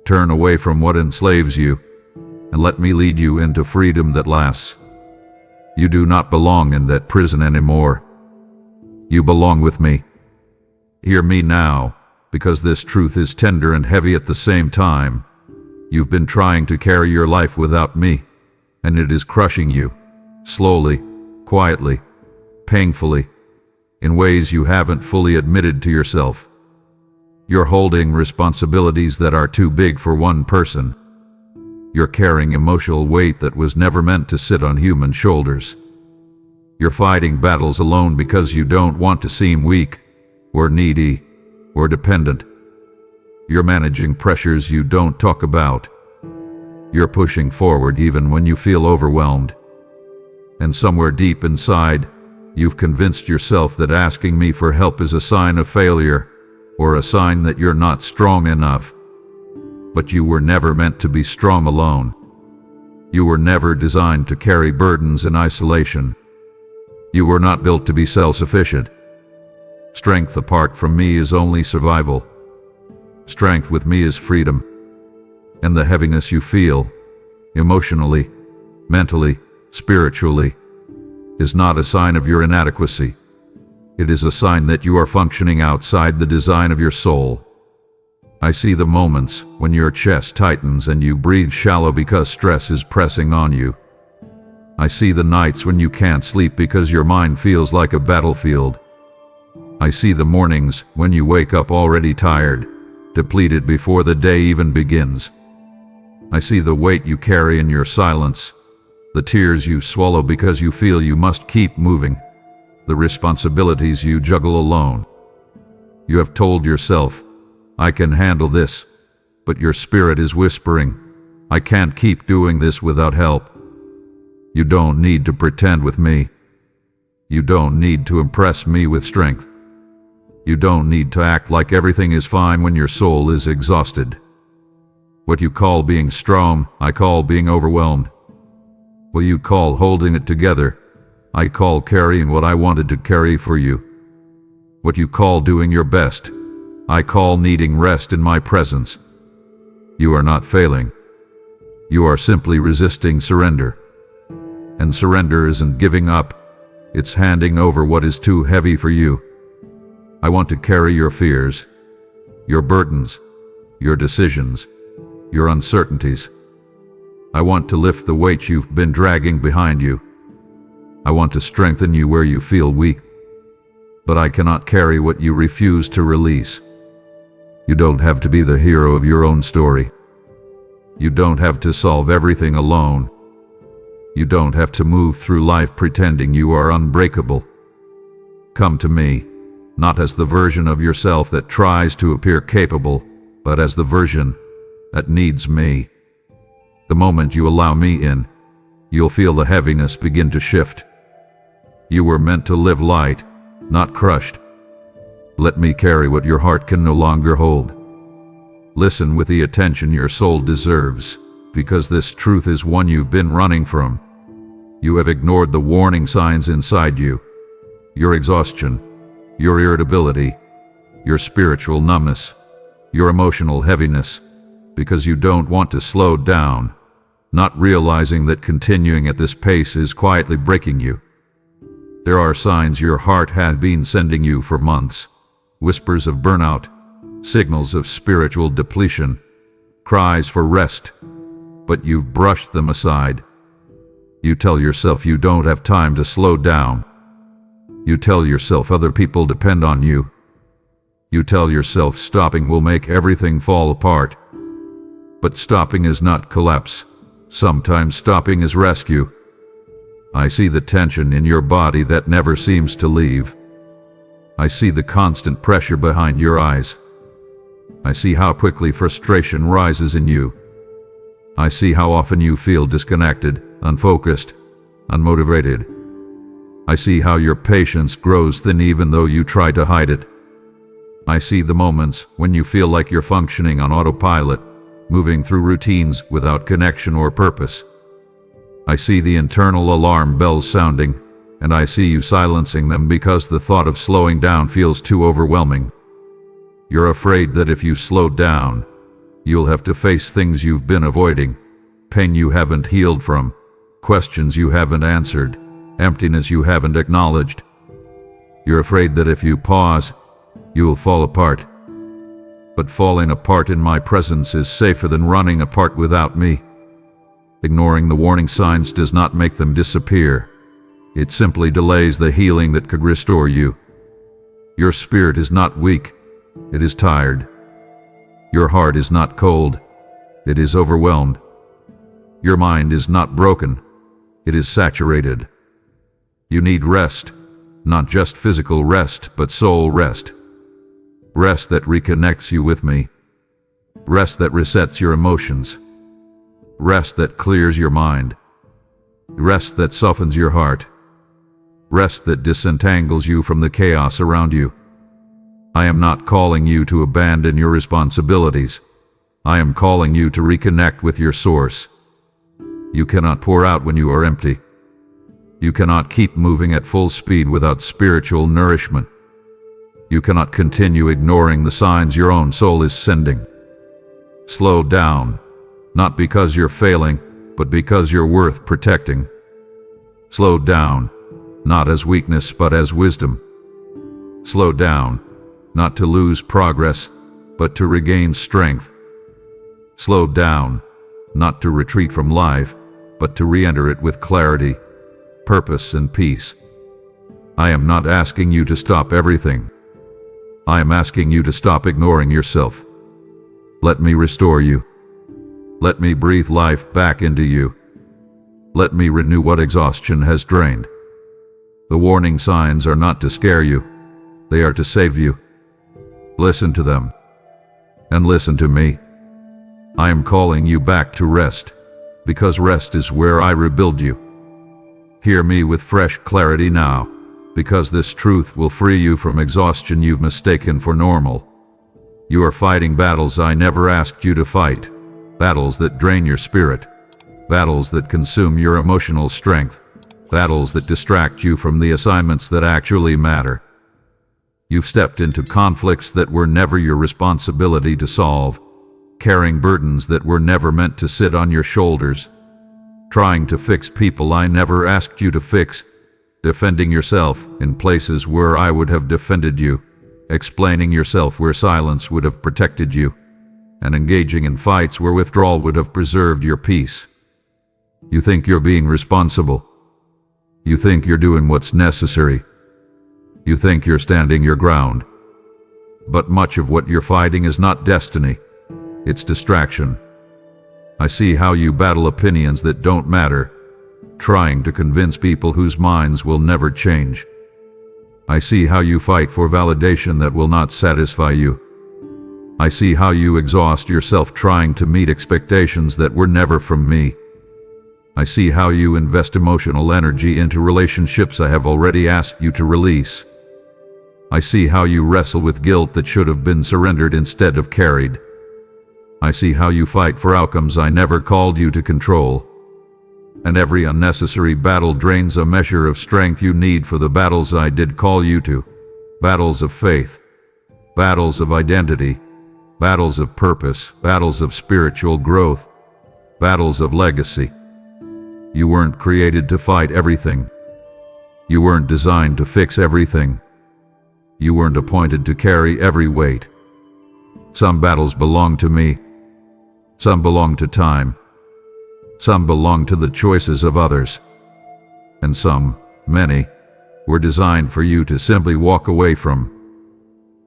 Turn away from what enslaves you, and let me lead you into freedom that lasts. You do not belong in that prison anymore. You belong with me. Hear me now, because this truth is tender and heavy at the same time. You've been trying to carry your life without me, and it is crushing you, slowly, quietly, painfully, in ways you haven't fully admitted to yourself. You're holding responsibilities that are too big for one person. You're carrying emotional weight that was never meant to sit on human shoulders. You're fighting battles alone because you don't want to seem weak, or needy, or dependent. You're managing pressures you don't talk about. You're pushing forward even when you feel overwhelmed. And somewhere deep inside, you've convinced yourself that asking me for help is a sign of failure, or a sign that you're not strong enough. But you were never meant to be strong alone. You were never designed to carry burdens in isolation. You were not built to be self-sufficient. Strength apart from me is only survival. Strength with me is freedom. And the heaviness you feel, emotionally, mentally, spiritually, is not a sign of your inadequacy. It is a sign that you are functioning outside the design of your soul. I see the moments when your chest tightens and you breathe shallow because stress is pressing on you. I see the nights when you can't sleep because your mind feels like a battlefield. I see the mornings when you wake up already tired, depleted before the day even begins. I see the weight you carry in your silence, the tears you swallow because you feel you must keep moving, the responsibilities you juggle alone. You have told yourself, I can handle this, but your spirit is whispering, I can't keep doing this without help. You don't need to pretend with me. You don't need to impress me with strength. You don't need to act like everything is fine when your soul is exhausted. What you call being strong, I call being overwhelmed. What you call holding it together, I call carrying what I wanted to carry for you. What you call doing your best, I call needing rest in my presence. You are not failing. You are simply resisting surrender. And surrender isn't giving up, it's handing over what is too heavy for you. I want to carry your fears, your burdens, your decisions, your uncertainties. I want to lift the weight you've been dragging behind you. I want to strengthen you where you feel weak. But I cannot carry what you refuse to release. You don't have to be the hero of your own story. You don't have to solve everything alone. You don't have to move through life pretending you are unbreakable. Come to me, not as the version of yourself that tries to appear capable, but as the version that needs me. The moment you allow me in, you'll feel the heaviness begin to shift. You were meant to live light, not crushed. Let me carry what your heart can no longer hold. Listen with the attention your soul deserves, because this truth is one you've been running from. You have ignored the warning signs inside you, your exhaustion, your irritability, your spiritual numbness, your emotional heaviness, because you don't want to slow down, not realizing that continuing at this pace is quietly breaking you. There are signs your heart has been sending you for months, whispers of burnout, signals of spiritual depletion, cries for rest, but you've brushed them aside. You tell yourself you don't have time to slow down. You tell yourself other people depend on you. You tell yourself stopping will make everything fall apart. But stopping is not collapse. Sometimes stopping is rescue. I see the tension in your body that never seems to leave. I see the constant pressure behind your eyes. I see how quickly frustration rises in you. I see how often you feel disconnected, unfocused, unmotivated. I see how your patience grows thin even though you try to hide it. I see the moments when you feel like you're functioning on autopilot, moving through routines without connection or purpose. I see the internal alarm bells sounding, and I see you silencing them because the thought of slowing down feels too overwhelming. You're afraid that if you slow down, you'll have to face things you've been avoiding, pain you haven't healed from, questions you haven't answered, emptiness you haven't acknowledged. You're afraid that if you pause, you'll fall apart. But falling apart in my presence is safer than running apart without me. Ignoring the warning signs does not make them disappear. It simply delays the healing that could restore you. Your spirit is not weak, it is tired. Your heart is not cold, it is overwhelmed. Your mind is not broken, it is saturated. You need rest, not just physical rest, but soul rest. Rest that reconnects you with me. Rest that resets your emotions. Rest that clears your mind. Rest that softens your heart. Rest that disentangles you from the chaos around you. I am not calling you to abandon your responsibilities. I am calling you to reconnect with your source. You cannot pour out when you are empty. You cannot keep moving at full speed without spiritual nourishment. You cannot continue ignoring the signs your own soul is sending. Slow down, not because you're failing, but because you're worth protecting. Slow down, not as weakness but as wisdom. Slow down, not to lose progress, but to regain strength. Slow down, not to retreat from life, but to re-enter it with clarity, purpose, and peace. I am not asking you to stop everything. I am asking you to stop ignoring yourself. Let me restore you. Let me breathe life back into you. Let me renew what exhaustion has drained. The warning signs are not to scare you. They are to save you. Listen to them. And listen to me. I am calling you back to rest, because rest is where I rebuild you. Hear me with fresh clarity now, because this truth will free you from exhaustion you've mistaken for normal. You are fighting battles I never asked you to fight, battles that drain your spirit, battles that consume your emotional strength, battles that distract you from the assignments that actually matter. You've stepped into conflicts that were never your responsibility to solve, carrying burdens that were never meant to sit on your shoulders, trying to fix people I never asked you to fix, defending yourself in places where I would have defended you, explaining yourself where silence would have protected you, and engaging in fights where withdrawal would have preserved your peace. You think you're being responsible. You think you're doing what's necessary. You think you're standing your ground. But much of what you're fighting is not destiny. It's distraction. I see how you battle opinions that don't matter, trying to convince people whose minds will never change. I see how you fight for validation that will not satisfy you. I see how you exhaust yourself trying to meet expectations that were never from me. I see how you invest emotional energy into relationships I have already asked you to release. I see how you wrestle with guilt that should have been surrendered instead of carried. I see how you fight for outcomes I never called you to control. And every unnecessary battle drains a measure of strength you need for the battles I did call you to. Battles of faith, battles of identity, battles of purpose, battles of spiritual growth, battles of legacy. You weren't created to fight everything. You weren't designed to fix everything. You weren't appointed to carry every weight. Some battles belong to me. Some belong to time. Some belong to the choices of others. And some, many, were designed for you to simply walk away from.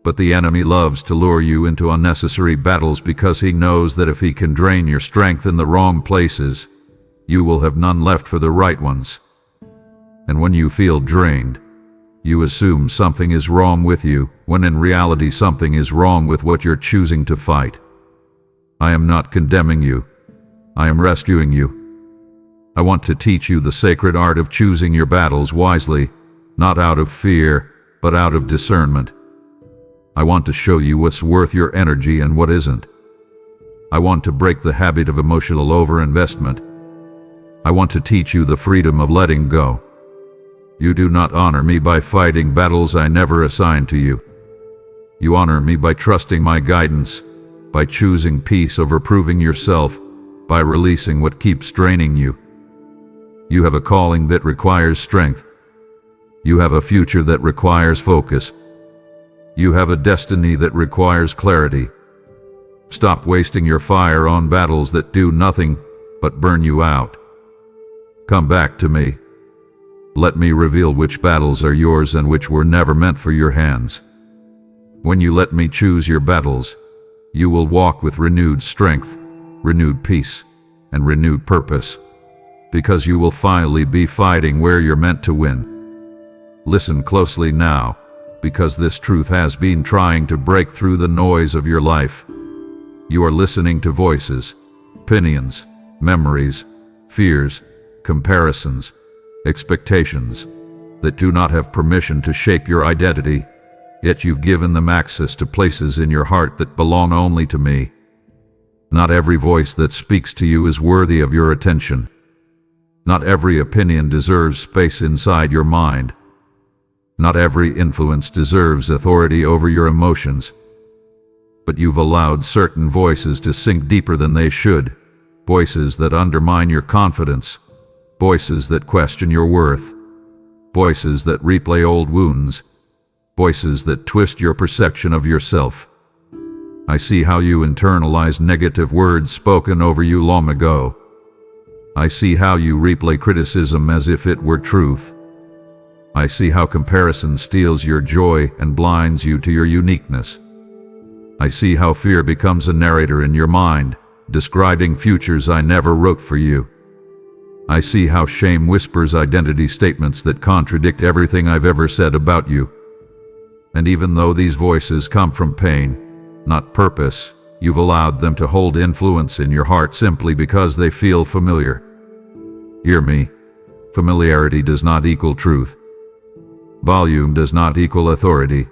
But the enemy loves to lure you into unnecessary battles because he knows that if he can drain your strength in the wrong places, you will have none left for the right ones. And when you feel drained, you assume something is wrong with you, when in reality something is wrong with what you're choosing to fight. I am not condemning you. I am rescuing you. I want to teach you the sacred art of choosing your battles wisely, not out of fear, but out of discernment. I want to show you what's worth your energy and what isn't. I want to break the habit of emotional overinvestment. I want to teach you the freedom of letting go. You do not honor me by fighting battles I never assigned to you. You honor me by trusting my guidance, by choosing peace over proving yourself, by releasing what keeps draining you. You have a calling that requires strength. You have a future that requires focus. You have a destiny that requires clarity. Stop wasting your fire on battles that do nothing but burn you out. Come back to me. Let me reveal which battles are yours and which were never meant for your hands. When you let me choose your battles, you will walk with renewed strength, renewed peace, and renewed purpose, because you will finally be fighting where you're meant to win. Listen closely now, because this truth has been trying to break through the noise of your life. You are listening to voices, opinions, memories, fears, comparisons, expectations that do not have permission to shape your identity, yet you've given them access to places in your heart that belong only to me. Not every voice that speaks to you is worthy of your attention. Not every opinion deserves space inside your mind. Not every influence deserves authority over your emotions. But you've allowed certain voices to sink deeper than they should, voices that undermine your confidence, voices that question your worth, voices that replay old wounds, voices that twist your perception of yourself. I see how you internalize negative words spoken over you long ago. I see how you replay criticism as if it were truth. I see how comparison steals your joy and blinds you to your uniqueness. I see how fear becomes a narrator in your mind, describing futures I never wrote for you. I see how shame whispers identity statements that contradict everything I've ever said about you. And even though these voices come from pain, not purpose, you've allowed them to hold influence in your heart simply because they feel familiar. Hear me. Familiarity does not equal truth. Volume does not equal authority.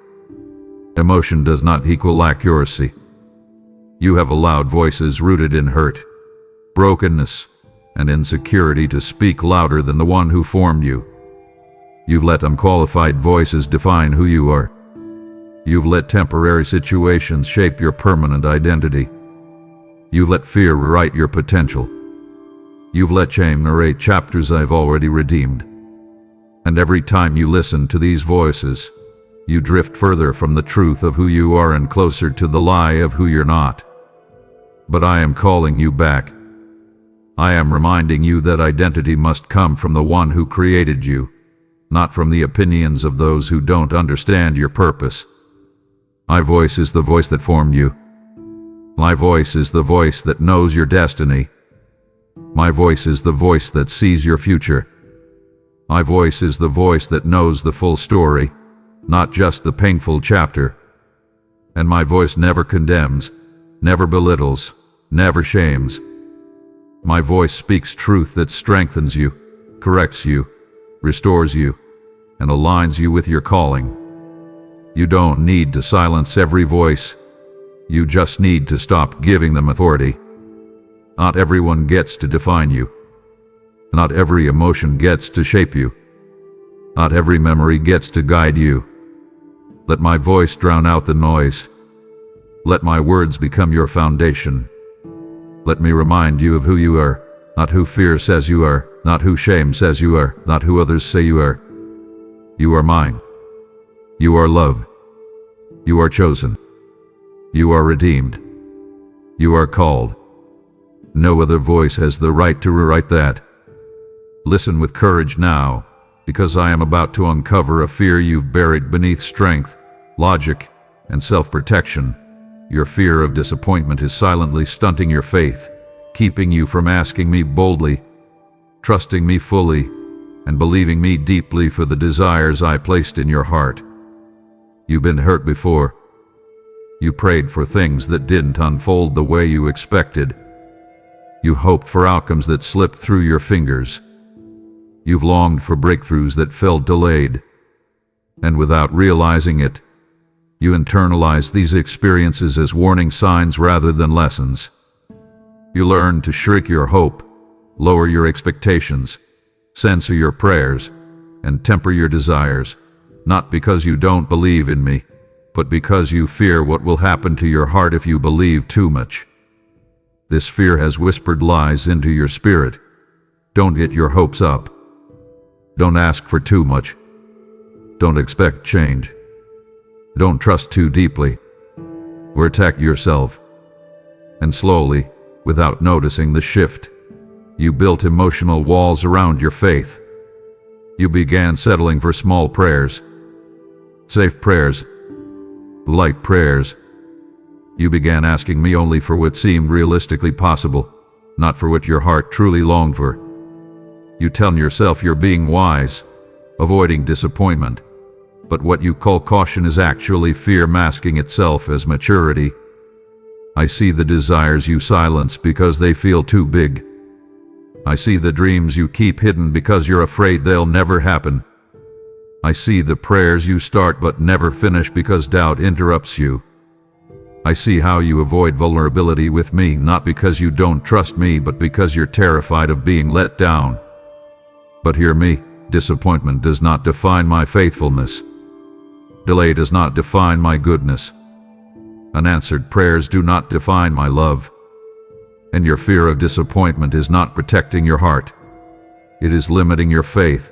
Emotion does not equal accuracy. You have allowed voices rooted in hurt, brokenness, and insecurity to speak louder than the one who formed you. You've let unqualified voices define who you are. You've let temporary situations shape your permanent identity. You've let fear rewrite your potential. You've let shame narrate chapters I've already redeemed. And every time you listen to these voices, you drift further from the truth of who you are and closer to the lie of who you're not. But I am calling you back. I am reminding you that identity must come from the one who created you, not from the opinions of those who don't understand your purpose. My voice is the voice that formed you. My voice is the voice that knows your destiny. My voice is the voice that sees your future. My voice is the voice that knows the full story, not just the painful chapter. And my voice never condemns, never belittles, never shames. My voice speaks truth that strengthens you, corrects you, restores you, and aligns you with your calling. You don't need to silence every voice. You just need to stop giving them authority. Not everyone gets to define you. Not every emotion gets to shape you. Not every memory gets to guide you. Let my voice drown out the noise. Let my words become your foundation. Let me remind you of who you are, not who fear says you are, not who shame says you are, not who others say you are. You are mine. You are loved. You are chosen. You are redeemed. You are called. No other voice has the right to rewrite that. Listen with courage now, because I am about to uncover a fear you've buried beneath strength, logic, and self-protection. Your fear of disappointment is silently stunting your faith, keeping you from asking me boldly, trusting me fully, and believing me deeply for the desires I placed in your heart. You've been hurt before. You prayed for things that didn't unfold the way you expected. You hoped for outcomes that slipped through your fingers. You've longed for breakthroughs that felt delayed. And without realizing it, you internalize these experiences as warning signs rather than lessons. You learn to shrink your hope, lower your expectations, censor your prayers, and temper your desires, not because you don't believe in me, but because you fear what will happen to your heart if you believe too much. This fear has whispered lies into your spirit. Don't get your hopes up. Don't ask for too much. Don't expect change. Don't trust too deeply, or attack yourself. And slowly, without noticing the shift, you built emotional walls around your faith. You began settling for small prayers, safe prayers, light prayers. You began asking me only for what seemed realistically possible, not for what your heart truly longed for. You tell yourself you're being wise, avoiding disappointment. But what you call caution is actually fear masking itself as maturity. I see the desires you silence because they feel too big. I see the dreams you keep hidden because you're afraid they'll never happen. I see the prayers you start but never finish because doubt interrupts you. I see how you avoid vulnerability with me, not because you don't trust me, but because you're terrified of being let down. But hear me, disappointment does not define my faithfulness. Delay does not define my goodness. Unanswered prayers do not define my love. And your fear of disappointment is not protecting your heart. It is limiting your faith.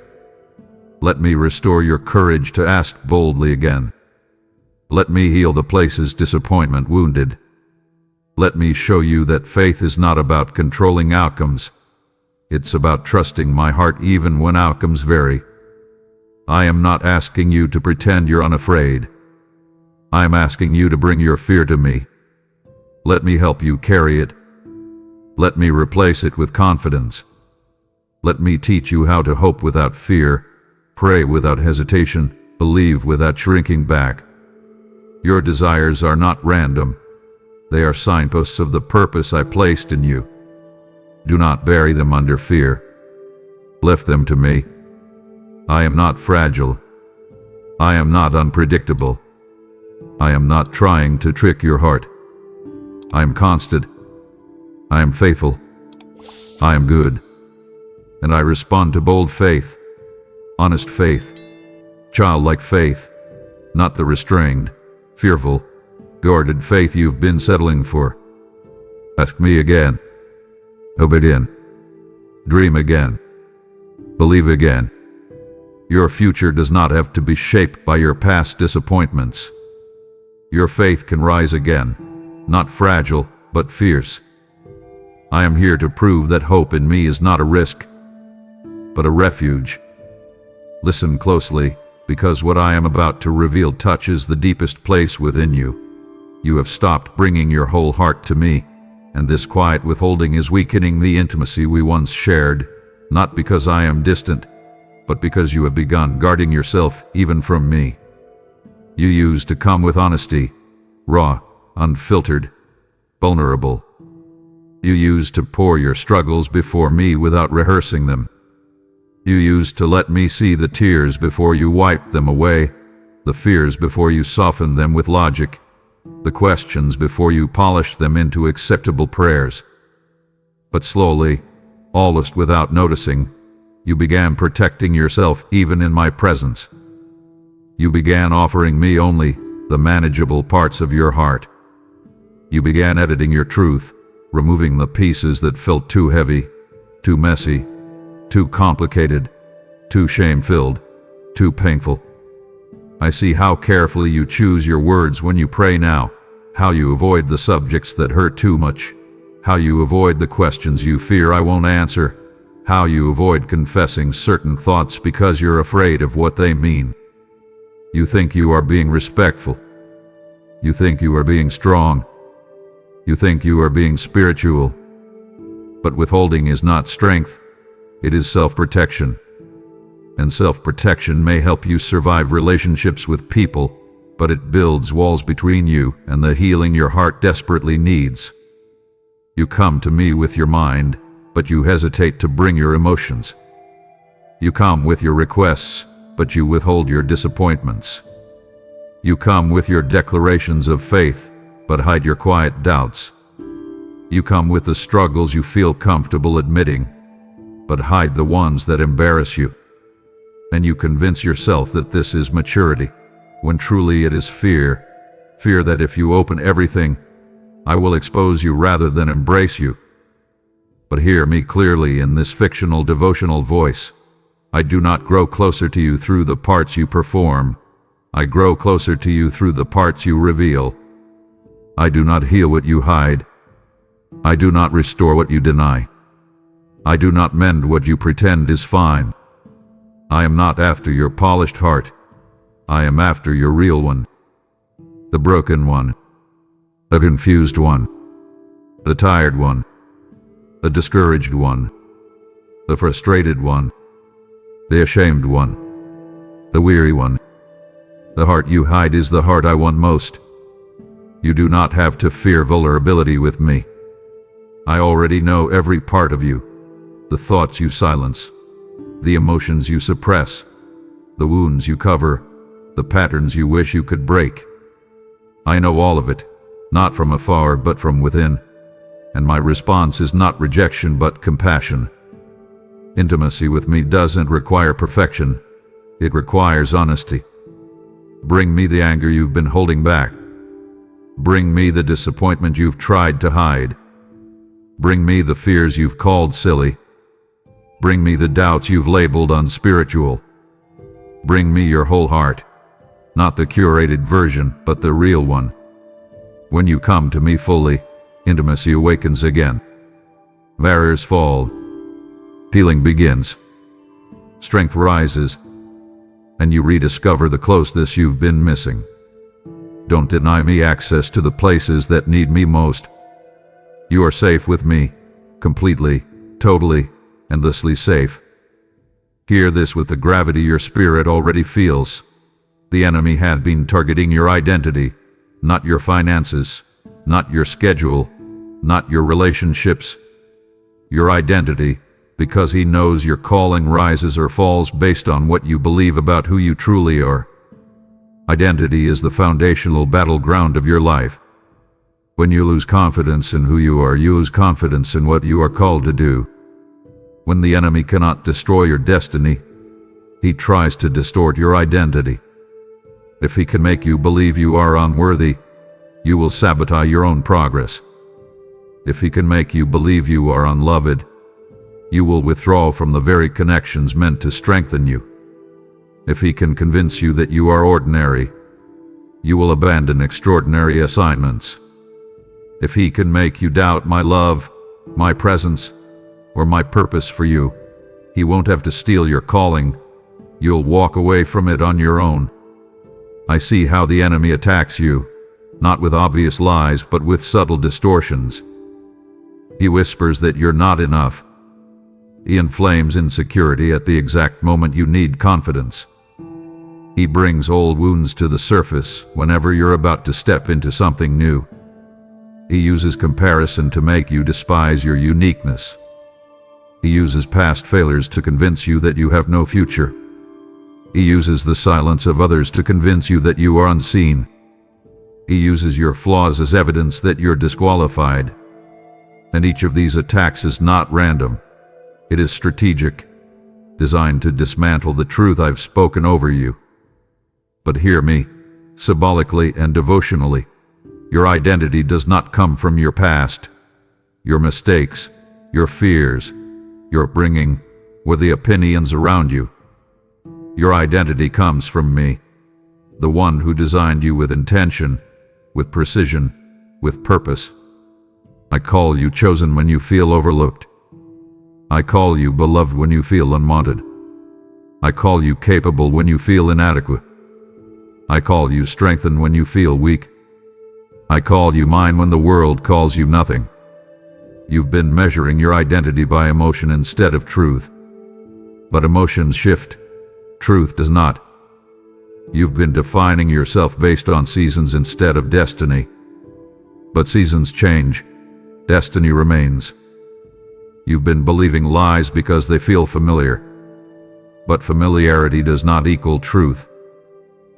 Let me restore your courage to ask boldly again. Let me heal the places disappointment wounded. Let me show you that faith is not about controlling outcomes. It's about trusting my heart even when outcomes vary. I am not asking you to pretend you're unafraid. I am asking you to bring your fear to me. Let me help you carry it. Let me replace it with confidence. Let me teach you how to hope without fear, pray without hesitation, believe without shrinking back. Your desires are not random. They are signposts of the purpose I placed in you. Do not bury them under fear. Lift them to me. I am not fragile. I am not unpredictable. I am not trying to trick your heart. I am constant. I am faithful. I am good. And I respond to bold faith, honest faith, childlike faith, not the restrained, fearful, guarded faith you've been settling for. Ask me again. Hope again. Dream again. Believe again. Your future does not have to be shaped by your past disappointments. Your faith can rise again, not fragile, but fierce. I am here to prove that hope in me is not a risk, but a refuge. Listen closely, because what I am about to reveal touches the deepest place within you. You have stopped bringing your whole heart to me, and this quiet withholding is weakening the intimacy we once shared, not because I am distant, but because you have begun guarding yourself even from me. You used to come with honesty, raw, unfiltered, vulnerable. You used to pour your struggles before me without rehearsing them. You used to let me see the tears before you wiped them away, the fears before you softened them with logic, the questions before you polished them into acceptable prayers. But slowly, almost without noticing, you began protecting yourself even in my presence. You began offering me only the manageable parts of your heart. You began editing your truth, removing the pieces that felt too heavy, too messy, too complicated, too shame-filled, too painful. I see how carefully you choose your words when you pray now, how you avoid the subjects that hurt too much, how you avoid the questions you fear I won't answer, how you avoid confessing certain thoughts because you're afraid of what they mean. You think you are being respectful. You think you are being strong. You think you are being spiritual. But withholding is not strength. It is self-protection. And self-protection may help you survive relationships with people, but it builds walls between you and the healing your heart desperately needs. You come to me with your mind, but you hesitate to bring your emotions. You come with your requests, but you withhold your disappointments. You come with your declarations of faith, but hide your quiet doubts. You come with the struggles you feel comfortable admitting, but hide the ones that embarrass you. And you convince yourself that this is maturity, when truly it is fear. Fear that if you open everything, I will expose you rather than embrace you. But hear me clearly in this fictional devotional voice. I do not grow closer to you through the parts you perform. I grow closer to you through the parts you reveal. I do not heal what you hide. I do not restore what you deny. I do not mend what you pretend is fine. I am not after your polished heart. I am after your real one. The broken one. The confused one. The tired one. The discouraged one. The frustrated one. The ashamed one. The weary one. The heart you hide is the heart I want most. You do not have to fear vulnerability with me. I already know every part of you. The thoughts you silence. The emotions you suppress. The wounds you cover. The patterns you wish you could break. I know all of it, not from afar but from within. And my response is not rejection but compassion. Intimacy with me doesn't require perfection. It requires honesty. Bring me the anger you've been holding back. Bring me the disappointment you've tried to hide. Bring me the fears you've called silly. Bring me the doubts you've labeled unspiritual. Bring me your whole heart, not the curated version, but the real one. When you come to me fully, intimacy awakens again. Barriers fall. Healing begins. Strength rises, and you rediscover the closeness you've been missing. Don't deny me access to the places that need me most. You are safe with me, completely, totally, endlessly safe. Hear this with the gravity your spirit already feels. The enemy hath been targeting your identity, not your finances, not your schedule, not your relationships. Your identity, because he knows your calling rises or falls based on what you believe about who you truly are. Identity is the foundational battleground of your life. When you lose confidence in who you are, you lose confidence in what you are called to do. When the enemy cannot destroy your destiny, he tries to distort your identity. If he can make you believe you are unworthy, you will sabotage your own progress. If he can make you believe you are unloved, you will withdraw from the very connections meant to strengthen you. If he can convince you that you are ordinary, you will abandon extraordinary assignments. If he can make you doubt my love, my presence, or my purpose for you, he won't have to steal your calling. You'll walk away from it on your own. I see how the enemy attacks you, not with obvious lies, but with subtle distortions. He whispers that you're not enough. He inflames insecurity at the exact moment you need confidence. He brings old wounds to the surface whenever you're about to step into something new. He uses comparison to make you despise your uniqueness. He uses past failures to convince you that you have no future. He uses the silence of others to convince you that you are unseen. He uses your flaws as evidence that you're disqualified. And each of these attacks is not random. It is strategic, designed to dismantle the truth I've spoken over you. But hear me, symbolically and devotionally. Your identity does not come from your past, your mistakes, your fears, your upbringing, or the opinions around you. Your identity comes from me, the one who designed you with intention, with precision, with purpose. I call you chosen when you feel overlooked. I call you beloved when you feel unwanted. I call you capable when you feel inadequate. I call you strengthened when you feel weak. I call you mine when the world calls you nothing. You've been measuring your identity by emotion instead of truth. But emotions shift. Truth does not. You've been defining yourself based on seasons instead of destiny. But seasons change. Destiny remains. You've been believing lies because they feel familiar. But familiarity does not equal truth.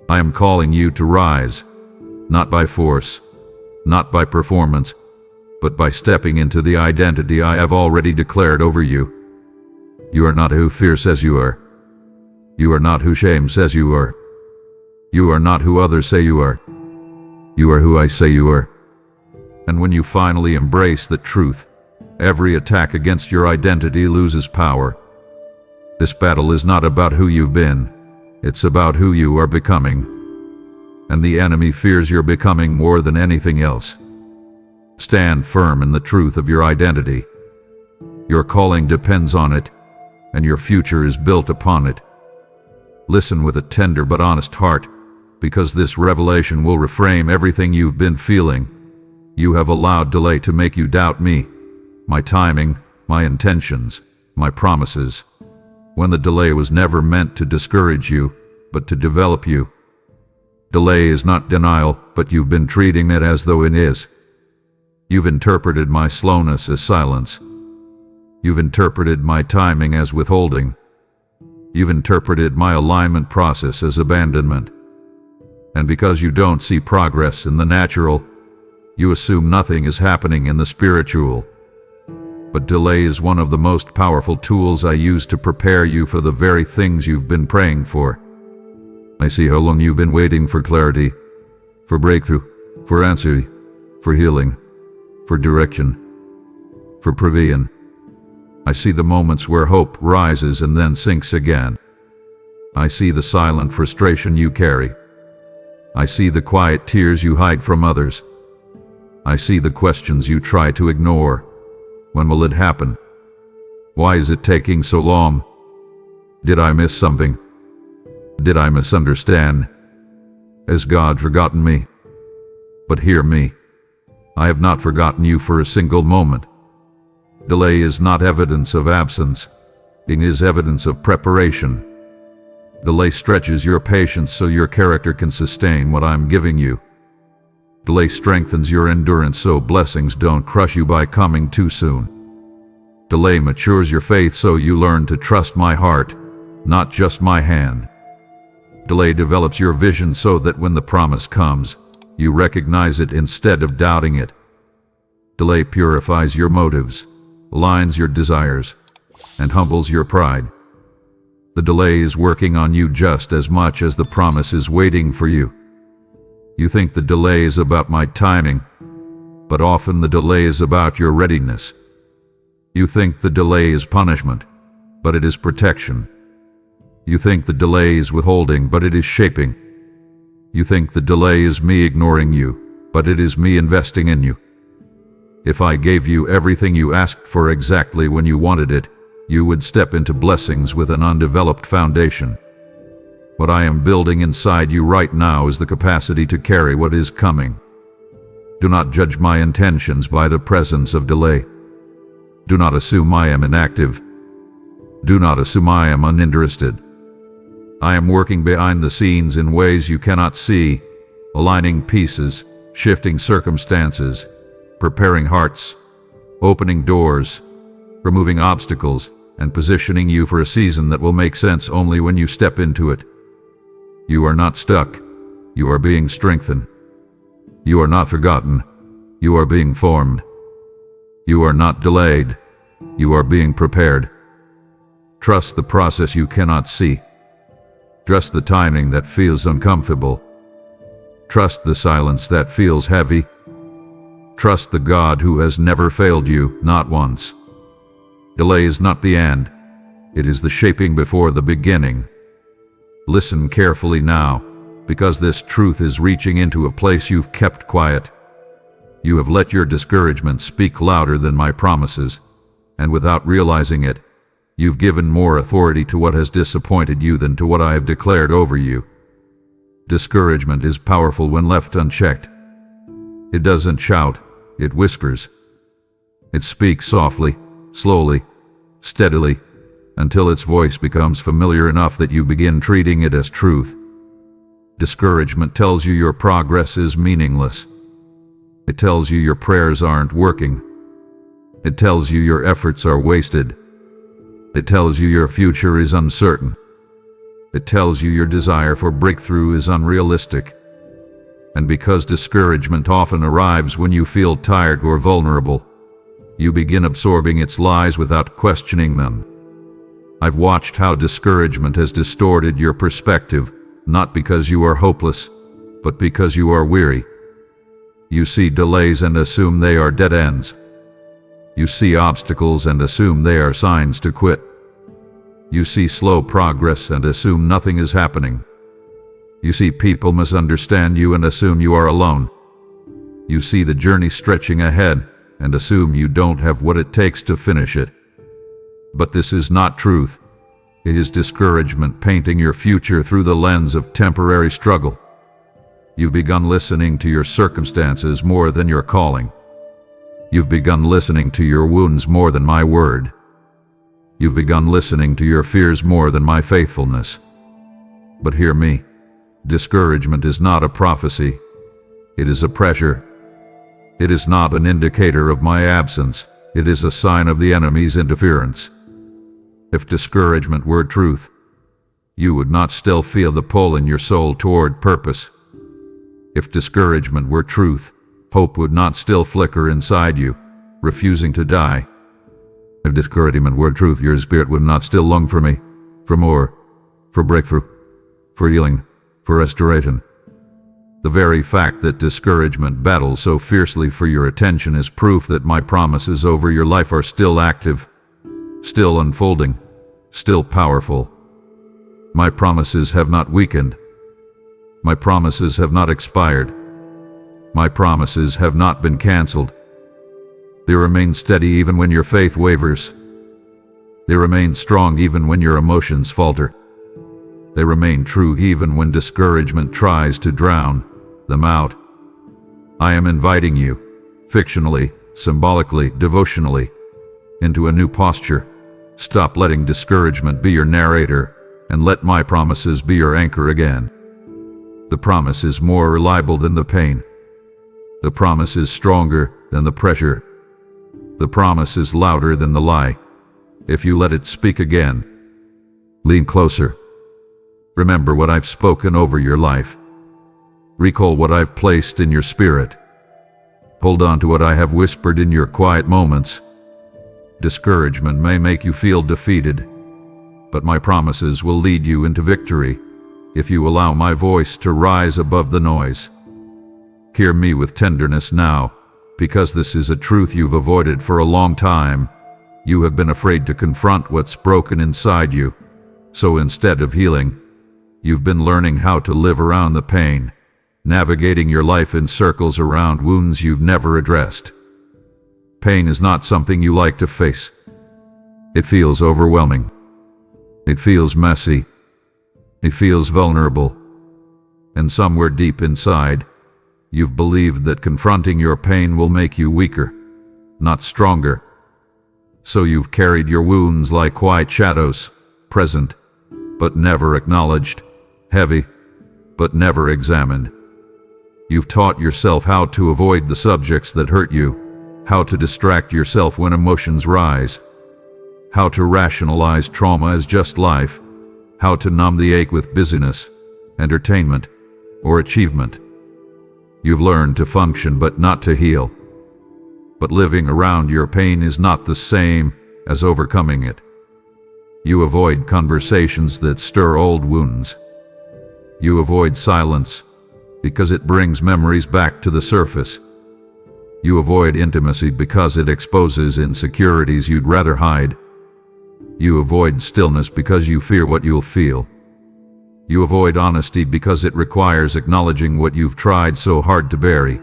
I am calling you to rise, not by force, not by performance, but by stepping into the identity I have already declared over you. You are not who fear says you are. You are not who shame says you are. You are not who others say you are. You are who I say you are. And when you finally embrace the truth, every attack against your identity loses power. This battle is not about who you've been. It's about who you are becoming. And the enemy fears your becoming more than anything else. Stand firm in the truth of your identity. Your calling depends on it, and your future is built upon it. Listen with a tender but honest heart, because this revelation will reframe everything you've been feeling. You have allowed delay to make you doubt me, my timing, my intentions, my promises, when the delay was never meant to discourage you, but to develop you. Delay is not denial, but you've been treating it as though it is. You've interpreted my slowness as silence. You've interpreted my timing as withholding. You've interpreted my alignment process as abandonment. And because you don't see progress in the natural, you assume nothing is happening in the spiritual. But delay is one of the most powerful tools I use to prepare you for the very things you've been praying for. I see how long you've been waiting for clarity, for breakthrough, for answer, for healing, for direction, for provision. I see the moments where hope rises and then sinks again. I see the silent frustration you carry. I see the quiet tears you hide from others. I see the questions you try to ignore. When will it happen? Why is it taking so long? Did I miss something? Did I misunderstand? Has God forgotten me? But hear me. I have not forgotten you for a single moment. Delay is not evidence of absence. It is evidence of preparation. Delay stretches your patience so your character can sustain what I'm giving you. Delay strengthens your endurance so blessings don't crush you by coming too soon. Delay matures your faith so you learn to trust my heart, not just my hand. Delay develops your vision so that when the promise comes, you recognize it instead of doubting it. Delay purifies your motives, aligns your desires, and humbles your pride. The delay is working on you just as much as the promise is waiting for you. You think the delay is about my timing, but often the delay is about your readiness. You think the delay is punishment, but it is protection. You think the delay is withholding, but it is shaping. You think the delay is me ignoring you, but it is me investing in you. If I gave you everything you asked for exactly when you wanted it, you would step into blessings with an undeveloped foundation. What I am building inside you right now is the capacity to carry what is coming. Do not judge my intentions by the presence of delay. Do not assume I am inactive. Do not assume I am uninterested. I am working behind the scenes in ways you cannot see, aligning pieces, shifting circumstances, preparing hearts, opening doors, removing obstacles, and positioning you for a season that will make sense only when you step into it. You are not stuck. You are being strengthened. You are not forgotten. You are being formed. You are not delayed. You are being prepared. Trust the process you cannot see. Trust the timing that feels uncomfortable. Trust the silence that feels heavy. Trust the God who has never failed you, not once. Delay is not the end. It is the shaping before the beginning. Listen carefully now, because this truth is reaching into a place you've kept quiet. You have let your discouragement speak louder than my promises, and without realizing it, you've given more authority to what has disappointed you than to what I have declared over you. Discouragement is powerful when left unchecked. It doesn't shout, it whispers. It speaks softly, slowly, steadily, until its voice becomes familiar enough that you begin treating it as truth. Discouragement tells you your progress is meaningless. It tells you your prayers aren't working. It tells you your efforts are wasted. It tells you your future is uncertain. It tells you your desire for breakthrough is unrealistic. And because discouragement often arrives when you feel tired or vulnerable, you begin absorbing its lies without questioning them. I've watched how discouragement has distorted your perspective, not because you are hopeless, but because you are weary. You see delays and assume they are dead ends. You see obstacles and assume they are signs to quit. You see slow progress and assume nothing is happening. You see people misunderstand you and assume you are alone. You see the journey stretching ahead and assume you don't have what it takes to finish it. But this is not truth. It is discouragement painting your future through the lens of temporary struggle. You've begun listening to your circumstances more than your calling. You've begun listening to your wounds more than my word. You've begun listening to your fears more than my faithfulness. But hear me. Discouragement is not a prophecy. It is a pressure. It is not an indicator of my absence. It is a sign of the enemy's interference. If discouragement were truth, you would not still feel the pull in your soul toward purpose. If discouragement were truth, hope would not still flicker inside you, refusing to die. If discouragement were truth, your spirit would not still long for me, for more, for breakthrough, for healing, for restoration. The very fact that discouragement battles so fiercely for your attention is proof that my promises over your life are still active, still unfolding, still powerful. My promises have not weakened. My promises have not expired. My promises have not been canceled. They remain steady even when your faith wavers. They remain strong even when your emotions falter. They remain true even when discouragement tries to drown them out. I am inviting you, fictionally, symbolically, devotionally, into a new posture. Stop letting discouragement be your narrator, and let my promises be your anchor again. The promise is more reliable than the pain. The promise is stronger than the pressure. The promise is louder than the lie. If you let it speak again, lean closer. Remember what I've spoken over your life. Recall what I've placed in your spirit. Hold on to what I have whispered in your quiet moments. Discouragement may make you feel defeated, but my promises will lead you into victory if you allow my voice to rise above the noise. Hear me with tenderness now, because this is a truth you've avoided for a long time. You have been afraid to confront what's broken inside you. So instead of healing, you've been learning how to live around the pain, navigating your life in circles around wounds you've never addressed. Pain is not something you like to face. It feels overwhelming. It feels messy. It feels vulnerable. And somewhere deep inside, you've believed that confronting your pain will make you weaker, not stronger. So you've carried your wounds like quiet shadows, present, but never acknowledged, heavy, but never examined. You've taught yourself how to avoid the subjects that hurt you, how to distract yourself when emotions rise, how to rationalize trauma as just life, how to numb the ache with busyness, entertainment, or achievement. You've learned to function but not to heal. But living around your pain is not the same as overcoming it. You avoid conversations that stir old wounds. You avoid silence because it brings memories back to the surface. You avoid intimacy because it exposes insecurities you'd rather hide. You avoid stillness because you fear what you'll feel. You avoid honesty because it requires acknowledging what you've tried so hard to bury.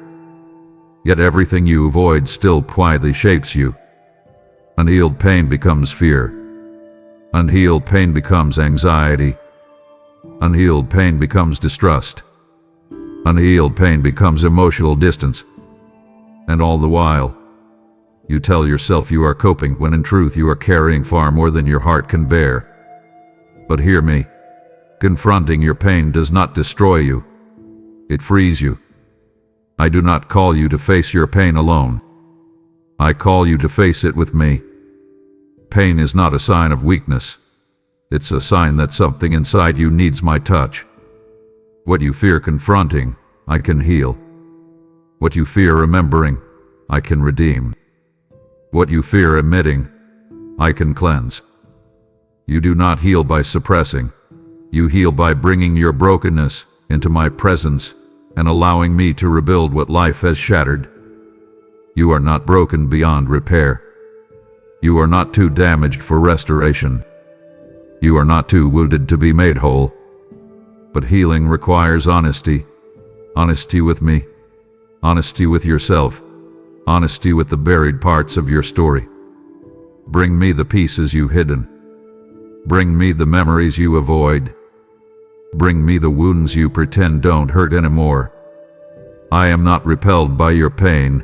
Yet everything you avoid still quietly shapes you. Unhealed pain becomes fear. Unhealed pain becomes anxiety. Unhealed pain becomes distrust. Unhealed pain becomes emotional distance. And all the while, you tell yourself you are coping when in truth you are carrying far more than your heart can bear. But hear me, confronting your pain does not destroy you. It frees you. I do not call you to face your pain alone. I call you to face it with me. Pain is not a sign of weakness. It's a sign that something inside you needs my touch. What you fear confronting, I can heal. What you fear remembering, I can redeem. What you fear admitting, I can cleanse. You do not heal by suppressing. You heal by bringing your brokenness into my presence and allowing me to rebuild what life has shattered. You are not broken beyond repair. You are not too damaged for restoration. You are not too wounded to be made whole. But healing requires honesty. Honesty with me. Honesty with yourself. Honesty with the buried parts of your story. Bring me the pieces you've hidden. Bring me the memories you avoid. Bring me the wounds you pretend don't hurt anymore. I am not repelled by your pain.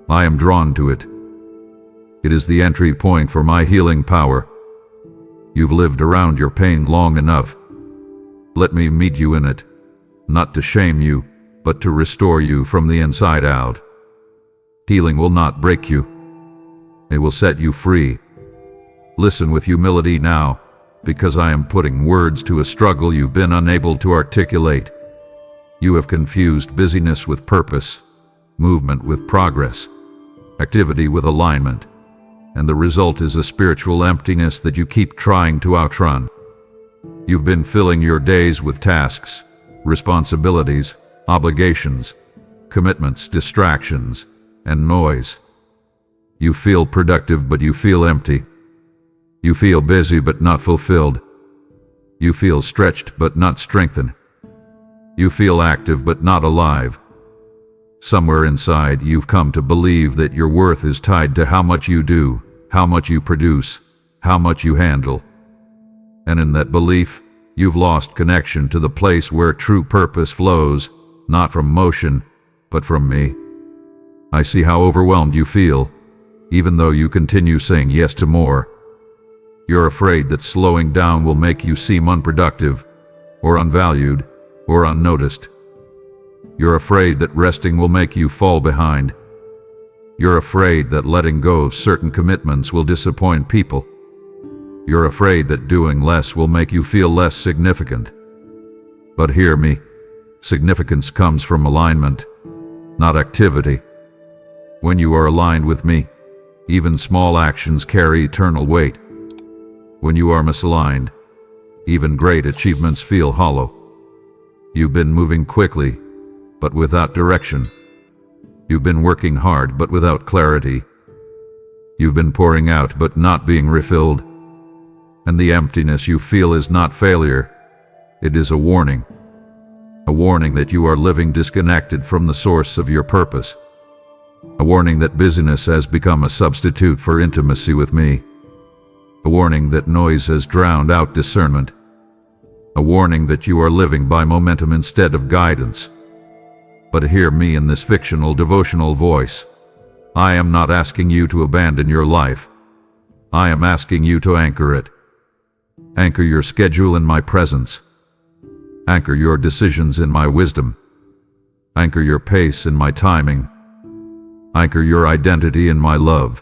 I am drawn to it. It is the entry point for my healing power. You've lived around your pain long enough. Let me meet you in it, not to shame you, but to restore you from the inside out. Healing will not break you. It will set you free. Listen with humility now, because I am putting words to a struggle you've been unable to articulate. You have confused busyness with purpose, movement with progress, activity with alignment, and the result is a spiritual emptiness that you keep trying to outrun. You've been filling your days with tasks, responsibilities, obligations, commitments, distractions, and noise. You feel productive, but you feel empty. You feel busy, but not fulfilled. You feel stretched, but not strengthened. You feel active, but not alive. Somewhere inside, you've come to believe that your worth is tied to how much you do, how much you produce, how much you handle. And in that belief, you've lost connection to the place where true purpose flows, not from motion, but from me. I see how overwhelmed you feel, even though you continue saying yes to more. You're afraid that slowing down will make you seem unproductive, or unvalued, or unnoticed. You're afraid that resting will make you fall behind. You're afraid that letting go of certain commitments will disappoint people. You're afraid that doing less will make you feel less significant. But hear me, significance comes from alignment, not activity. When you are aligned with me, even small actions carry eternal weight. When you are misaligned, even great achievements feel hollow. You've been moving quickly, but without direction. You've been working hard, but without clarity. You've been pouring out, but not being refilled. And the emptiness you feel is not failure. It is a warning. A warning that you are living disconnected from the source of your purpose. A warning that busyness has become a substitute for intimacy with me. A warning that noise has drowned out discernment. A warning that you are living by momentum instead of guidance. But hear me in this fictional devotional voice. I am not asking you to abandon your life. I am asking you to anchor it. Anchor your schedule in my presence. Anchor your decisions in my wisdom. Anchor your pace in my timing. Anchor your identity in my love.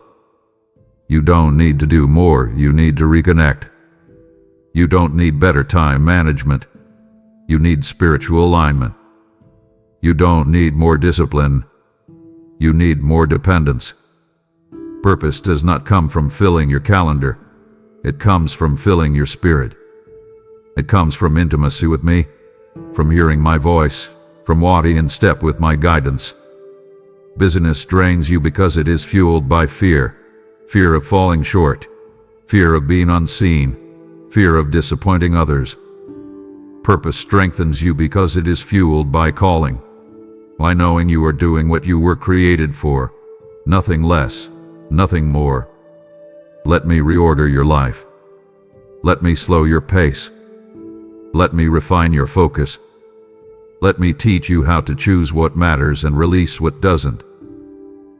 You don't need to do more, you need to reconnect. You don't need better time management. You need spiritual alignment. You don't need more discipline. You need more dependence. Purpose does not come from filling your calendar. It comes from filling your spirit. It comes from intimacy with me, from hearing my voice, from walking in step with my guidance. Busyness drains you because it is fueled by fear. Fear of falling short. Fear of being unseen. Fear of disappointing others. Purpose strengthens you because it is fueled by calling. By knowing you are doing what you were created for. Nothing less, nothing more. Let me reorder your life. Let me slow your pace. Let me refine your focus. Let me teach you how to choose what matters and release what doesn't.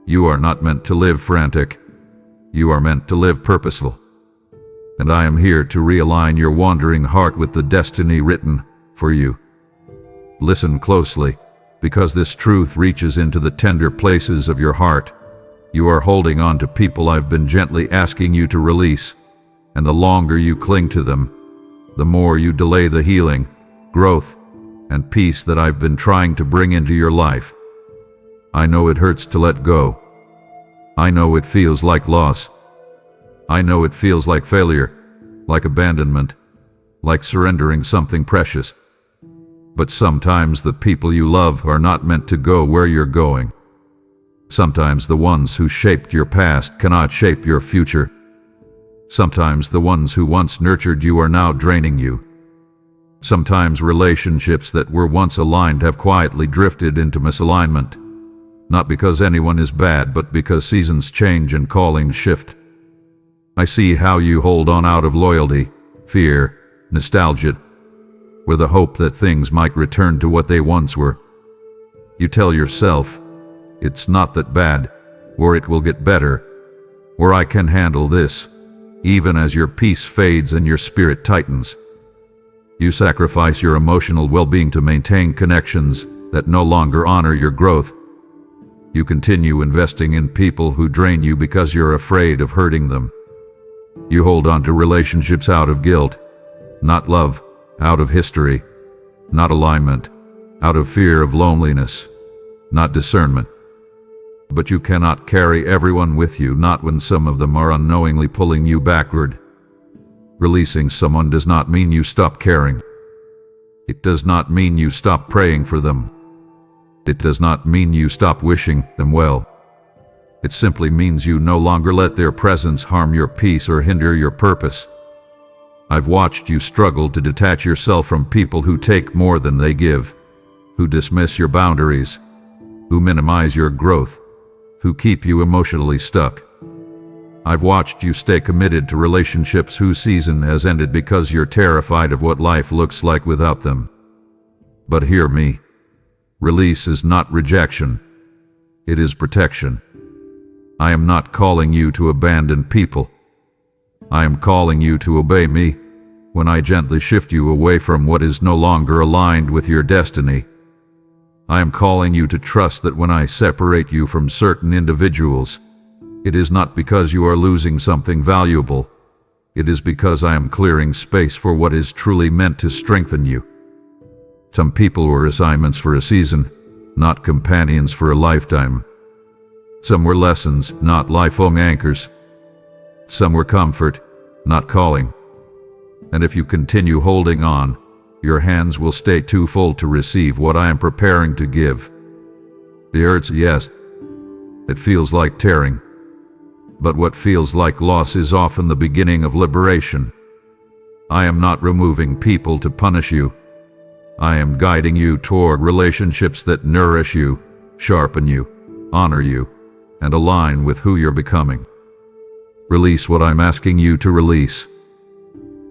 You are not meant to live frantic. You are meant to live purposeful. And I am here to realign your wandering heart with the destiny written for you. Listen closely, because this truth reaches into the tender places of your heart. You are holding on to people I've been gently asking you to release, and the longer you cling to them, the more you delay the healing, growth, and peace that I've been trying to bring into your life. I know it hurts to let go. I know it feels like loss. I know it feels like failure, like abandonment, like surrendering something precious. But sometimes the people you love are not meant to go where you're going. Sometimes the ones who shaped your past cannot shape your future. Sometimes the ones who once nurtured you are now draining you. Sometimes relationships that were once aligned have quietly drifted into misalignment. Not because anyone is bad, but because seasons change and callings shift. I see how you hold on out of loyalty, fear, nostalgia, with the hope that things might return to what they once were. You tell yourself, it's not that bad, or it will get better, or I can handle this, even as your peace fades and your spirit tightens. You sacrifice your emotional well-being to maintain connections that no longer honor your growth. You continue investing in people who drain you because you're afraid of hurting them. You hold on to relationships out of guilt, not love, out of history, not alignment, out of fear of loneliness, not discernment. But you cannot carry everyone with you, not when some of them are unknowingly pulling you backward. Releasing someone does not mean you stop caring. It does not mean you stop praying for them. It does not mean you stop wishing them well. It simply means you no longer let their presence harm your peace or hinder your purpose. I've watched you struggle to detach yourself from people who take more than they give, who dismiss your boundaries, who minimize your growth, who keep you emotionally stuck. I've watched you stay committed to relationships whose season has ended because you're terrified of what life looks like without them. But hear me. Release is not rejection. It is protection. I am not calling you to abandon people. I am calling you to obey me when I gently shift you away from what is no longer aligned with your destiny. I am calling you to trust that when I separate you from certain individuals, it is not because you are losing something valuable. It is because I am clearing space for what is truly meant to strengthen you. Some people were assignments for a season, not companions for a lifetime. Some were lessons, not lifelong anchors. Some were comfort, not calling. And if you continue holding on, your hands will stay too full to receive what I am preparing to give. It hurts, yes. It feels like tearing. But what feels like loss is often the beginning of liberation. I am not removing people to punish you. I am guiding you toward relationships that nourish you, sharpen you, honor you, and align with who you're becoming. Release what I'm asking you to release.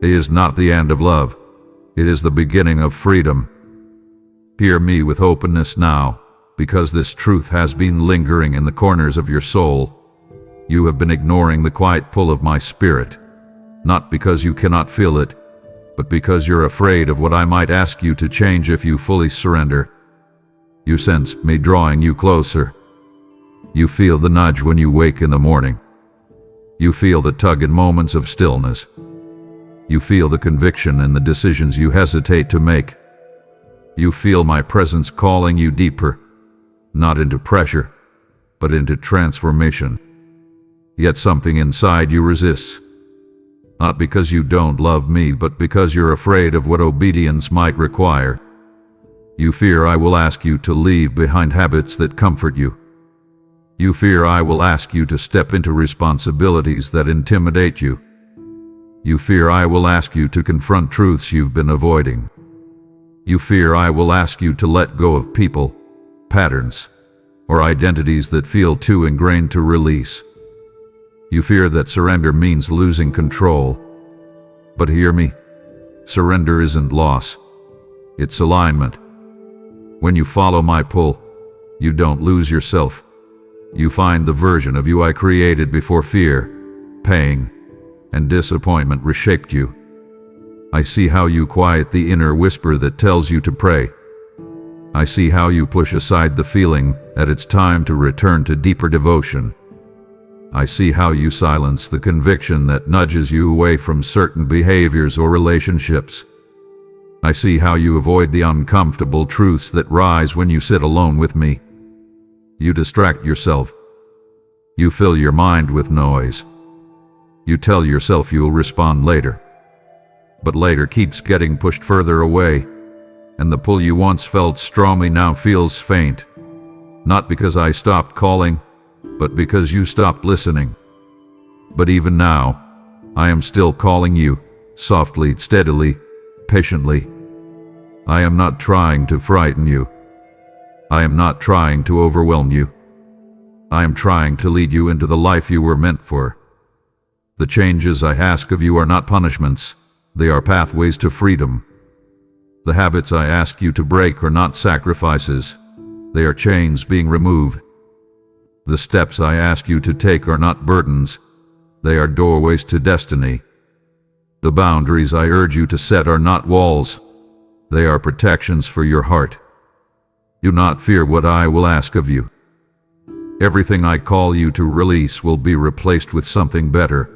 It is not the end of love. It is the beginning of freedom. Hear me with openness now, because this truth has been lingering in the corners of your soul. You have been ignoring the quiet pull of my spirit, not because you cannot feel it, but because you're afraid of what I might ask you to change if you fully surrender. You sense me drawing you closer. You feel the nudge when you wake in the morning. You feel the tug in moments of stillness. You feel the conviction in the decisions you hesitate to make. You feel my presence calling you deeper, not into pressure, but into transformation. Yet something inside you resists. Not because you don't love me, but because you're afraid of what obedience might require. You fear I will ask you to leave behind habits that comfort you. You fear I will ask you to step into responsibilities that intimidate you. You fear I will ask you to confront truths you've been avoiding. You fear I will ask you to let go of people, patterns, or identities that feel too ingrained to release. You fear that surrender means losing control. But hear me, surrender isn't loss. It's alignment. When you follow my pull, you don't lose yourself. You find the version of you I created before fear, pain, and disappointment reshaped you. I see how you quiet the inner whisper that tells you to pray. I see how you push aside the feeling that it's time to return to deeper devotion. I see how you silence the conviction that nudges you away from certain behaviors or relationships. I see how you avoid the uncomfortable truths that rise when you sit alone with me. You distract yourself. You fill your mind with noise. You tell yourself you'll respond later. But later keeps getting pushed further away, and the pull you once felt strongly now feels faint. Not because I stopped calling, but because you stopped listening. But even now, I am still calling you, softly, steadily, patiently. I am not trying to frighten you. I am not trying to overwhelm you. I am trying to lead you into the life you were meant for. The changes I ask of you are not punishments, they are pathways to freedom. The habits I ask you to break are not sacrifices, they are chains being removed. The steps I ask you to take are not burdens, they are doorways to destiny. The boundaries I urge you to set are not walls, they are protections for your heart. Do not fear what I will ask of you. Everything I call you to release will be replaced with something better.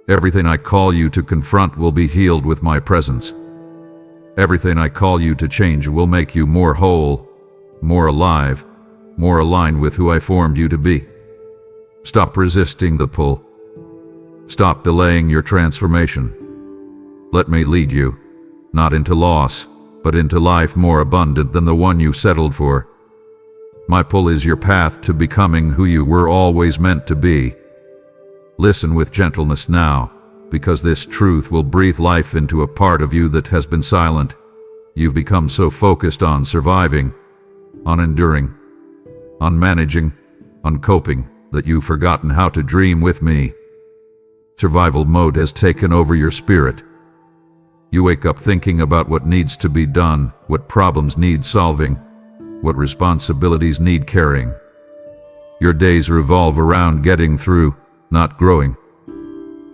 Everything I call you to confront will be healed with my presence. Everything I call you to change will make you more whole, more alive, more aligned with who I formed you to be. Stop resisting the pull. Stop delaying your transformation. Let me lead you, not into loss, but into life more abundant than the one you settled for. My pull is your path to becoming who you were always meant to be. Listen with gentleness now, because this truth will breathe life into a part of you that has been silent. You've become so focused on surviving, on enduring, on managing, on coping, that you've forgotten how to dream with me, Survival mode has taken over your spirit. You wake up thinking about what needs to be done, what problems need solving, what responsibilities need carrying. Your days revolve around getting through, not growing.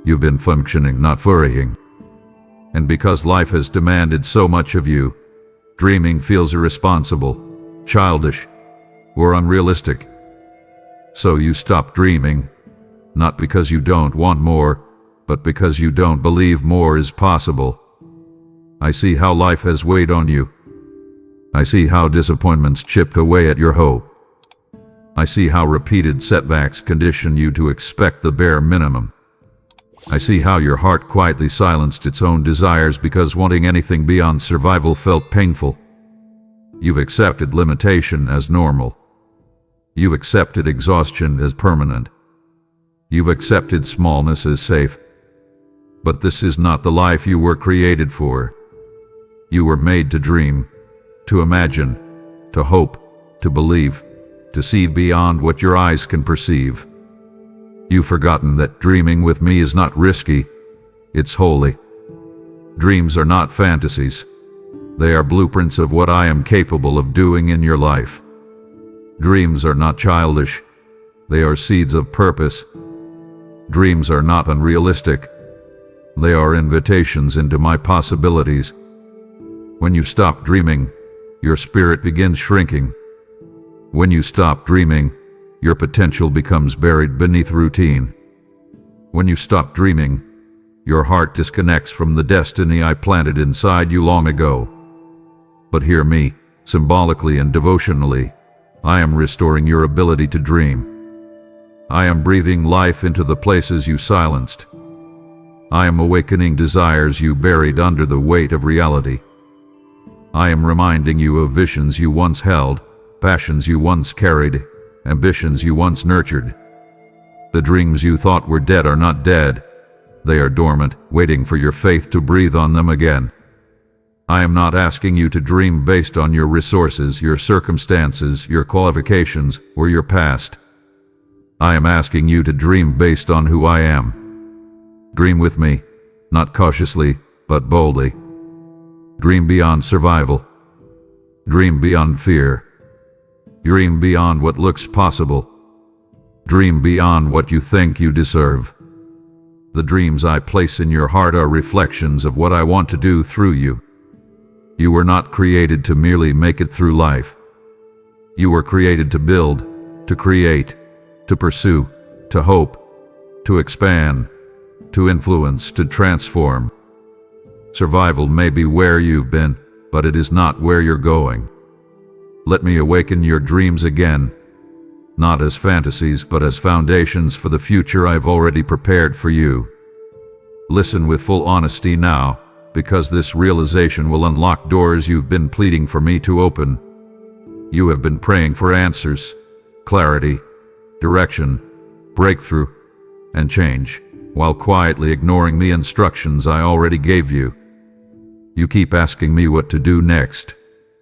You've been functioning, not flourishing. And because life has demanded so much of you, dreaming feels irresponsible, childish, or unrealistic. So you stop dreaming, not because you don't want more, but because you don't believe more is possible. I see how life has weighed on you. I see how disappointments chipped away at your hope. I see how repeated setbacks condition you to expect the bare minimum. I see how your heart quietly silenced its own desires because wanting anything beyond survival felt painful. You've accepted limitation as normal. You've accepted exhaustion as permanent. You've accepted smallness as safe. But this is not the life you were created for. You were made to dream, to imagine, to hope, to believe, to see beyond what your eyes can perceive. You've forgotten that dreaming with me is not risky, it's holy. Dreams are not fantasies. They are blueprints of what I am capable of doing in your life. Dreams are not childish. They are seeds of purpose. Dreams are not unrealistic. They are invitations into my possibilities. When you stop dreaming, your spirit begins shrinking. When you stop dreaming, your potential becomes buried beneath routine. When you stop dreaming, your heart disconnects from the destiny I planted inside you long ago. But hear me, symbolically and devotionally, I am restoring your ability to dream. I am breathing life into the places you silenced. I am awakening desires you buried under the weight of reality. I am reminding you of visions you once held, passions you once carried, ambitions you once nurtured. The dreams you thought were dead are not dead. They are dormant, waiting for your faith to breathe on them again. I am not asking you to dream based on your resources, your circumstances, your qualifications, or your past. I am asking you to dream based on who I am. Dream with me, not cautiously, but boldly. Dream beyond survival. Dream beyond fear. Dream beyond what looks possible. Dream beyond what you think you deserve. The dreams I place in your heart are reflections of what I want to do through you. You were not created to merely make it through life. You were created to build, to create, to pursue, to hope, to expand, to influence, to transform. Survival may be where you've been, but it is not where you're going. Let me awaken your dreams again, not as fantasies, but as foundations for the future I've already prepared for you. Listen with full honesty now, because this realization will unlock doors you've been pleading for me to open. You have been praying for answers, clarity, direction, breakthrough, and change, while quietly ignoring the instructions I already gave you. You keep asking me what to do next,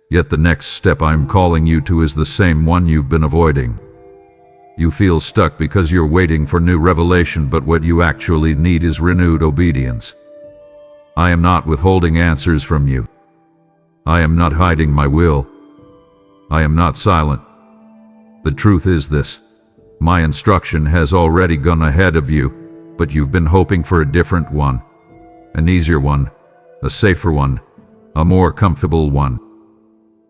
yet the next step I'm calling you to is the same one you've been avoiding. You feel stuck because you're waiting for new revelation, but what you actually need is renewed obedience. I am not withholding answers from you. I am not hiding my will. I am not silent. The truth is this: my instruction has already gone ahead of you, but you've been hoping for a different one, an easier one, a safer one, a more comfortable one.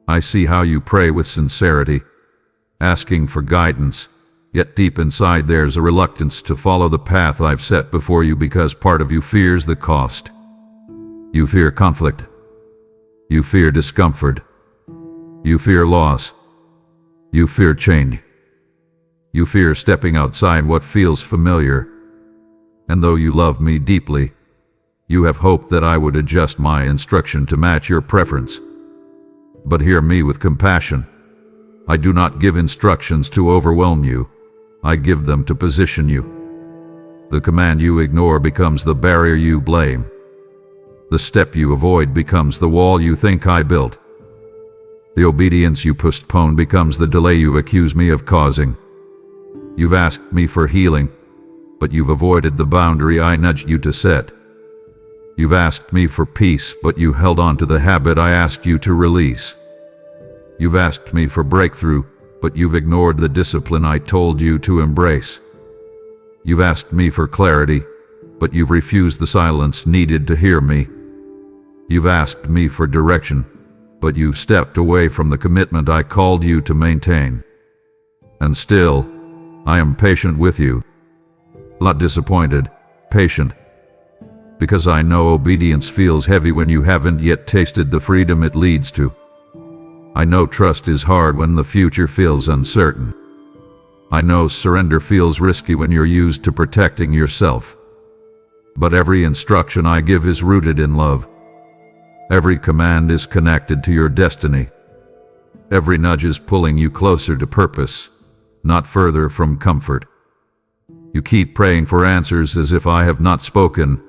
I see how you pray with sincerity, asking for guidance, yet deep inside there's a reluctance to follow the path I've set before you because part of you fears the cost. You fear conflict. You fear discomfort. You fear loss. You fear change. You fear stepping outside what feels familiar. And though you love me deeply, you have hoped that I would adjust my instruction to match your preference. But hear me with compassion. I do not give instructions to overwhelm you. I give them to position you. The command you ignore becomes the barrier you blame. The step you avoid becomes the wall you think I built. The obedience you postpone becomes the delay you accuse me of causing. You've asked me for healing, but you've avoided the boundary I nudged you to set. You've asked me for peace, but you held on to the habit I asked you to release. You've asked me for breakthrough, but you've ignored the discipline I told you to embrace. You've asked me for clarity, but you've refused the silence needed to hear me. You've asked me for direction, but you've stepped away from the commitment I called you to maintain. And still, I am patient with you. Not disappointed, patient. Because I know obedience feels heavy when you haven't yet tasted the freedom it leads to. I know trust is hard when the future feels uncertain. I know surrender feels risky when you're used to protecting yourself. But every instruction I give is rooted in love. Every command is connected to your destiny. Every nudge is pulling you closer to purpose, not further from comfort. You keep praying for answers as if I have not spoken,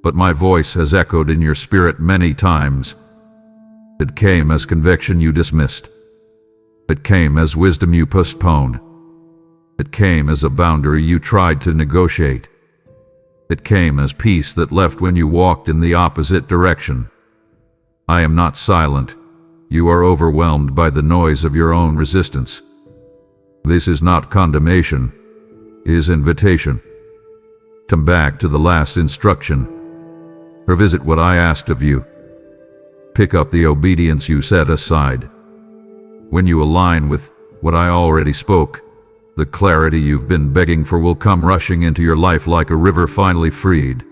but my voice has echoed in your spirit many times. It came as conviction you dismissed. It came as wisdom you postponed. It came as a boundary you tried to negotiate. It came as peace that left when you walked in the opposite direction. I am not silent. You are overwhelmed by the noise of your own resistance. This is not condemnation. It is invitation. Come back to the last instruction. Revisit what I asked of you. Pick up the obedience you set aside. When you align with what I already spoke, the clarity you've been begging for will come rushing into your life like a river finally freed.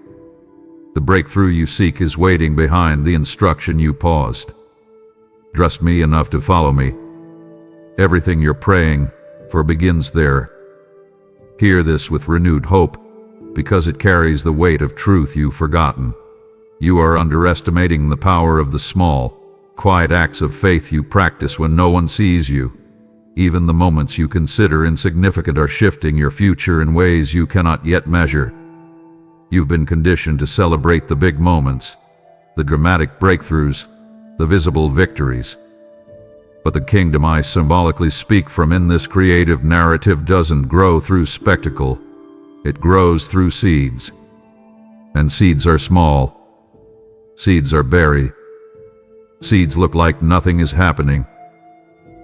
The breakthrough you seek is waiting behind the instruction you paused. Trust me enough to follow me. Everything you're praying for begins there. Hear this with renewed hope, because it carries the weight of truth you've forgotten. You are underestimating the power of the small, quiet acts of faith you practice when no one sees you. Even the moments you consider insignificant are shifting your future in ways you cannot yet measure. You've been conditioned to celebrate the big moments, the dramatic breakthroughs, the visible victories. But the kingdom I symbolically speak from in this creative narrative doesn't grow through spectacle. It grows through seeds. And seeds are small. Seeds are buried. Seeds look like nothing is happening.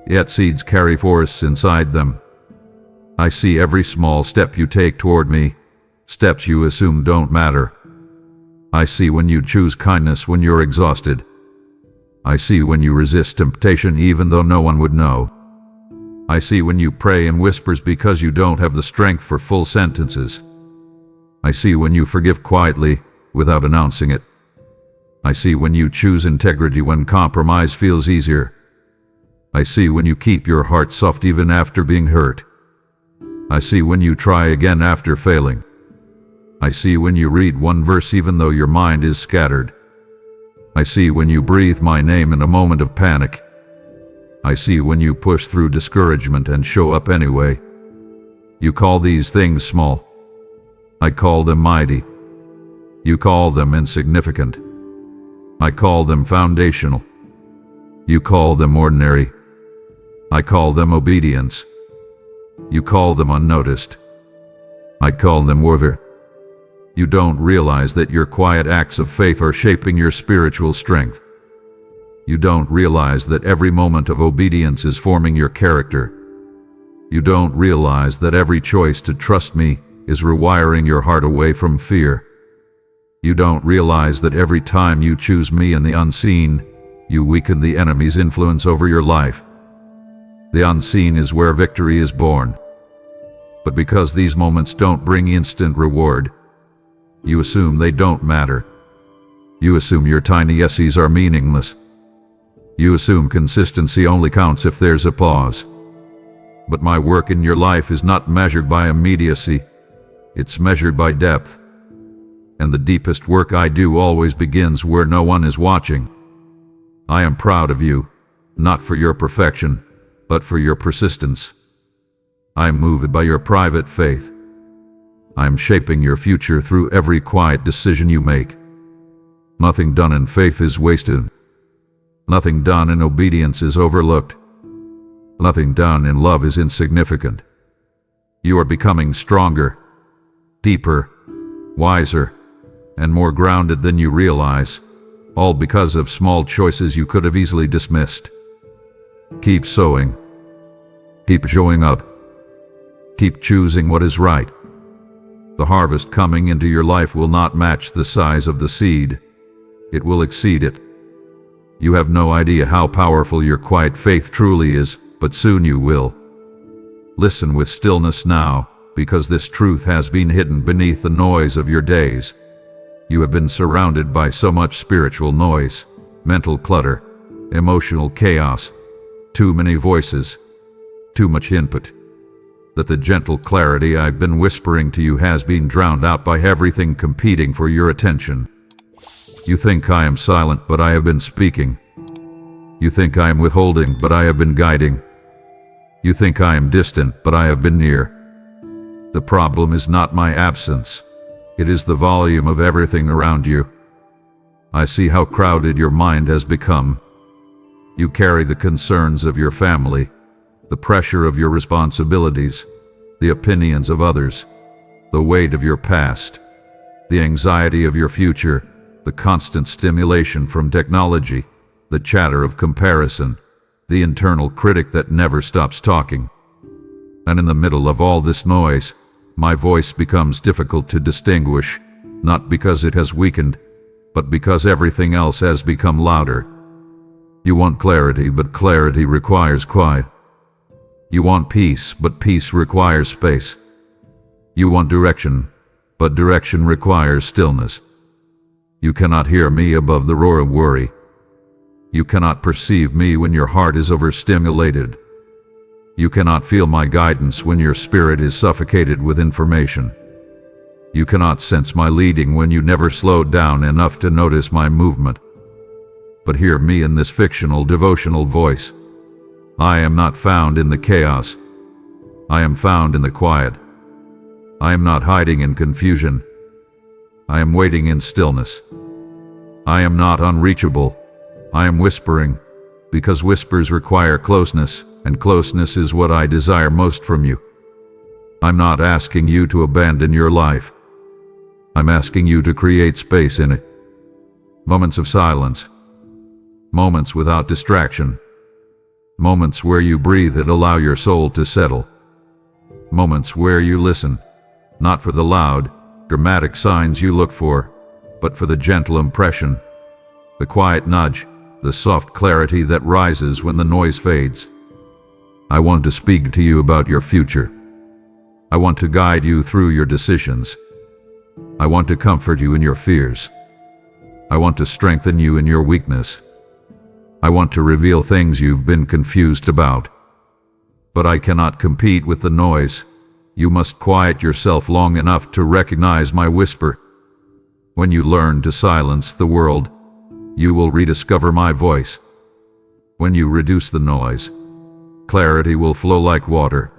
Yet seeds carry force inside them. I see every small step you take toward me, steps you assume don't matter. I see when you choose kindness when you're exhausted. I see when you resist temptation even though no one would know. I see when you pray in whispers because you don't have the strength for full sentences. I see when you forgive quietly without announcing it. I see when you choose integrity when compromise feels easier. I see when you keep your heart soft even after being hurt. I see when you try again after failing. I see when you read one verse even though your mind is scattered. I see when you breathe my name in a moment of panic. I see when you push through discouragement and show up anyway. You call these things small. I call them mighty. You call them insignificant. I call them foundational. You call them ordinary. I call them obedience. You call them unnoticed. I call them warfare. You don't realize that your quiet acts of faith are shaping your spiritual strength. You don't realize that every moment of obedience is forming your character. You don't realize that every choice to trust me is rewiring your heart away from fear. You don't realize that every time you choose me in the unseen, you weaken the enemy's influence over your life. The unseen is where victory is born. But because these moments don't bring instant reward, you assume they don't matter. You assume your tiny yeses are meaningless. You assume consistency only counts if there's applause. But my work in your life is not measured by immediacy. It's measured by depth. And the deepest work I do always begins where no one is watching. I am proud of you, not for your perfection, but for your persistence. I am moved by your private faith. I am shaping your future through every quiet decision you make. Nothing done in faith is wasted. Nothing done in obedience is overlooked. Nothing done in love is insignificant. You are becoming stronger, deeper, wiser, and more grounded than you realize, all because of small choices you could have easily dismissed. Keep sowing. Keep showing up. Keep choosing what is right. The harvest coming into your life will not match the size of the seed. It will exceed it. You have no idea how powerful your quiet faith truly is, but soon you will. Listen with stillness now, because this truth has been hidden beneath the noise of your days. You have been surrounded by so much spiritual noise, mental clutter, emotional chaos, too many voices, too much input, that the gentle clarity I've been whispering to you has been drowned out by everything competing for your attention. You think I am silent, but I have been speaking. You think I am withholding, but I have been guiding. You think I am distant, but I have been near. The problem is not my absence. It is the volume of everything around you. I see how crowded your mind has become. You carry the concerns of your family, the pressure of your responsibilities, the opinions of others, the weight of your past, the anxiety of your future, the constant stimulation from technology, the chatter of comparison, the internal critic that never stops talking. And in the middle of all this noise, my voice becomes difficult to distinguish, not because it has weakened, but because everything else has become louder. You want clarity, but clarity requires quiet. You want peace, but peace requires space. You want direction, but direction requires stillness. You cannot hear me above the roar of worry. You cannot perceive me when your heart is overstimulated. You cannot feel my guidance when your spirit is suffocated with information. You cannot sense my leading when you never slowed down enough to notice my movement. But hear me in this fictional devotional voice. I am not found in the chaos. I am found in the quiet. I am not hiding in confusion. I am waiting in stillness. I am not unreachable. I am whispering, because whispers require closeness, and closeness is what I desire most from you. I'm not asking you to abandon your life. I'm asking you to create space in it. Moments of silence. Moments without distraction. Moments where you breathe and allow your soul to settle. Moments where you listen, not for the loud, dramatic signs you look for, but for the gentle impression, the quiet nudge, the soft clarity that rises when the noise fades. I want to speak to you about your future. I want to guide you through your decisions. I want to comfort you in your fears. I want to strengthen you in your weakness. I want to reveal things you've been confused about. But I cannot compete with the noise. You must quiet yourself long enough to recognize my whisper. When you learn to silence the world, you will rediscover my voice. When you reduce the noise, clarity will flow like water.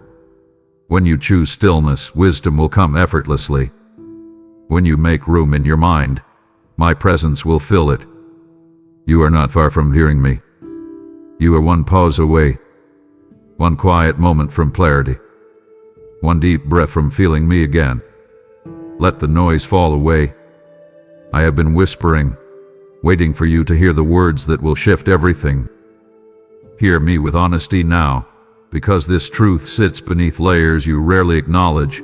When you choose stillness, wisdom will come effortlessly. When you make room in your mind, my presence will fill it. You are not far from hearing me. You are one pause away, one quiet moment from clarity, one deep breath from feeling me again. Let the noise fall away. I have been whispering, waiting for you to hear the words that will shift everything. Hear me with honesty now, because this truth sits beneath layers you rarely acknowledge.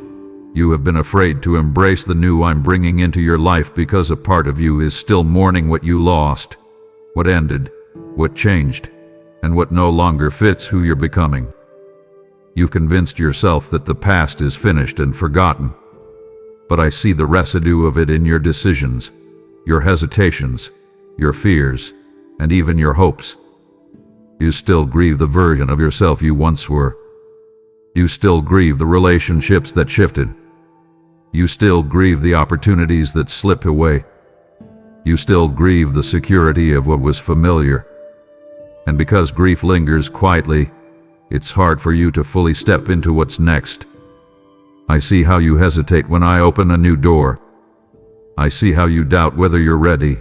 You have been afraid to embrace the new I'm bringing into your life because a part of you is still mourning what you lost, what ended, what changed, and what no longer fits who you're becoming. You've convinced yourself that the past is finished and forgotten, but I see the residue of it in your decisions, your hesitations, your fears, and even your hopes. You still grieve the version of yourself you once were. You still grieve the relationships that shifted. You still grieve the opportunities that slipped away. You still grieve the security of what was familiar. And because grief lingers quietly, it's hard for you to fully step into what's next. I see how you hesitate when I open a new door. I see how you doubt whether you're ready.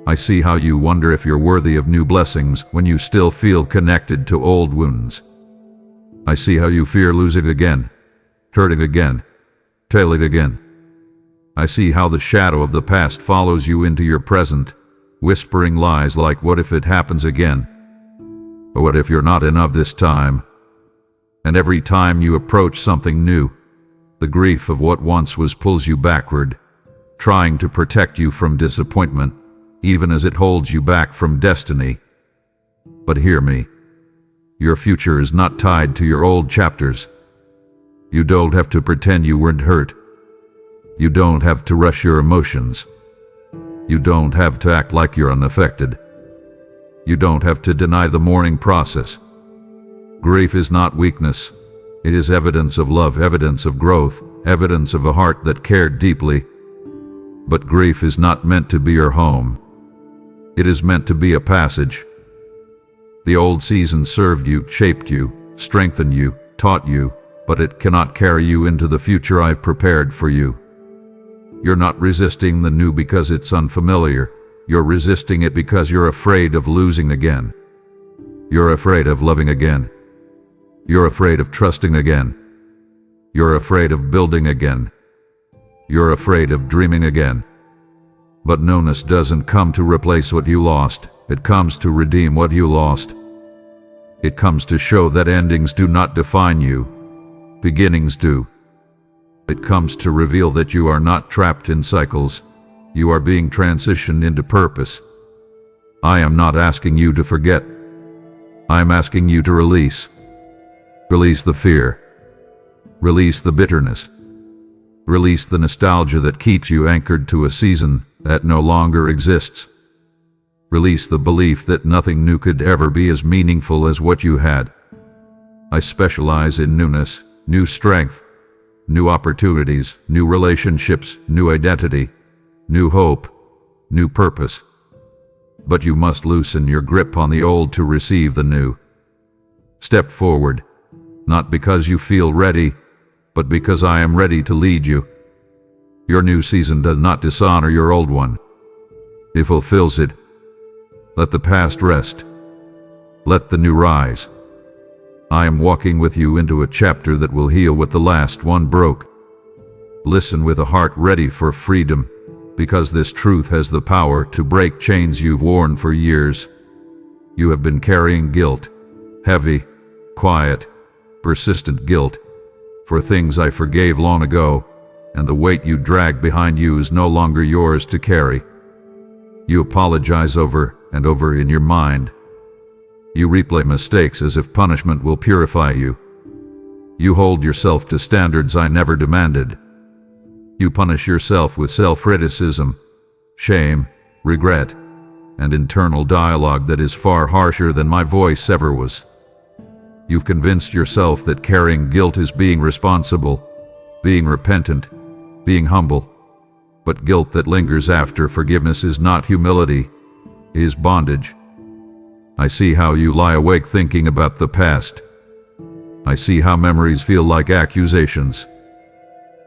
I see how you wonder if you're worthy of new blessings when you still feel connected to old wounds. I see how you fear losing again, hurting again, Tell it again. I see how the shadow of the past follows you into your present, whispering lies like, what if it happens again? Or what if you're not enough this time? And every time you approach something new, the grief of what once was pulls you backward, trying to protect you from disappointment, even as it holds you back from destiny. But hear me. Your future is not tied to your old chapters. You don't have to pretend you weren't hurt. You don't have to rush your emotions. You don't have to act like you're unaffected. You don't have to deny the mourning process. Grief is not weakness. It is evidence of love, evidence of growth, evidence of a heart that cared deeply. But grief is not meant to be your home. It is meant to be a passage. The old season served you, shaped you, strengthened you, taught you, but it cannot carry you into the future I've prepared for you. You're not resisting the new because it's unfamiliar. You're resisting it because you're afraid of losing again. You're afraid of loving again. You're afraid of trusting again. You're afraid of building again. You're afraid of dreaming again. But newness doesn't come to replace what you lost. It comes to redeem what you lost. It comes to show that endings do not define you. Beginnings do. It comes to reveal that you are not trapped in cycles. You are being transitioned into purpose. I am not asking you to forget. I am asking you to release. Release the fear. Release the bitterness. Release the nostalgia that keeps you anchored to a season that no longer exists. Release the belief that nothing new could ever be as meaningful as what you had. I specialize in newness, new strength, new opportunities, new relationships, new identity, new hope, new purpose. But you must loosen your grip on the old to receive the new. Step forward, not because you feel ready, but because I am ready to lead you. Your new season does not dishonor your old one. It fulfills it. Let the past rest. Let the new rise. I am walking with you into a chapter that will heal what the last one broke. Listen with a heart ready for freedom, because this truth has the power to break chains you've worn for years. You have been carrying guilt, heavy, quiet, persistent guilt, for things I forgave long ago, and the weight you drag behind you is no longer yours to carry. You apologize over and over in your mind. You replay mistakes as if punishment will purify you. You hold yourself to standards I never demanded. You punish yourself with self-criticism, shame, regret, and internal dialogue that is far harsher than my voice ever was. You've convinced yourself that carrying guilt is being responsible, being repentant, being humble. But guilt that lingers after forgiveness is not humility, it is bondage. I see how you lie awake thinking about the past. I see how memories feel like accusations.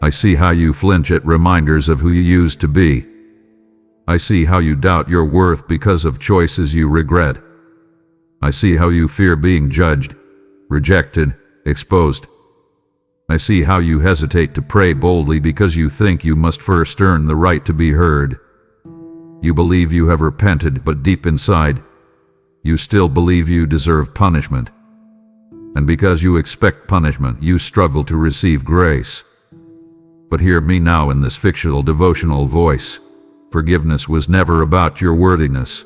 I see how you flinch at reminders of who you used to be. I see how you doubt your worth because of choices you regret. I see how you fear being judged, rejected, exposed. I see how you hesitate to pray boldly because you think you must first earn the right to be heard. You believe you have repented, but deep inside, you still believe you deserve punishment. And because you expect punishment, you struggle to receive grace. But hear me now in this fictional devotional voice. Forgiveness was never about your worthiness.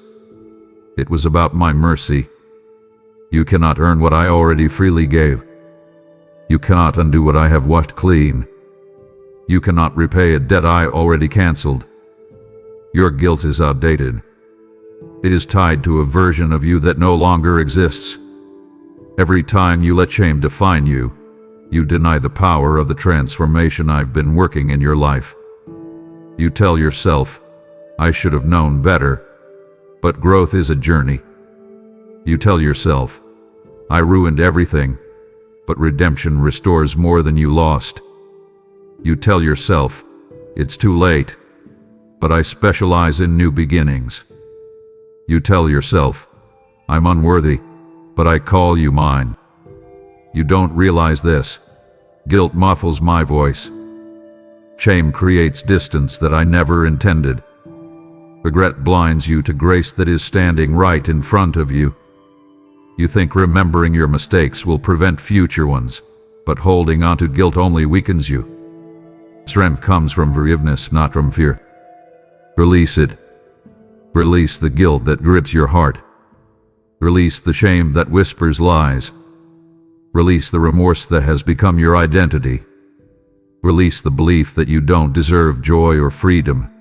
It was about my mercy. You cannot earn what I already freely gave. You cannot undo what I have washed clean. You cannot repay a debt I already canceled. Your guilt is outdated. It is tied to a version of you that no longer exists. Every time you let shame define you, you deny the power of the transformation I've been working in your life. You tell yourself, I should have known better, but growth is a journey. You tell yourself, I ruined everything, but redemption restores more than you lost. You tell yourself, it's too late, but I specialize in new beginnings. You tell yourself, I'm unworthy, but I call you mine. You don't realize this. Guilt muffles my voice. Shame creates distance that I never intended. Regret blinds you to grace that is standing right in front of you. You think remembering your mistakes will prevent future ones, but holding on to guilt only weakens you. Strength comes from forgiveness, not from fear. Release it. Release the guilt that grips your heart. Release the shame that whispers lies. Release the remorse that has become your identity. Release the belief that you don't deserve joy or freedom.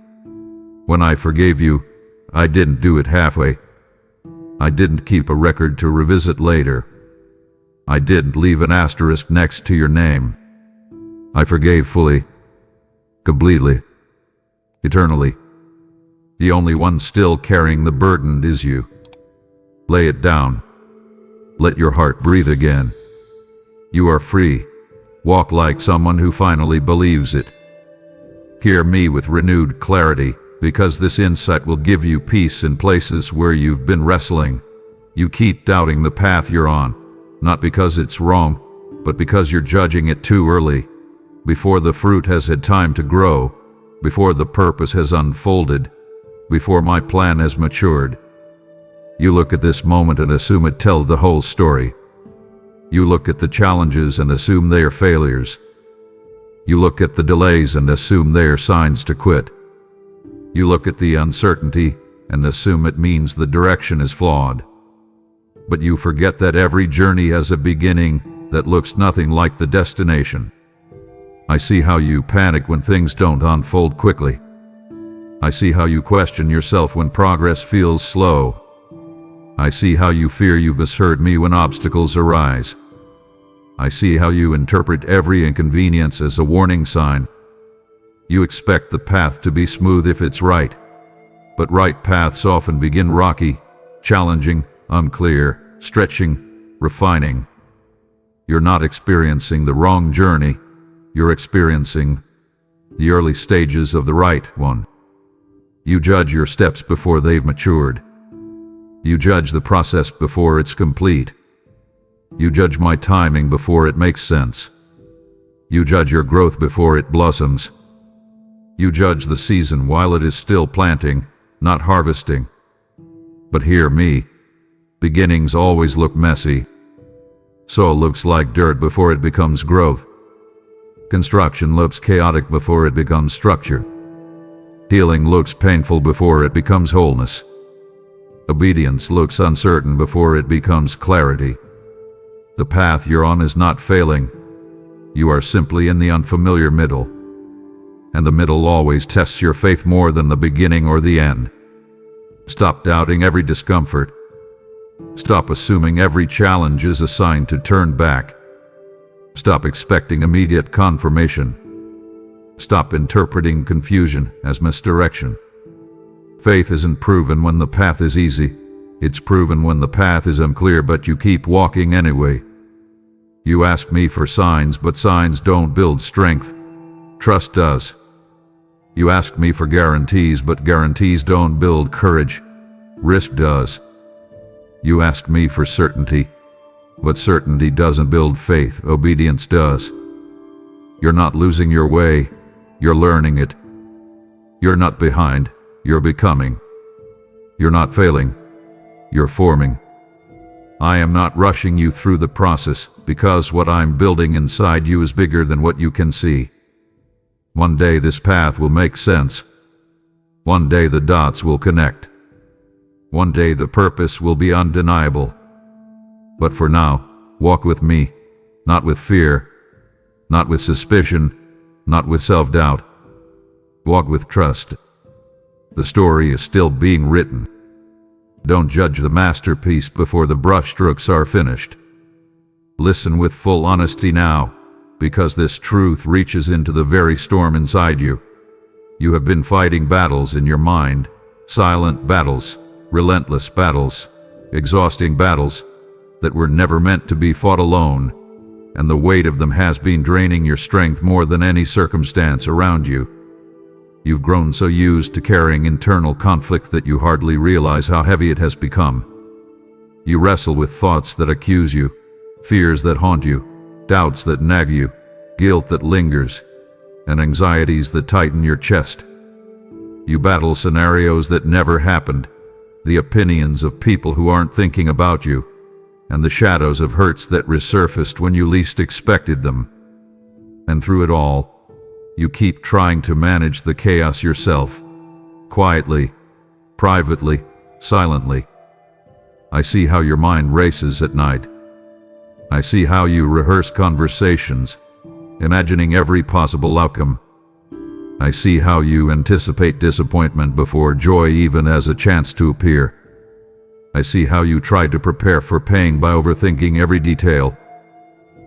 When I forgave you, I didn't do it halfway. I didn't keep a record to revisit later. I didn't leave an asterisk next to your name. I forgave fully, completely, eternally. The only one still carrying the burden is you. Lay it down. Let your heart breathe again. You are free. Walk like someone who finally believes it. Hear me with renewed clarity, because this insight will give you peace in places where you've been wrestling. You keep doubting the path you're on, not because it's wrong, but because you're judging it too early, before the fruit has had time to grow, before the purpose has unfolded, before my plan has matured. You look at this moment and assume it tells the whole story. You look at the challenges and assume they are failures. You look at the delays and assume they are signs to quit. You look at the uncertainty and assume it means the direction is flawed. But you forget that every journey has a beginning that looks nothing like the destination. I see how you panic when things don't unfold quickly. I see how you question yourself when progress feels slow. I see how you fear you've misheard me when obstacles arise. I see how you interpret every inconvenience as a warning sign. You expect the path to be smooth if it's right, but right paths often begin rocky, challenging, unclear, stretching, refining. You're not experiencing the wrong journey, you're experiencing the early stages of the right one. You judge your steps before they've matured. You judge the process before it's complete. You judge my timing before it makes sense. You judge your growth before it blossoms. You judge the season while it is still planting, not harvesting. But hear me, beginnings always look messy. Soil looks like dirt before it becomes growth. Construction looks chaotic before it becomes structure. Healing looks painful before it becomes wholeness. Obedience looks uncertain before it becomes clarity. The path you're on is not failing. You are simply in the unfamiliar middle. And the middle always tests your faith more than the beginning or the end. Stop doubting every discomfort. Stop assuming every challenge is a sign to turn back. Stop expecting immediate confirmation. Stop interpreting confusion as misdirection. Faith isn't proven when the path is easy. It's proven when the path is unclear, but you keep walking anyway. You ask me for signs, but signs don't build strength. Trust does. You ask me for guarantees, but guarantees don't build courage. Risk does. You ask me for certainty, but certainty doesn't build faith. Obedience does. You're not losing your way. You're learning it. You're not behind. You're becoming. You're not failing. You're forming. I am not rushing you through the process, because what I'm building inside you is bigger than what you can see. One day this path will make sense. One day the dots will connect. One day the purpose will be undeniable. But for now, walk with me, not with fear, not with suspicion, not with self-doubt. Walk with trust. The story is still being written. Don't judge the masterpiece before the brushstrokes are finished. Listen with full honesty now, because this truth reaches into the very storm inside you. You have been fighting battles in your mind, silent battles, relentless battles, exhausting battles that were never meant to be fought alone, and the weight of them has been draining your strength more than any circumstance around you. You've grown so used to carrying internal conflict that you hardly realize how heavy it has become. You wrestle with thoughts that accuse you, fears that haunt you, doubts that nag you, guilt that lingers. and anxieties that tighten your chest. You battle scenarios that never happened, the opinions of people who aren't thinking about you, and the shadows of hurts that resurfaced when you least expected them. And through it all, you keep trying to manage the chaos yourself, quietly, privately, silently. I see how your mind races at night. I see how you rehearse conversations, imagining every possible outcome. I see how you anticipate disappointment before joy even has a chance to appear. I see how you try to prepare for pain by overthinking every detail.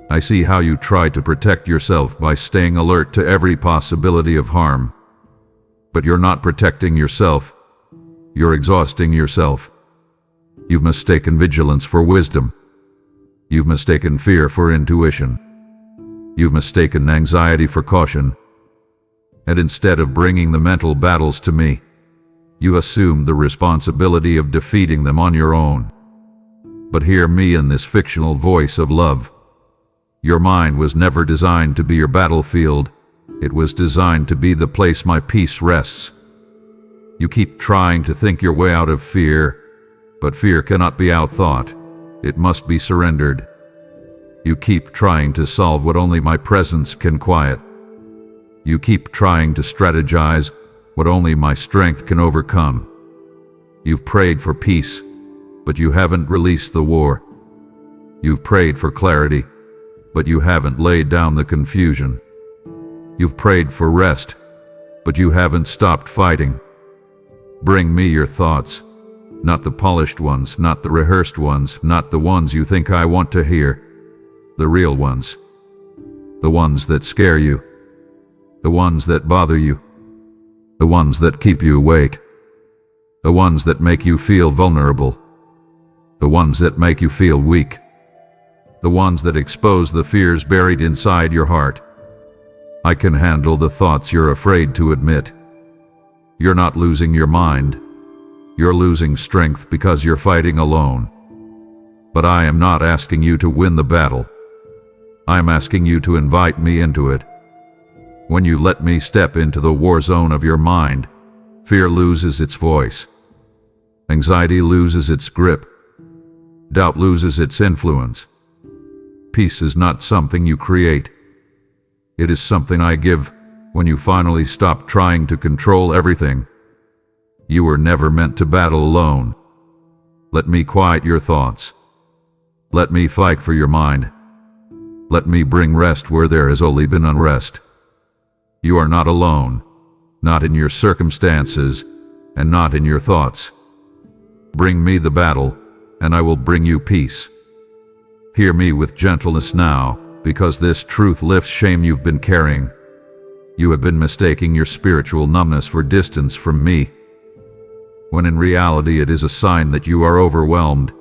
I see how you try to protect yourself by staying alert to every possibility of harm. But you're not protecting yourself. You're exhausting yourself. You've mistaken vigilance for wisdom. You've mistaken fear for intuition. You've mistaken anxiety for caution. And instead of bringing the mental battles to me, you assume the responsibility of defeating them on your own. But hear me in this fictional voice of love. Your mind was never designed to be your battlefield. It was designed to be the place my peace rests. You keep trying to think your way out of fear, but fear cannot be outthought. It must be surrendered. You keep trying to solve what only my presence can quiet. You keep trying to strategize what only my strength can overcome. You've prayed for peace, but you haven't released the war. You've prayed for clarity, but you haven't laid down the confusion. You've prayed for rest, but you haven't stopped fighting. Bring me your thoughts, not the polished ones, not the rehearsed ones, not the ones you think I want to hear. The real ones. The ones that scare you. The ones that bother you. The ones that keep you awake. The ones that make you feel vulnerable. The ones that make you feel weak. The ones that expose the fears buried inside your heart. I can handle the thoughts you're afraid to admit. You're not losing your mind. You're losing strength because you're fighting alone. But I am not asking you to win the battle. I'm asking you to invite me into it. When you let me step into the war zone of your mind, fear loses its voice. Anxiety loses its grip. Doubt loses its influence. Peace is not something you create. It is something I give when you finally stop trying to control everything. You were never meant to battle alone. Let me quiet your thoughts. Let me fight for your mind. Let me bring rest where there has only been unrest. You are not alone, not in your circumstances, and not in your thoughts. Bring me the battle, and I will bring you peace. Hear me with gentleness now, because this truth lifts shame you've been carrying. You have been mistaking your spiritual numbness for distance from me, when in reality it is a sign that you are overwhelmed,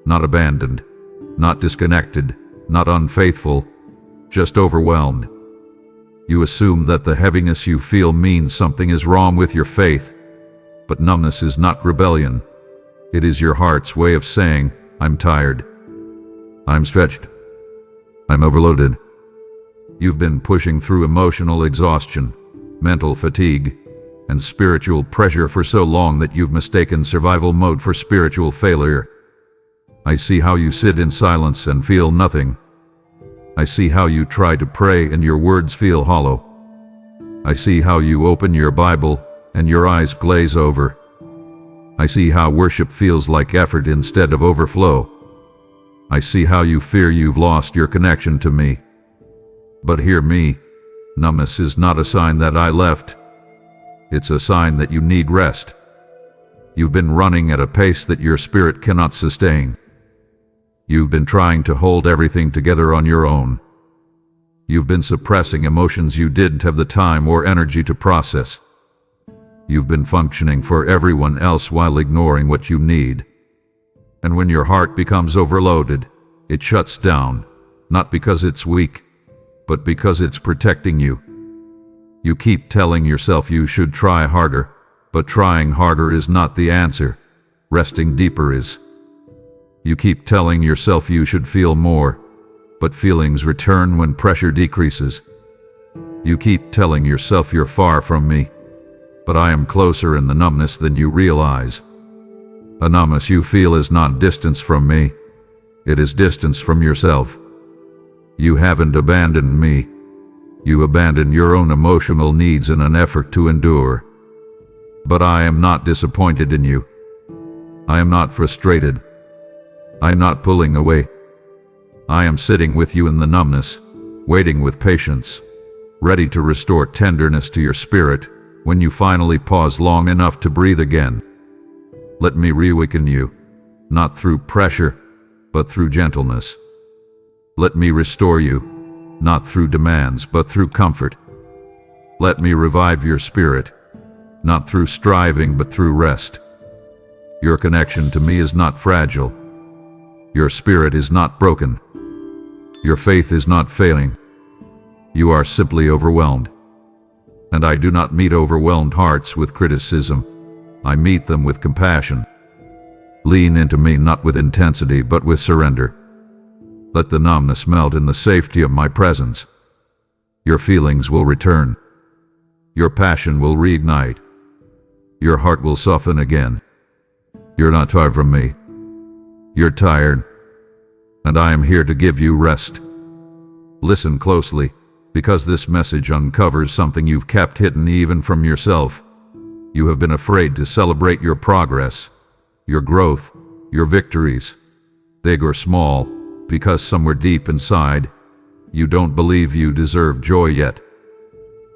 not abandoned, not disconnected, not unfaithful, just overwhelmed. You assume that the heaviness you feel means something is wrong with your faith, but numbness is not rebellion. It is your heart's way of saying, I'm tired. I'm stretched. I'm overloaded. You've been pushing through emotional exhaustion, mental fatigue, and spiritual pressure for so long that you've mistaken survival mode for spiritual failure. I see how you sit in silence and feel nothing. I see how you try to pray and your words feel hollow. I see how you open your Bible and your eyes glaze over. I see how worship feels like effort instead of overflow. I see how you fear you've lost your connection to me. But hear me, numbness is not a sign that I left. It's a sign that you need rest. You've been running at a pace that your spirit cannot sustain. You've been trying to hold everything together on your own. You've been suppressing emotions you didn't have the time or energy to process. You've been functioning for everyone else while ignoring what you need. And when your heart becomes overloaded, it shuts down, not because it's weak, but because it's protecting you. You keep telling yourself you should try harder, but trying harder is not the answer. Resting deeper is. You keep telling yourself you should feel more, but feelings return when pressure decreases. You keep telling yourself you're far from me, but I am closer in the numbness than you realize. A numbness you feel is not distance from me. It is distance from yourself. You haven't abandoned me. You abandon your own emotional needs in an effort to endure. But I am not disappointed in you. I am not frustrated. I am not pulling away. I am sitting with you in the numbness, waiting with patience, ready to restore tenderness to your spirit when you finally pause long enough to breathe again. Let me reawaken you, not through pressure, but through gentleness. Let me restore you, not through demands, but through comfort. Let me revive your spirit, not through striving, but through rest. Your connection to me is not fragile. Your spirit is not broken. Your faith is not failing. You are simply overwhelmed. And I do not meet overwhelmed hearts with criticism. I meet them with compassion. Lean into me not with intensity, but with surrender. Let the numbness melt in the safety of my presence. Your feelings will return. Your passion will reignite. Your heart will soften again. You're not far from me. You're tired, and I am here to give you rest. Listen closely, because this message uncovers something you've kept hidden even from yourself. You have been afraid to celebrate your progress, your growth, your victories, big or small, because somewhere deep inside, you don't believe you deserve joy yet.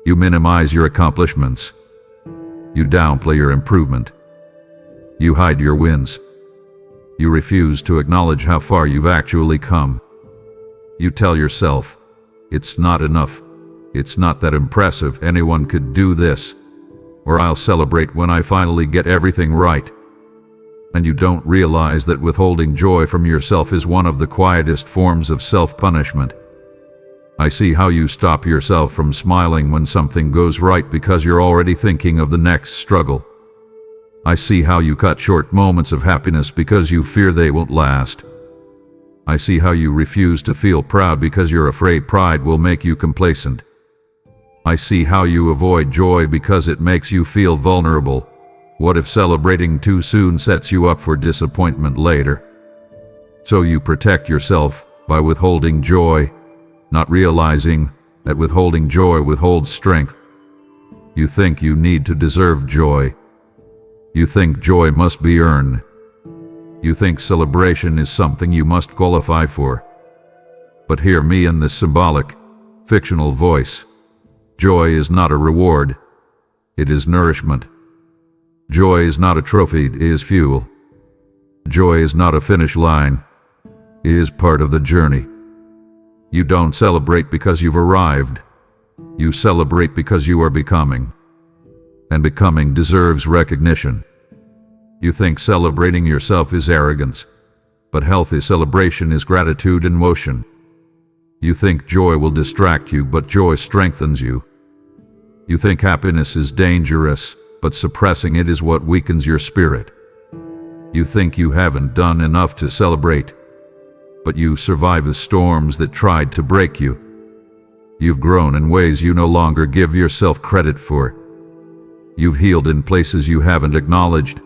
You minimize your accomplishments. You downplay your improvement. You hide your wins. You refuse to acknowledge how far you've actually come. You tell yourself, it's not enough. It's not that impressive. Anyone could do this. Or I'll celebrate when I finally get everything right. And you don't realize that withholding joy from yourself is one of the quietest forms of self-punishment. I see how you stop yourself from smiling when something goes right because you're already thinking of the next struggle. I see how you cut short moments of happiness because you fear they won't last. I see how you refuse to feel proud because you're afraid pride will make you complacent. I see how you avoid joy because it makes you feel vulnerable. What if celebrating too soon sets you up for disappointment later? So you protect yourself by withholding joy, not realizing that withholding joy withholds strength. You think you need to deserve joy. You think joy must be earned. You think celebration is something you must qualify for. But hear me in this symbolic, fictional voice. Joy is not a reward. It is nourishment. Joy is not a trophy, it is fuel. Joy is not a finish line. It is part of the journey. You don't celebrate because you've arrived. You celebrate because you are becoming. And becoming deserves recognition. You think celebrating yourself is arrogance, but healthy celebration is gratitude in motion. You think joy will distract you, but joy strengthens you. You think happiness is dangerous, but suppressing it is what weakens your spirit. You think you haven't done enough to celebrate, but you survive the storms that tried to break you. You've grown in ways you no longer give yourself credit for. You've healed in places you haven't acknowledged.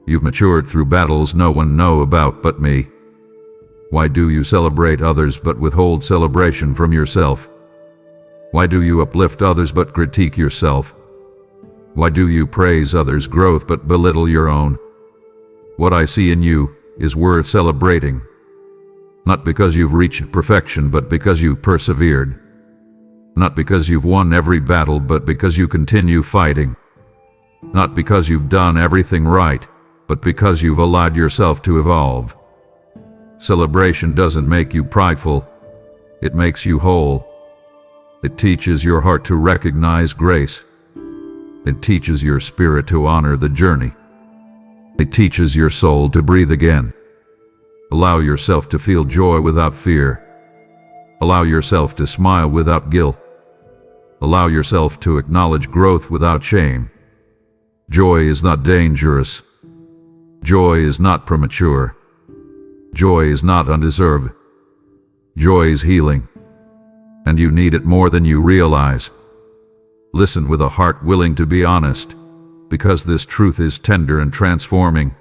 You've matured through battles no one knows about but me. Why do you celebrate others but withhold celebration from yourself? Why do you uplift others but critique yourself? Why do you praise others' growth but belittle your own? What I see in you is worth celebrating. Not because you've reached perfection, but because you've persevered. Not because you've won every battle, but because you continue fighting. Not because you've done everything right, but because you've allowed yourself to evolve. Celebration doesn't make you prideful. It makes you whole. It teaches your heart to recognize grace. It teaches your spirit to honor the journey. It teaches your soul to breathe again. Allow yourself to feel joy without fear. Allow yourself to smile without guilt. Allow yourself to acknowledge growth without shame. Joy is not dangerous. Joy is not premature. Joy is not undeserved. Joy is healing. and you need it more than you realize. Listen with a heart willing to be honest, because this truth is tender and transforming.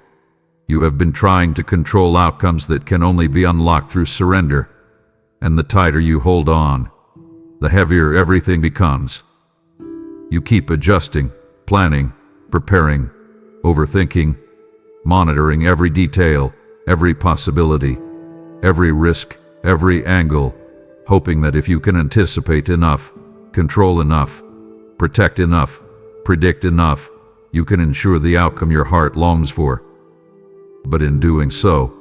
You have been trying to control outcomes that can only be unlocked through surrender, and the tighter you hold on, the heavier everything becomes. You keep adjusting, planning, preparing, overthinking, monitoring every detail, every possibility, every risk, every angle, hoping that if you can anticipate enough, control enough, protect enough, predict enough, you can ensure the outcome your heart longs for. But in doing so,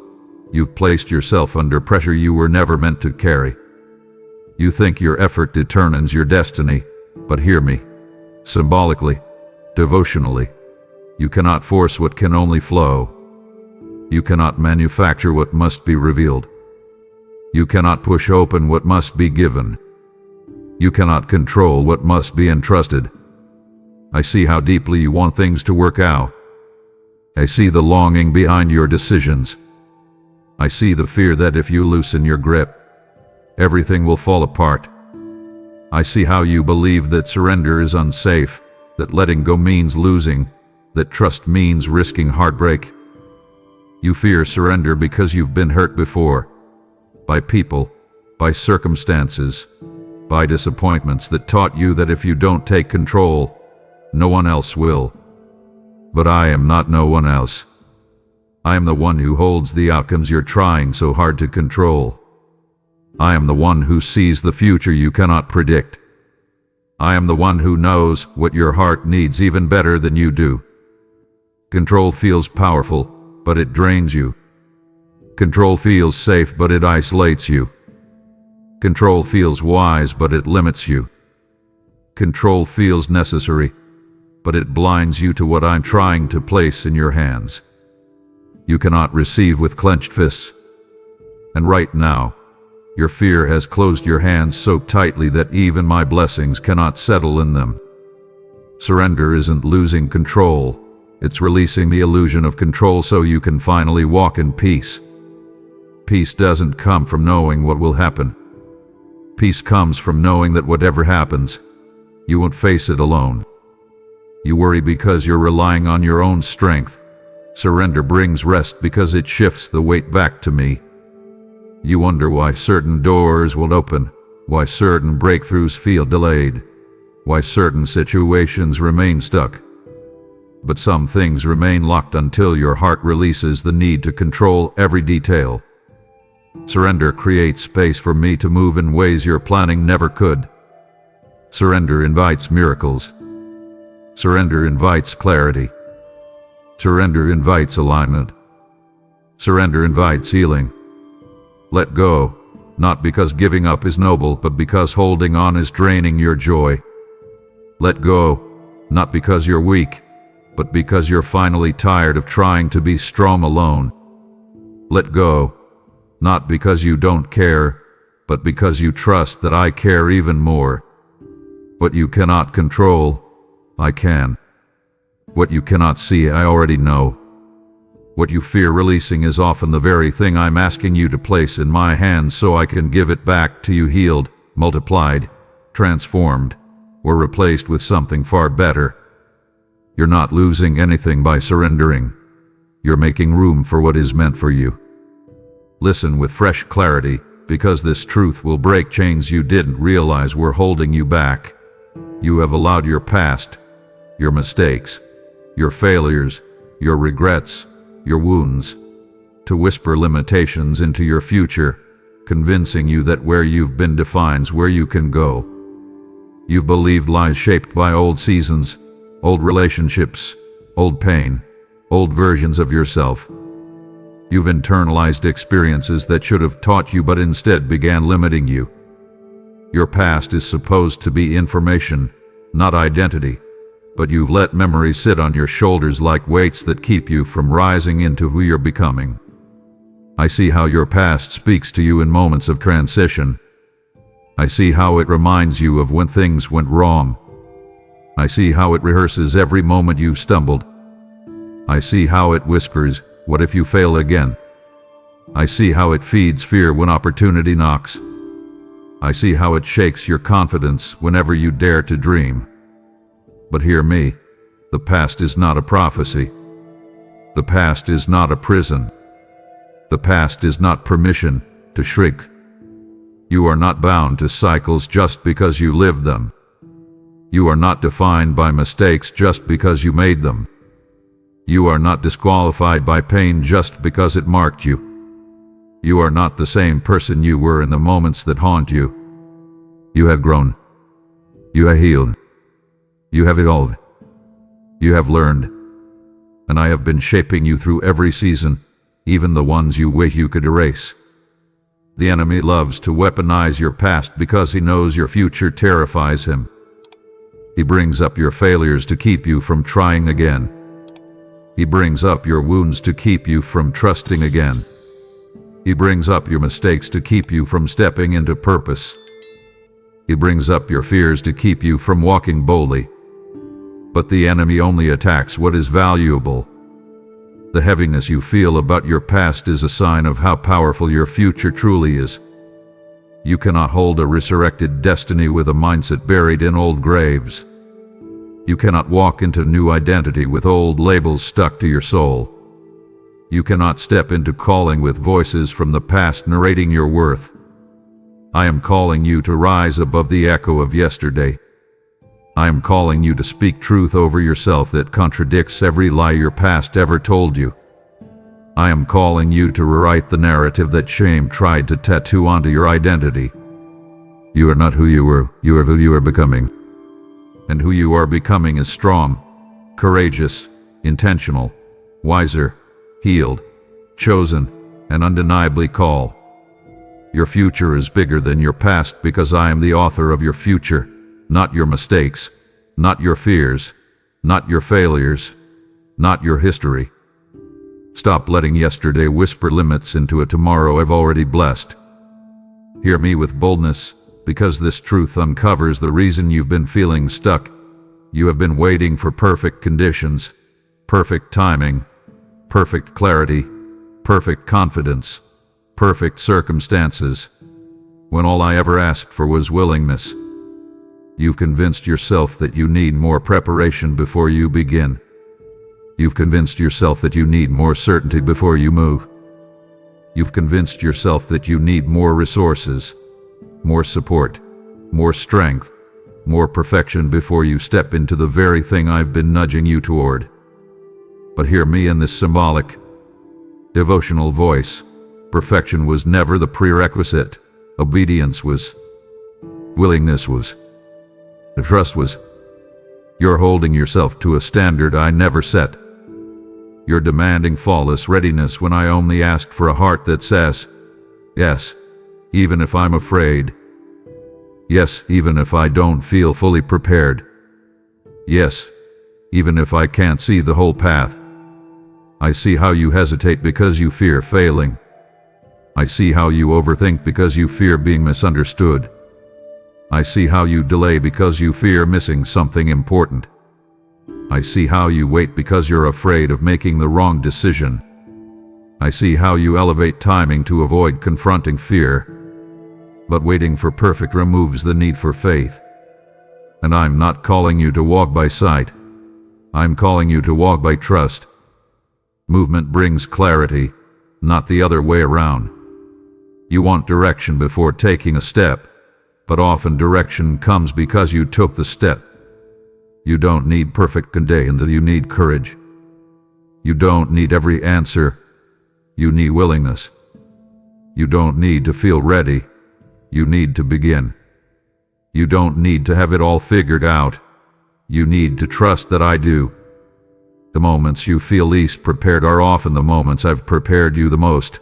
you've placed yourself under pressure you were never meant to carry. You think your effort determines your destiny, but hear me. Symbolically, devotionally, you cannot force what can only flow. You cannot manufacture what must be revealed. You cannot push open what must be given. You cannot control what must be entrusted. I see how deeply you want things to work out. I see the longing behind your decisions. I see the fear that if you loosen your grip, everything will fall apart. I see how you believe that surrender is unsafe, that letting go means losing, that trust means risking heartbreak. You fear surrender because you've been hurt before, by people, by circumstances, by disappointments that taught you that if you don't take control, no one else will. But I am not no one else. I am the one who holds the outcomes you're trying so hard to control. I am the one who sees the future you cannot predict. I am the one who knows what your heart needs even better than you do. Control feels powerful, but it drains you. Control feels safe, but it isolates you. Control feels wise, but it limits you. Control feels necessary, but it blinds you to what I'm trying to place in your hands. You cannot receive with clenched fists. And right now, your fear has closed your hands so tightly that even my blessings cannot settle in them. Surrender isn't losing control. It's releasing the illusion of control so you can finally walk in peace. Peace doesn't come from knowing what will happen. Peace comes from knowing that whatever happens, you won't face it alone. You worry because you're relying on your own strength. Surrender brings rest because it shifts the weight back to me. You wonder why certain doors won't open, why certain breakthroughs feel delayed, why certain situations remain stuck. But some things remain locked until your heart releases the need to control every detail. Surrender creates space for me to move in ways your planning never could. Surrender invites miracles. Surrender invites clarity. Surrender invites alignment. Surrender invites healing. Let go, not because giving up is noble, but because holding on is draining your joy. Let go, not because you're weak, but because you're finally tired of trying to be strong alone. Let go, not because you don't care, but because you trust that I care even more. What you cannot control, I can. What you cannot see, I already know. What you fear releasing is often the very thing I'm asking you to place in my hands so I can give it back to you healed, multiplied, transformed, or replaced with something far better. You're not losing anything by surrendering. You're making room for what is meant for you. Listen with fresh clarity, because this truth will break chains you didn't realize were holding you back. You have allowed your past, your mistakes, your failures, your regrets, your wounds, to whisper limitations into your future, convincing you that where you've been defines where you can go. You've believed lies shaped by old seasons, old relationships, old pain, old versions of yourself. You've internalized experiences that should have taught you but instead began limiting you. Your past is supposed to be information, not identity, but you've let memories sit on your shoulders like weights that keep you from rising into who you're becoming. I see how your past speaks to you in moments of transition. I see how it reminds you of when things went wrong. I see how it rehearses every moment you've stumbled. I see how it whispers, "What if you fail again?" I see how it feeds fear when opportunity knocks. I see how it shakes your confidence whenever you dare to dream. But hear me, the past is not a prophecy. The past is not a prison. The past is not permission to shrink. You are not bound to cycles just because you lived them. You are not defined by mistakes just because you made them. You are not disqualified by pain just because it marked you. You are not the same person you were in the moments that haunt you. You have grown. You have healed. You have evolved. You have learned. And I have been shaping you through every season, even the ones you wish you could erase. The enemy loves to weaponize your past because he knows your future terrifies him. He brings up your failures to keep you from trying again. He brings up your wounds to keep you from trusting again. He brings up your mistakes to keep you from stepping into purpose. He brings up your fears to keep you from walking boldly. But the enemy only attacks what is valuable. The heaviness you feel about your past is a sign of how powerful your future truly is. You cannot hold a resurrected destiny with a mindset buried in old graves. You cannot walk into new identity with old labels stuck to your soul. You cannot step into calling with voices from the past narrating your worth. I am calling you to rise above the echo of yesterday. I am calling you to speak truth over yourself that contradicts every lie your past ever told you. I am calling you to rewrite the narrative that shame tried to tattoo onto your identity. You are not who you were, you are who you are becoming. And who you are becoming is strong, courageous, intentional, wiser, healed, chosen, and undeniably called. Your future is bigger than your past because I am the author of your future, not your mistakes, not your fears, not your failures, not your history. Stop letting yesterday whisper limits into a tomorrow I've already blessed. Hear me with boldness, because this truth uncovers the reason you've been feeling stuck. You have been waiting for perfect conditions, perfect timing, perfect clarity, perfect confidence, perfect circumstances, when all I ever asked for was willingness. You've convinced yourself that you need more preparation before you begin. You've convinced yourself that you need more certainty before you move. You've convinced yourself that you need more resources, more support, more strength, more perfection before you step into the very thing I've been nudging you toward. But hear me in this symbolic, devotional voice. Perfection was never the prerequisite. Obedience was. Willingness was. The trust was. You're holding yourself to a standard I never set. You're demanding flawless readiness when I only asked for a heart that says, yes, even if I'm afraid. Yes, even if I don't feel fully prepared. Yes, even if I can't see the whole path. I see how you hesitate because you fear failing. I see how you overthink because you fear being misunderstood. I see how you delay because you fear missing something important. I see how you wait because you're afraid of making the wrong decision. I see how you elevate timing to avoid confronting fear. But waiting for perfect removes the need for faith. And I'm not calling you to walk by sight. I'm calling you to walk by trust. Movement brings clarity, not the other way around. You want direction before taking a step, but often direction comes because you took the step. You don't need perfect conditions, you need courage. You don't need every answer. You need willingness. You don't need to feel ready. You need to begin. You don't need to have it all figured out. You need to trust that I do. The moments you feel least prepared are often the moments I've prepared you the most.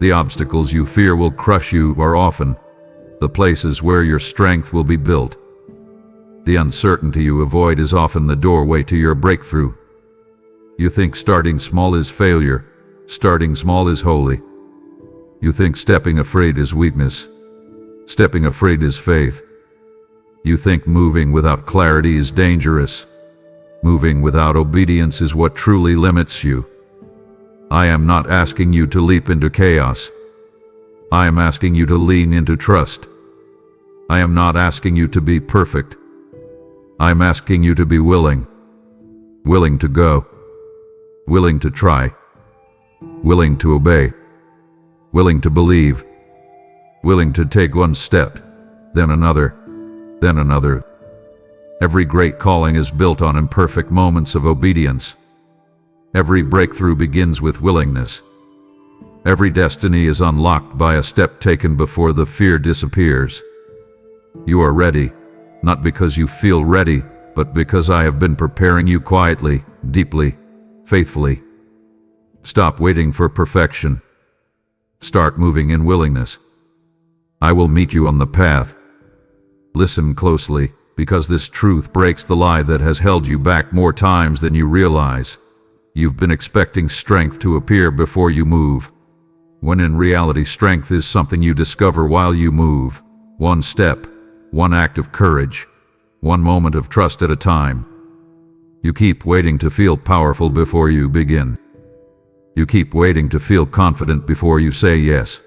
The obstacles you fear will crush you are often the places where your strength will be built. The uncertainty you avoid is often the doorway to your breakthrough. You think starting small is failure. Starting small is holy. You think stepping afraid is weakness. Stepping afraid is faith. You think moving without clarity is dangerous. Moving without obedience is what truly limits you. I am not asking you to leap into chaos. I am asking you to lean into trust. I am not asking you to be perfect. I am asking you to be willing. Willing to go. Willing to try. Willing to obey. Willing to believe. Willing to take one step, then another, then another. Every great calling is built on imperfect moments of obedience. Every breakthrough begins with willingness. Every destiny is unlocked by a step taken before the fear disappears. You are ready, not because you feel ready, but because I have been preparing you quietly, deeply, faithfully. Stop waiting for perfection. Start moving in willingness. I will meet you on the path. Listen closely, because this truth breaks the lie that has held you back more times than you realize. You've been expecting strength to appear before you move, when in reality strength is something you discover while you move. One step, one act of courage, one moment of trust at a time. You keep waiting to feel powerful before you begin. You keep waiting to feel confident before you say yes.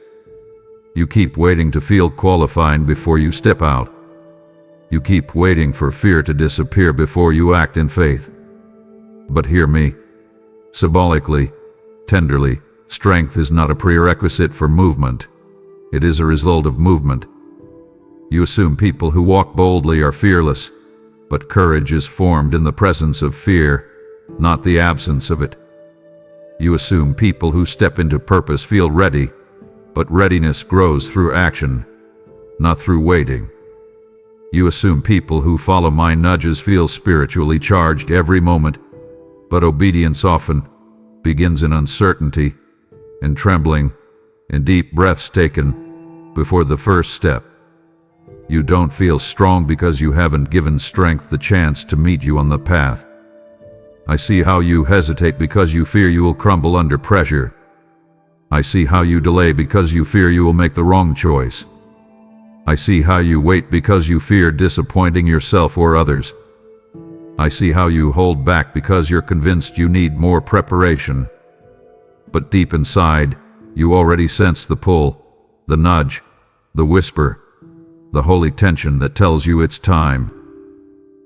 You keep waiting to feel qualified before you step out. You keep waiting for fear to disappear before you act in faith. But hear me. Symbolically, tenderly, strength is not a prerequisite for movement. It is a result of movement. You assume people who walk boldly are fearless, but courage is formed in the presence of fear, not the absence of it. You assume people who step into purpose feel ready, but readiness grows through action, not through waiting. You assume people who follow my nudges feel spiritually charged every moment, but obedience often begins in uncertainty, in trembling, in deep breaths taken before the first step. You don't feel strong because you haven't given strength the chance to meet you on the path. I see how you hesitate because you fear you will crumble under pressure. I see how you delay because you fear you will make the wrong choice. I see how you wait because you fear disappointing yourself or others. I see how you hold back because you're convinced you need more preparation. But deep inside, you already sense the pull, the nudge, the whisper, the holy tension that tells you it's time.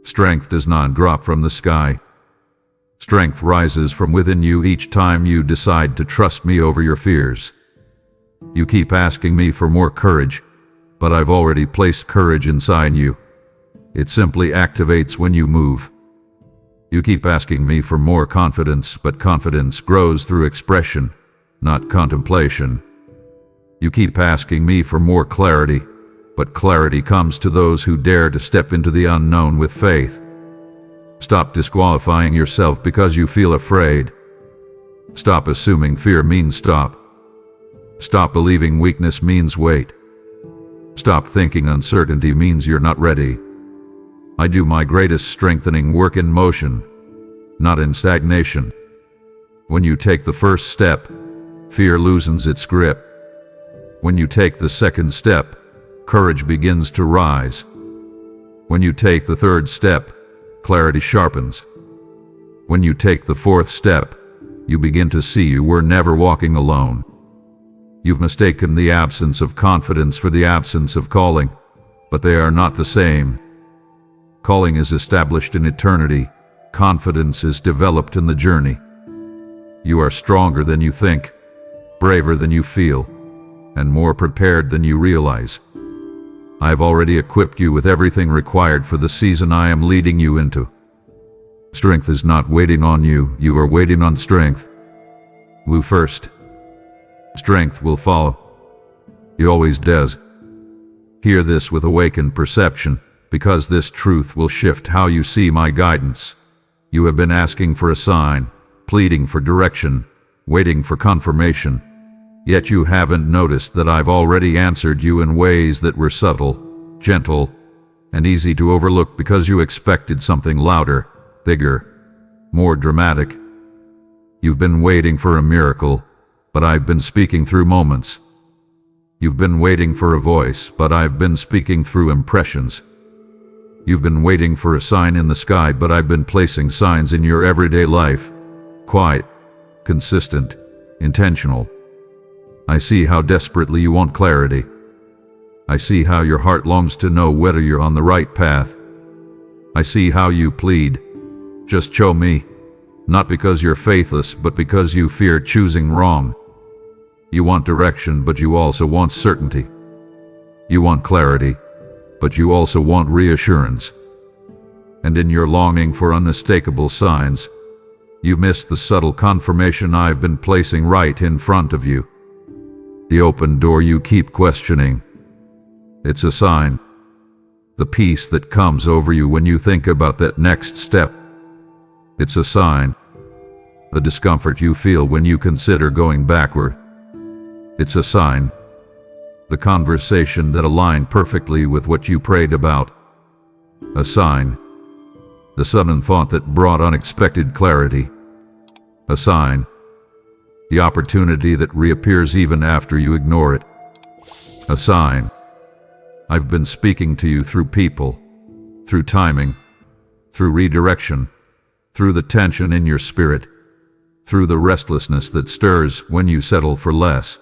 Strength does not drop from the sky. Strength rises from within you each time you decide to trust me over your fears. You keep asking me for more courage, but I've already placed courage inside you. It simply activates when you move. You keep asking me for more confidence, but confidence grows through expression, not contemplation. You keep asking me for more clarity, but clarity comes to those who dare to step into the unknown with faith. Stop disqualifying yourself because you feel afraid. Stop assuming fear means stop. Stop believing weakness means wait. Stop thinking uncertainty means you're not ready. I do my greatest strengthening work in motion, not in stagnation. When you take the first step, fear loosens its grip. When you take the second step, courage begins to rise. When you take the third step, clarity sharpens. When you take the fourth step, you begin to see you were never walking alone. You've mistaken the absence of confidence for the absence of calling, but they are not the same. Calling is established in eternity. Confidence is developed in the journey. You are stronger than you think, braver than you feel, and more prepared than you realize. I've already equipped you with everything required for the season I am leading you into. Strength is not waiting on you, you are waiting on strength. Move first. Strength will follow. He always does. Hear this with awakened perception, because this truth will shift how you see my guidance. You have been asking for a sign, pleading for direction, waiting for confirmation. Yet you haven't noticed that I've already answered you in ways that were subtle, gentle, and easy to overlook because you expected something louder, bigger, more dramatic. You've been waiting for a miracle, but I've been speaking through moments. You've been waiting for a voice, but I've been speaking through impressions. You've been waiting for a sign in the sky, but I've been placing signs in your everyday life. Quiet, consistent, intentional. I see how desperately you want clarity. I see how your heart longs to know whether you're on the right path. I see how you plead, "Just show me," not because you're faithless, but because you fear choosing wrong. You want direction, but you also want certainty. You want clarity, but you also want reassurance. And in your longing for unmistakable signs, you've missed the subtle confirmation I've been placing right in front of you. The open door you keep questioning. It's a sign. The peace that comes over you when you think about that next step. It's a sign. The discomfort you feel when you consider going backward. It's a sign. The conversation that aligned perfectly with what you prayed about. A sign. The sudden thought that brought unexpected clarity. A sign. The opportunity that reappears even after you ignore it. A sign. I've been speaking to you through people, through timing, through redirection, through the tension in your spirit, through the restlessness that stirs when you settle for less,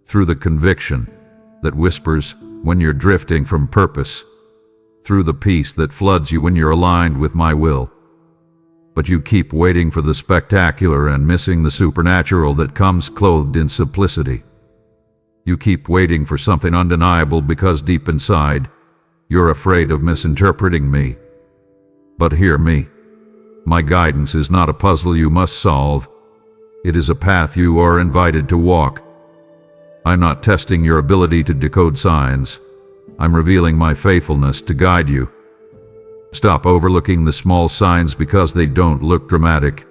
through the conviction that whispers when you're drifting from purpose, through the peace that floods you when you're aligned with my will. But you keep waiting for the spectacular and missing the supernatural that comes clothed in simplicity. You keep waiting for something undeniable because deep inside, you're afraid of misinterpreting me. But hear me. My guidance is not a puzzle you must solve. It is a path you are invited to walk. I'm not testing your ability to decode signs. I'm revealing my faithfulness to guide you. Stop overlooking the small signs because they don't look dramatic.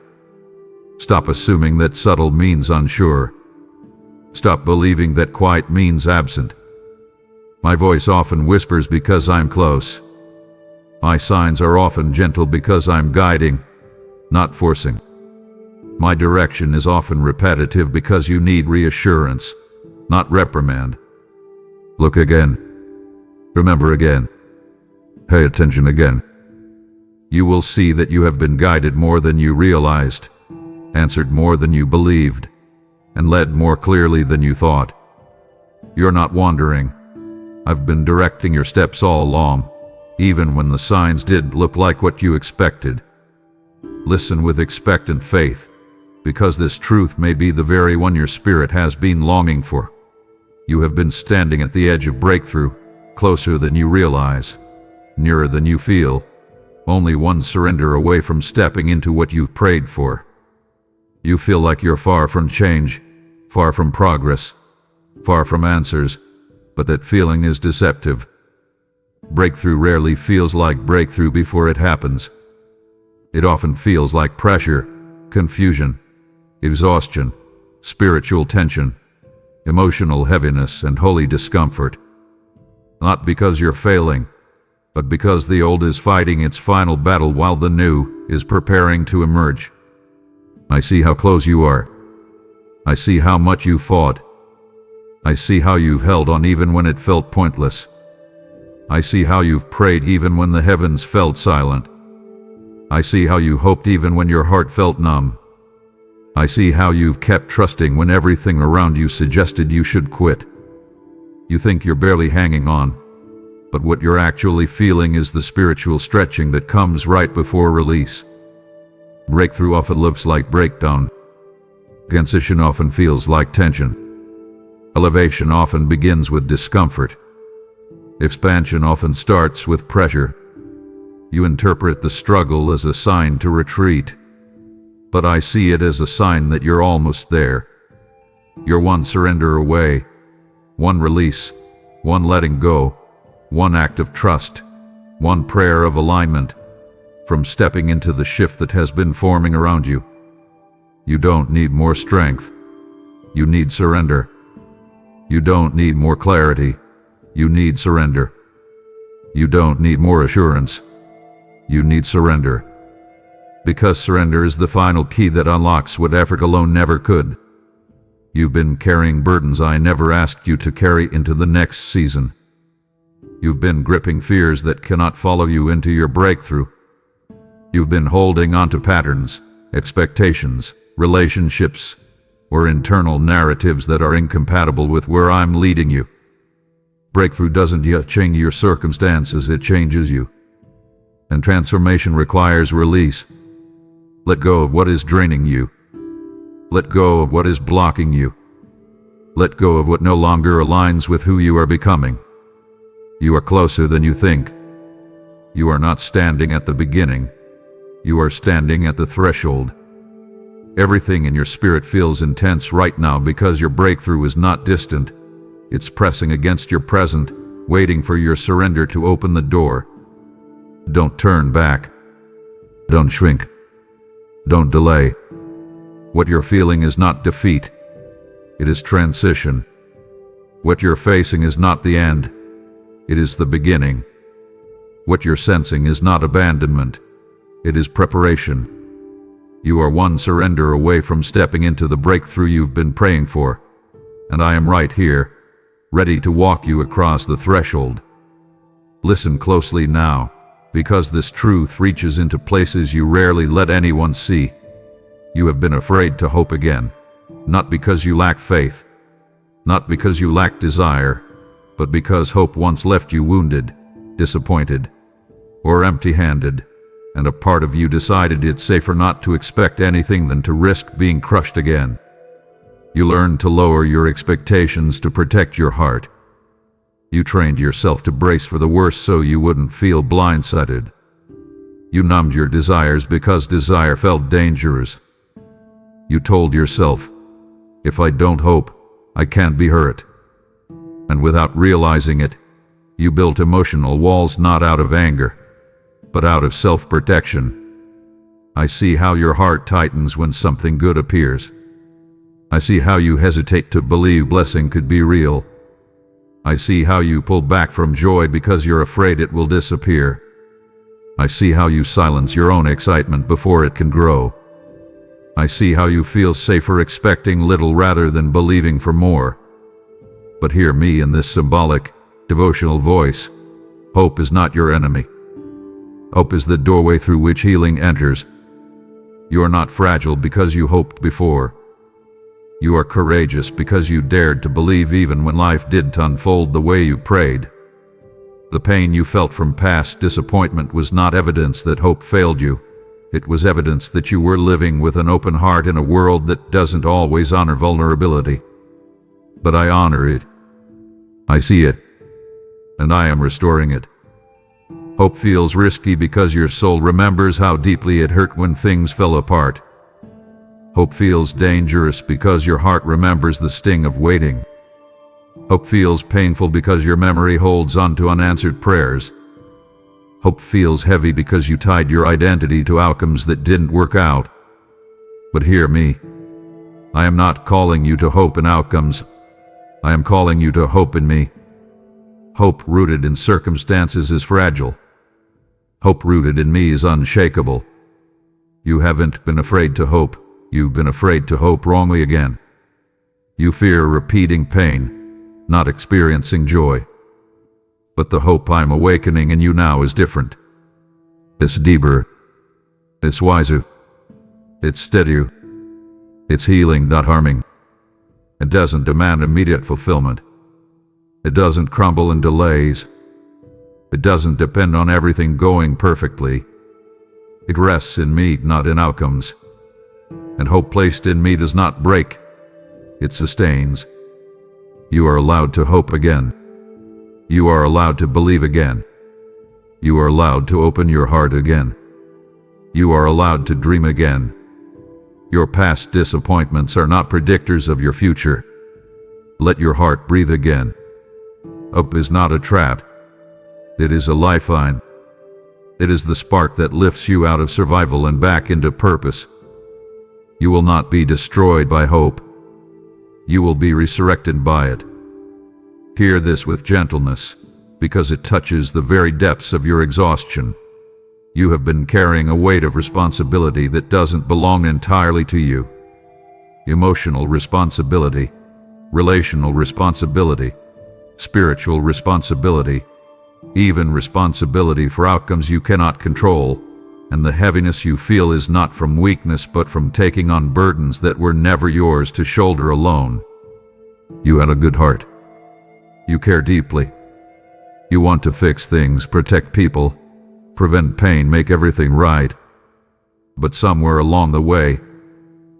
Stop assuming that subtle means unsure. Stop believing that quiet means absent. My voice often whispers because I'm close. My signs are often gentle because I'm guiding, not forcing. My direction is often repetitive because you need reassurance, not reprimand. Look again. Remember again. Pay attention again. You will see that you have been guided more than you realized, answered more than you believed, and led more clearly than you thought. You're not wandering. I've been directing your steps all along, even when the signs didn't look like what you expected. Listen with expectant faith, because this truth may be the very one your spirit has been longing for. You have been standing at the edge of breakthrough, closer than you realize, nearer than you feel, only one surrender away from stepping into what you've prayed for. You feel like you're far from change, far from progress, far from answers, but that feeling is deceptive. Breakthrough rarely feels like breakthrough before it happens. It often feels like pressure, confusion, exhaustion, spiritual tension, emotional heaviness, and holy discomfort. Not because you're failing, but because the old is fighting its final battle while the new is preparing to emerge. I see how close you are. I see how much you fought. I see how you've held on even when it felt pointless. I see how you've prayed even when the heavens felt silent. I see how you hoped even when your heart felt numb. I see how you've kept trusting when everything around you suggested you should quit. You think you're barely hanging on, but what you're actually feeling is the spiritual stretching that comes right before release. Breakthrough often looks like breakdown. Transition often feels like tension. Elevation often begins with discomfort. Expansion often starts with pressure. You interpret the struggle as a sign to retreat, but I see it as a sign that you're almost there. You're one surrender away, one release, one letting go, one act of trust, one prayer of alignment, from stepping into the shift that has been forming around you. You don't need more strength. You need surrender. You don't need more clarity. You need surrender. You don't need more assurance. You need surrender. Because surrender is the final key that unlocks what effort alone never could. You've been carrying burdens I never asked you to carry into the next season. You've been gripping fears that cannot follow you into your breakthrough. You've been holding onto patterns, expectations, relationships, or internal narratives that are incompatible with where I'm leading you. Breakthrough doesn't yet change your circumstances, it changes you. And transformation requires release. Let go of what is draining you. Let go of what is blocking you. Let go of what no longer aligns with who you are becoming. You are closer than you think. You are not standing at the beginning. You are standing at the threshold. Everything in your spirit feels intense right now because your breakthrough is not distant. It's pressing against your present, waiting for your surrender to open the door. Don't turn back. Don't shrink. Don't delay. What you're feeling is not defeat. It is transition. What you're facing is not the end. It is the beginning. What you're sensing is not abandonment. It is preparation. You are one surrender away from stepping into the breakthrough you've been praying for. And I am right here, ready to walk you across the threshold. Listen closely now, because this truth reaches into places you rarely let anyone see. You have been afraid to hope again, not because you lack faith, not because you lack desire, but because hope once left you wounded, disappointed, or empty-handed, and a part of you decided it's safer not to expect anything than to risk being crushed again. You learned to lower your expectations to protect your heart. You trained yourself to brace for the worst so you wouldn't feel blindsided. You numbed your desires because desire felt dangerous. You told yourself, if I don't hope, I can't be hurt. And without realizing it, you built emotional walls not out of anger, but out of self-protection. I see how your heart tightens when something good appears. I see how you hesitate to believe blessing could be real. I see how you pull back from joy because you're afraid it will disappear. I see how you silence your own excitement before it can grow. I see how you feel safer expecting little rather than believing for more. But hear me in this symbolic, devotional voice. Hope is not your enemy. Hope is the doorway through which healing enters. You are not fragile because you hoped before. You are courageous because you dared to believe even when life didn't unfold the way you prayed. The pain you felt from past disappointment was not evidence that hope failed you. It was evidence that you were living with an open heart in a world that doesn't always honor vulnerability. But I honor it. I see it. And I am restoring it. Hope feels risky because your soul remembers how deeply it hurt when things fell apart. Hope feels dangerous because your heart remembers the sting of waiting. Hope feels painful because your memory holds on to unanswered prayers. Hope feels heavy because you tied your identity to outcomes that didn't work out. But hear me. I am not calling you to hope in outcomes. I am calling you to hope in me. Hope rooted in circumstances is fragile. Hope rooted in me is unshakable. You haven't been afraid to hope. You've been afraid to hope wrongly again. You fear repeating pain, not experiencing joy. But the hope I'm awakening in you now is different. It's deeper. It's wiser. It's steadier. It's healing, not harming. It doesn't demand immediate fulfillment. It doesn't crumble in delays. It doesn't depend on everything going perfectly. It rests in me, not in outcomes. And hope placed in me does not break. It sustains. You are allowed to hope again. You are allowed to believe again. You are allowed to open your heart again. You are allowed to dream again. Your past disappointments are not predictors of your future. Let your heart breathe again. Hope is not a trap. It is a lifeline. It is the spark that lifts you out of survival and back into purpose. You will not be destroyed by hope. You will be resurrected by it. Hear this with gentleness, because it touches the very depths of your exhaustion. You have been carrying a weight of responsibility that doesn't belong entirely to you. Emotional responsibility, relational responsibility, spiritual responsibility, even responsibility for outcomes you cannot control. and the heaviness you feel is not from weakness but from taking on burdens that were never yours to shoulder alone. You had a good heart. You care deeply. You want to fix things, protect people, prevent pain, make everything right. But somewhere along the way,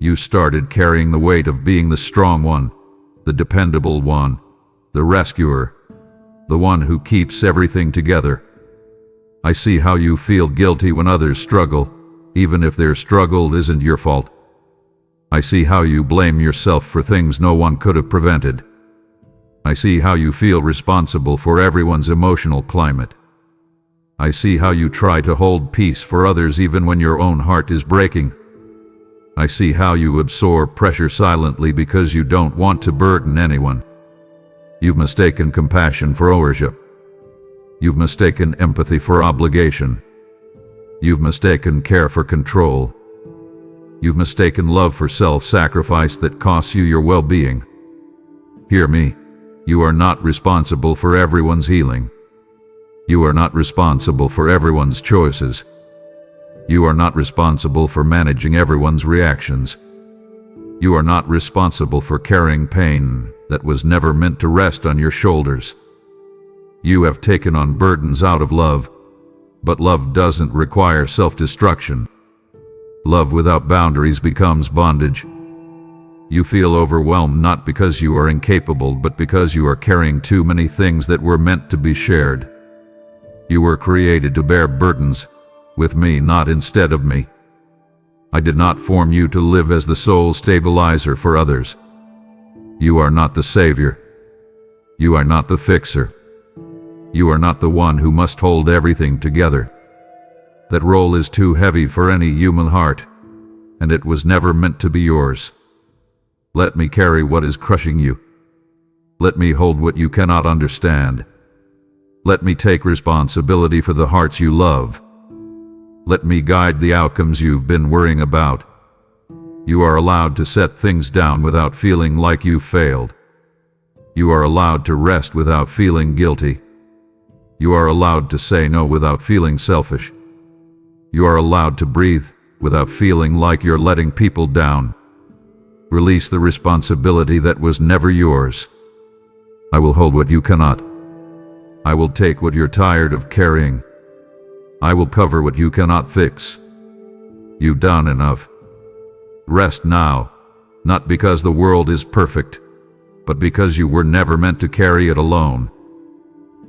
you started carrying the weight of being the strong one, the dependable one, the rescuer, the one who keeps everything together. I see how you feel guilty when others struggle, even if their struggle isn't your fault. I see how you blame yourself for things no one could have prevented. I see how you feel responsible for everyone's emotional climate. I see how you try to hold peace for others even when your own heart is breaking. I see how you absorb pressure silently because you don't want to burden anyone. You've mistaken compassion for ownership. You've mistaken empathy for obligation. You've mistaken care for control. You've mistaken love for self-sacrifice that costs you your well-being. Hear me. You are not responsible for everyone's healing. You are not responsible for everyone's choices. You are not responsible for managing everyone's reactions. You are not responsible for carrying pain that was never meant to rest on your shoulders. You have taken on burdens out of love, but love doesn't require self-destruction. Love without boundaries becomes bondage. You feel overwhelmed not because you are incapable, but because you are carrying too many things that were meant to be shared. You were created to bear burdens, with me, not instead of me. I did not form you to live as the sole stabilizer for others. You are not the savior. You are not the fixer. You are not the one who must hold everything together. That role is too heavy for any human heart, and it was never meant to be yours. Let me carry what is crushing you. Let me hold what you cannot understand. Let me take responsibility for the hearts you love. Let me guide the outcomes you've been worrying about. You are allowed to set things down without feeling like you failed. You are allowed to rest without feeling guilty. You are allowed to say no without feeling selfish. You are allowed to breathe without feeling like you're letting people down. Release the responsibility that was never yours. I will hold what you cannot. I will take what you're tired of carrying. I will cover what you cannot fix. You've done enough. Rest now, not because the world is perfect, but because you were never meant to carry it alone.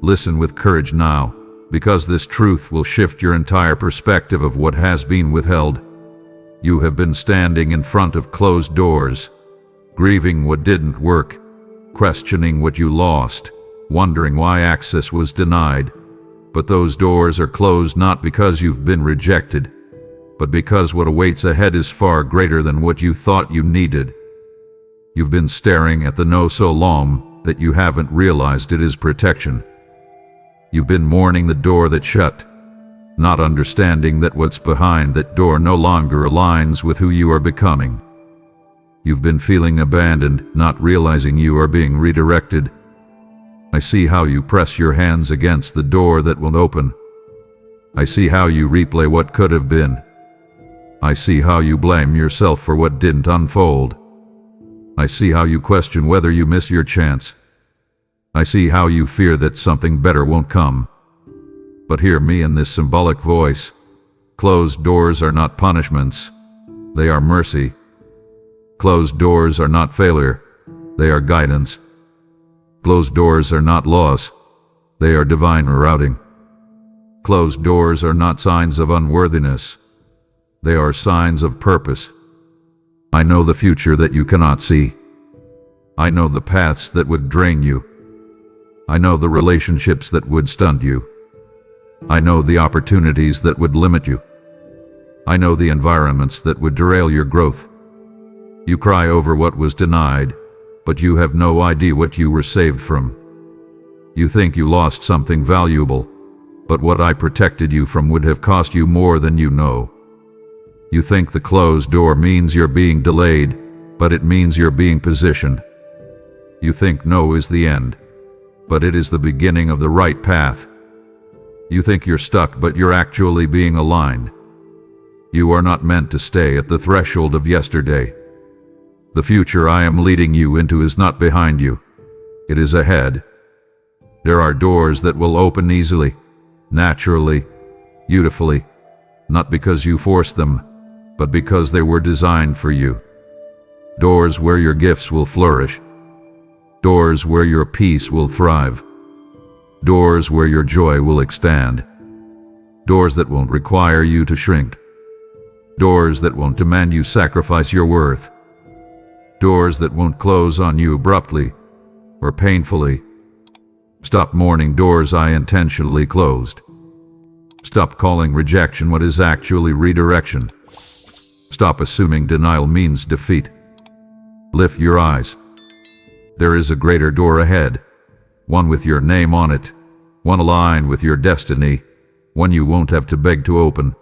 Listen with courage now, because this truth will shift your entire perspective of what has been withheld. You have been standing in front of closed doors, grieving what didn't work, questioning what you lost, wondering why access was denied. But those doors are closed not because you've been rejected, but because what awaits ahead is far greater than what you thought you needed. You've been staring at the no so long that you haven't realized it is protection. You've been mourning the door that shut, not understanding that what's behind that door no longer aligns with who you are becoming. You've been feeling abandoned, not realizing you are being redirected. I see how you press your hands against the door that won't open. I see how you replay what could have been. I see how you blame yourself for what didn't unfold. I see how you question whether you miss your chance. I see how you fear that something better won't come. But hear me in this symbolic voice. Closed doors are not punishments. They are mercy. Closed doors are not failure. They are guidance. Closed doors are not loss. They are divine rerouting. Closed doors are not signs of unworthiness. They are signs of purpose. I know the future that you cannot see. I know the paths that would drain you. I know the relationships that would stunt you. I know the opportunities that would limit you. I know the environments that would derail your growth. You cry over what was denied, but you have no idea what you were saved from. You think you lost something valuable, but what I protected you from would have cost you more than you know. You think the closed door means you're being delayed, but it means you're being positioned. You think no is the end, but it is the beginning of the right path. You think you're stuck, but you're actually being aligned. You are not meant to stay at the threshold of yesterday. The future I am leading you into is not behind you. It is ahead. There are doors that will open easily, naturally, beautifully, not because you forced them, but because they were designed for you. Doors where your gifts will flourish. Doors where your peace will thrive. Doors where your joy will expand. Doors that won't require you to shrink. Doors that won't demand you sacrifice your worth. Doors that won't close on you abruptly or painfully. Stop mourning doors I intentionally closed. Stop calling rejection what is actually redirection. Stop assuming denial means defeat. Lift your eyes. There is a greater door ahead, one with your name on it, one aligned with your destiny, one you won't have to beg to open.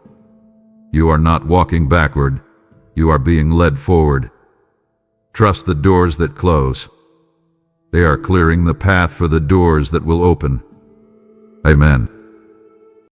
You are not walking backward, you are being led forward. Trust the doors that close. They are clearing the path for the doors that will open. Amen.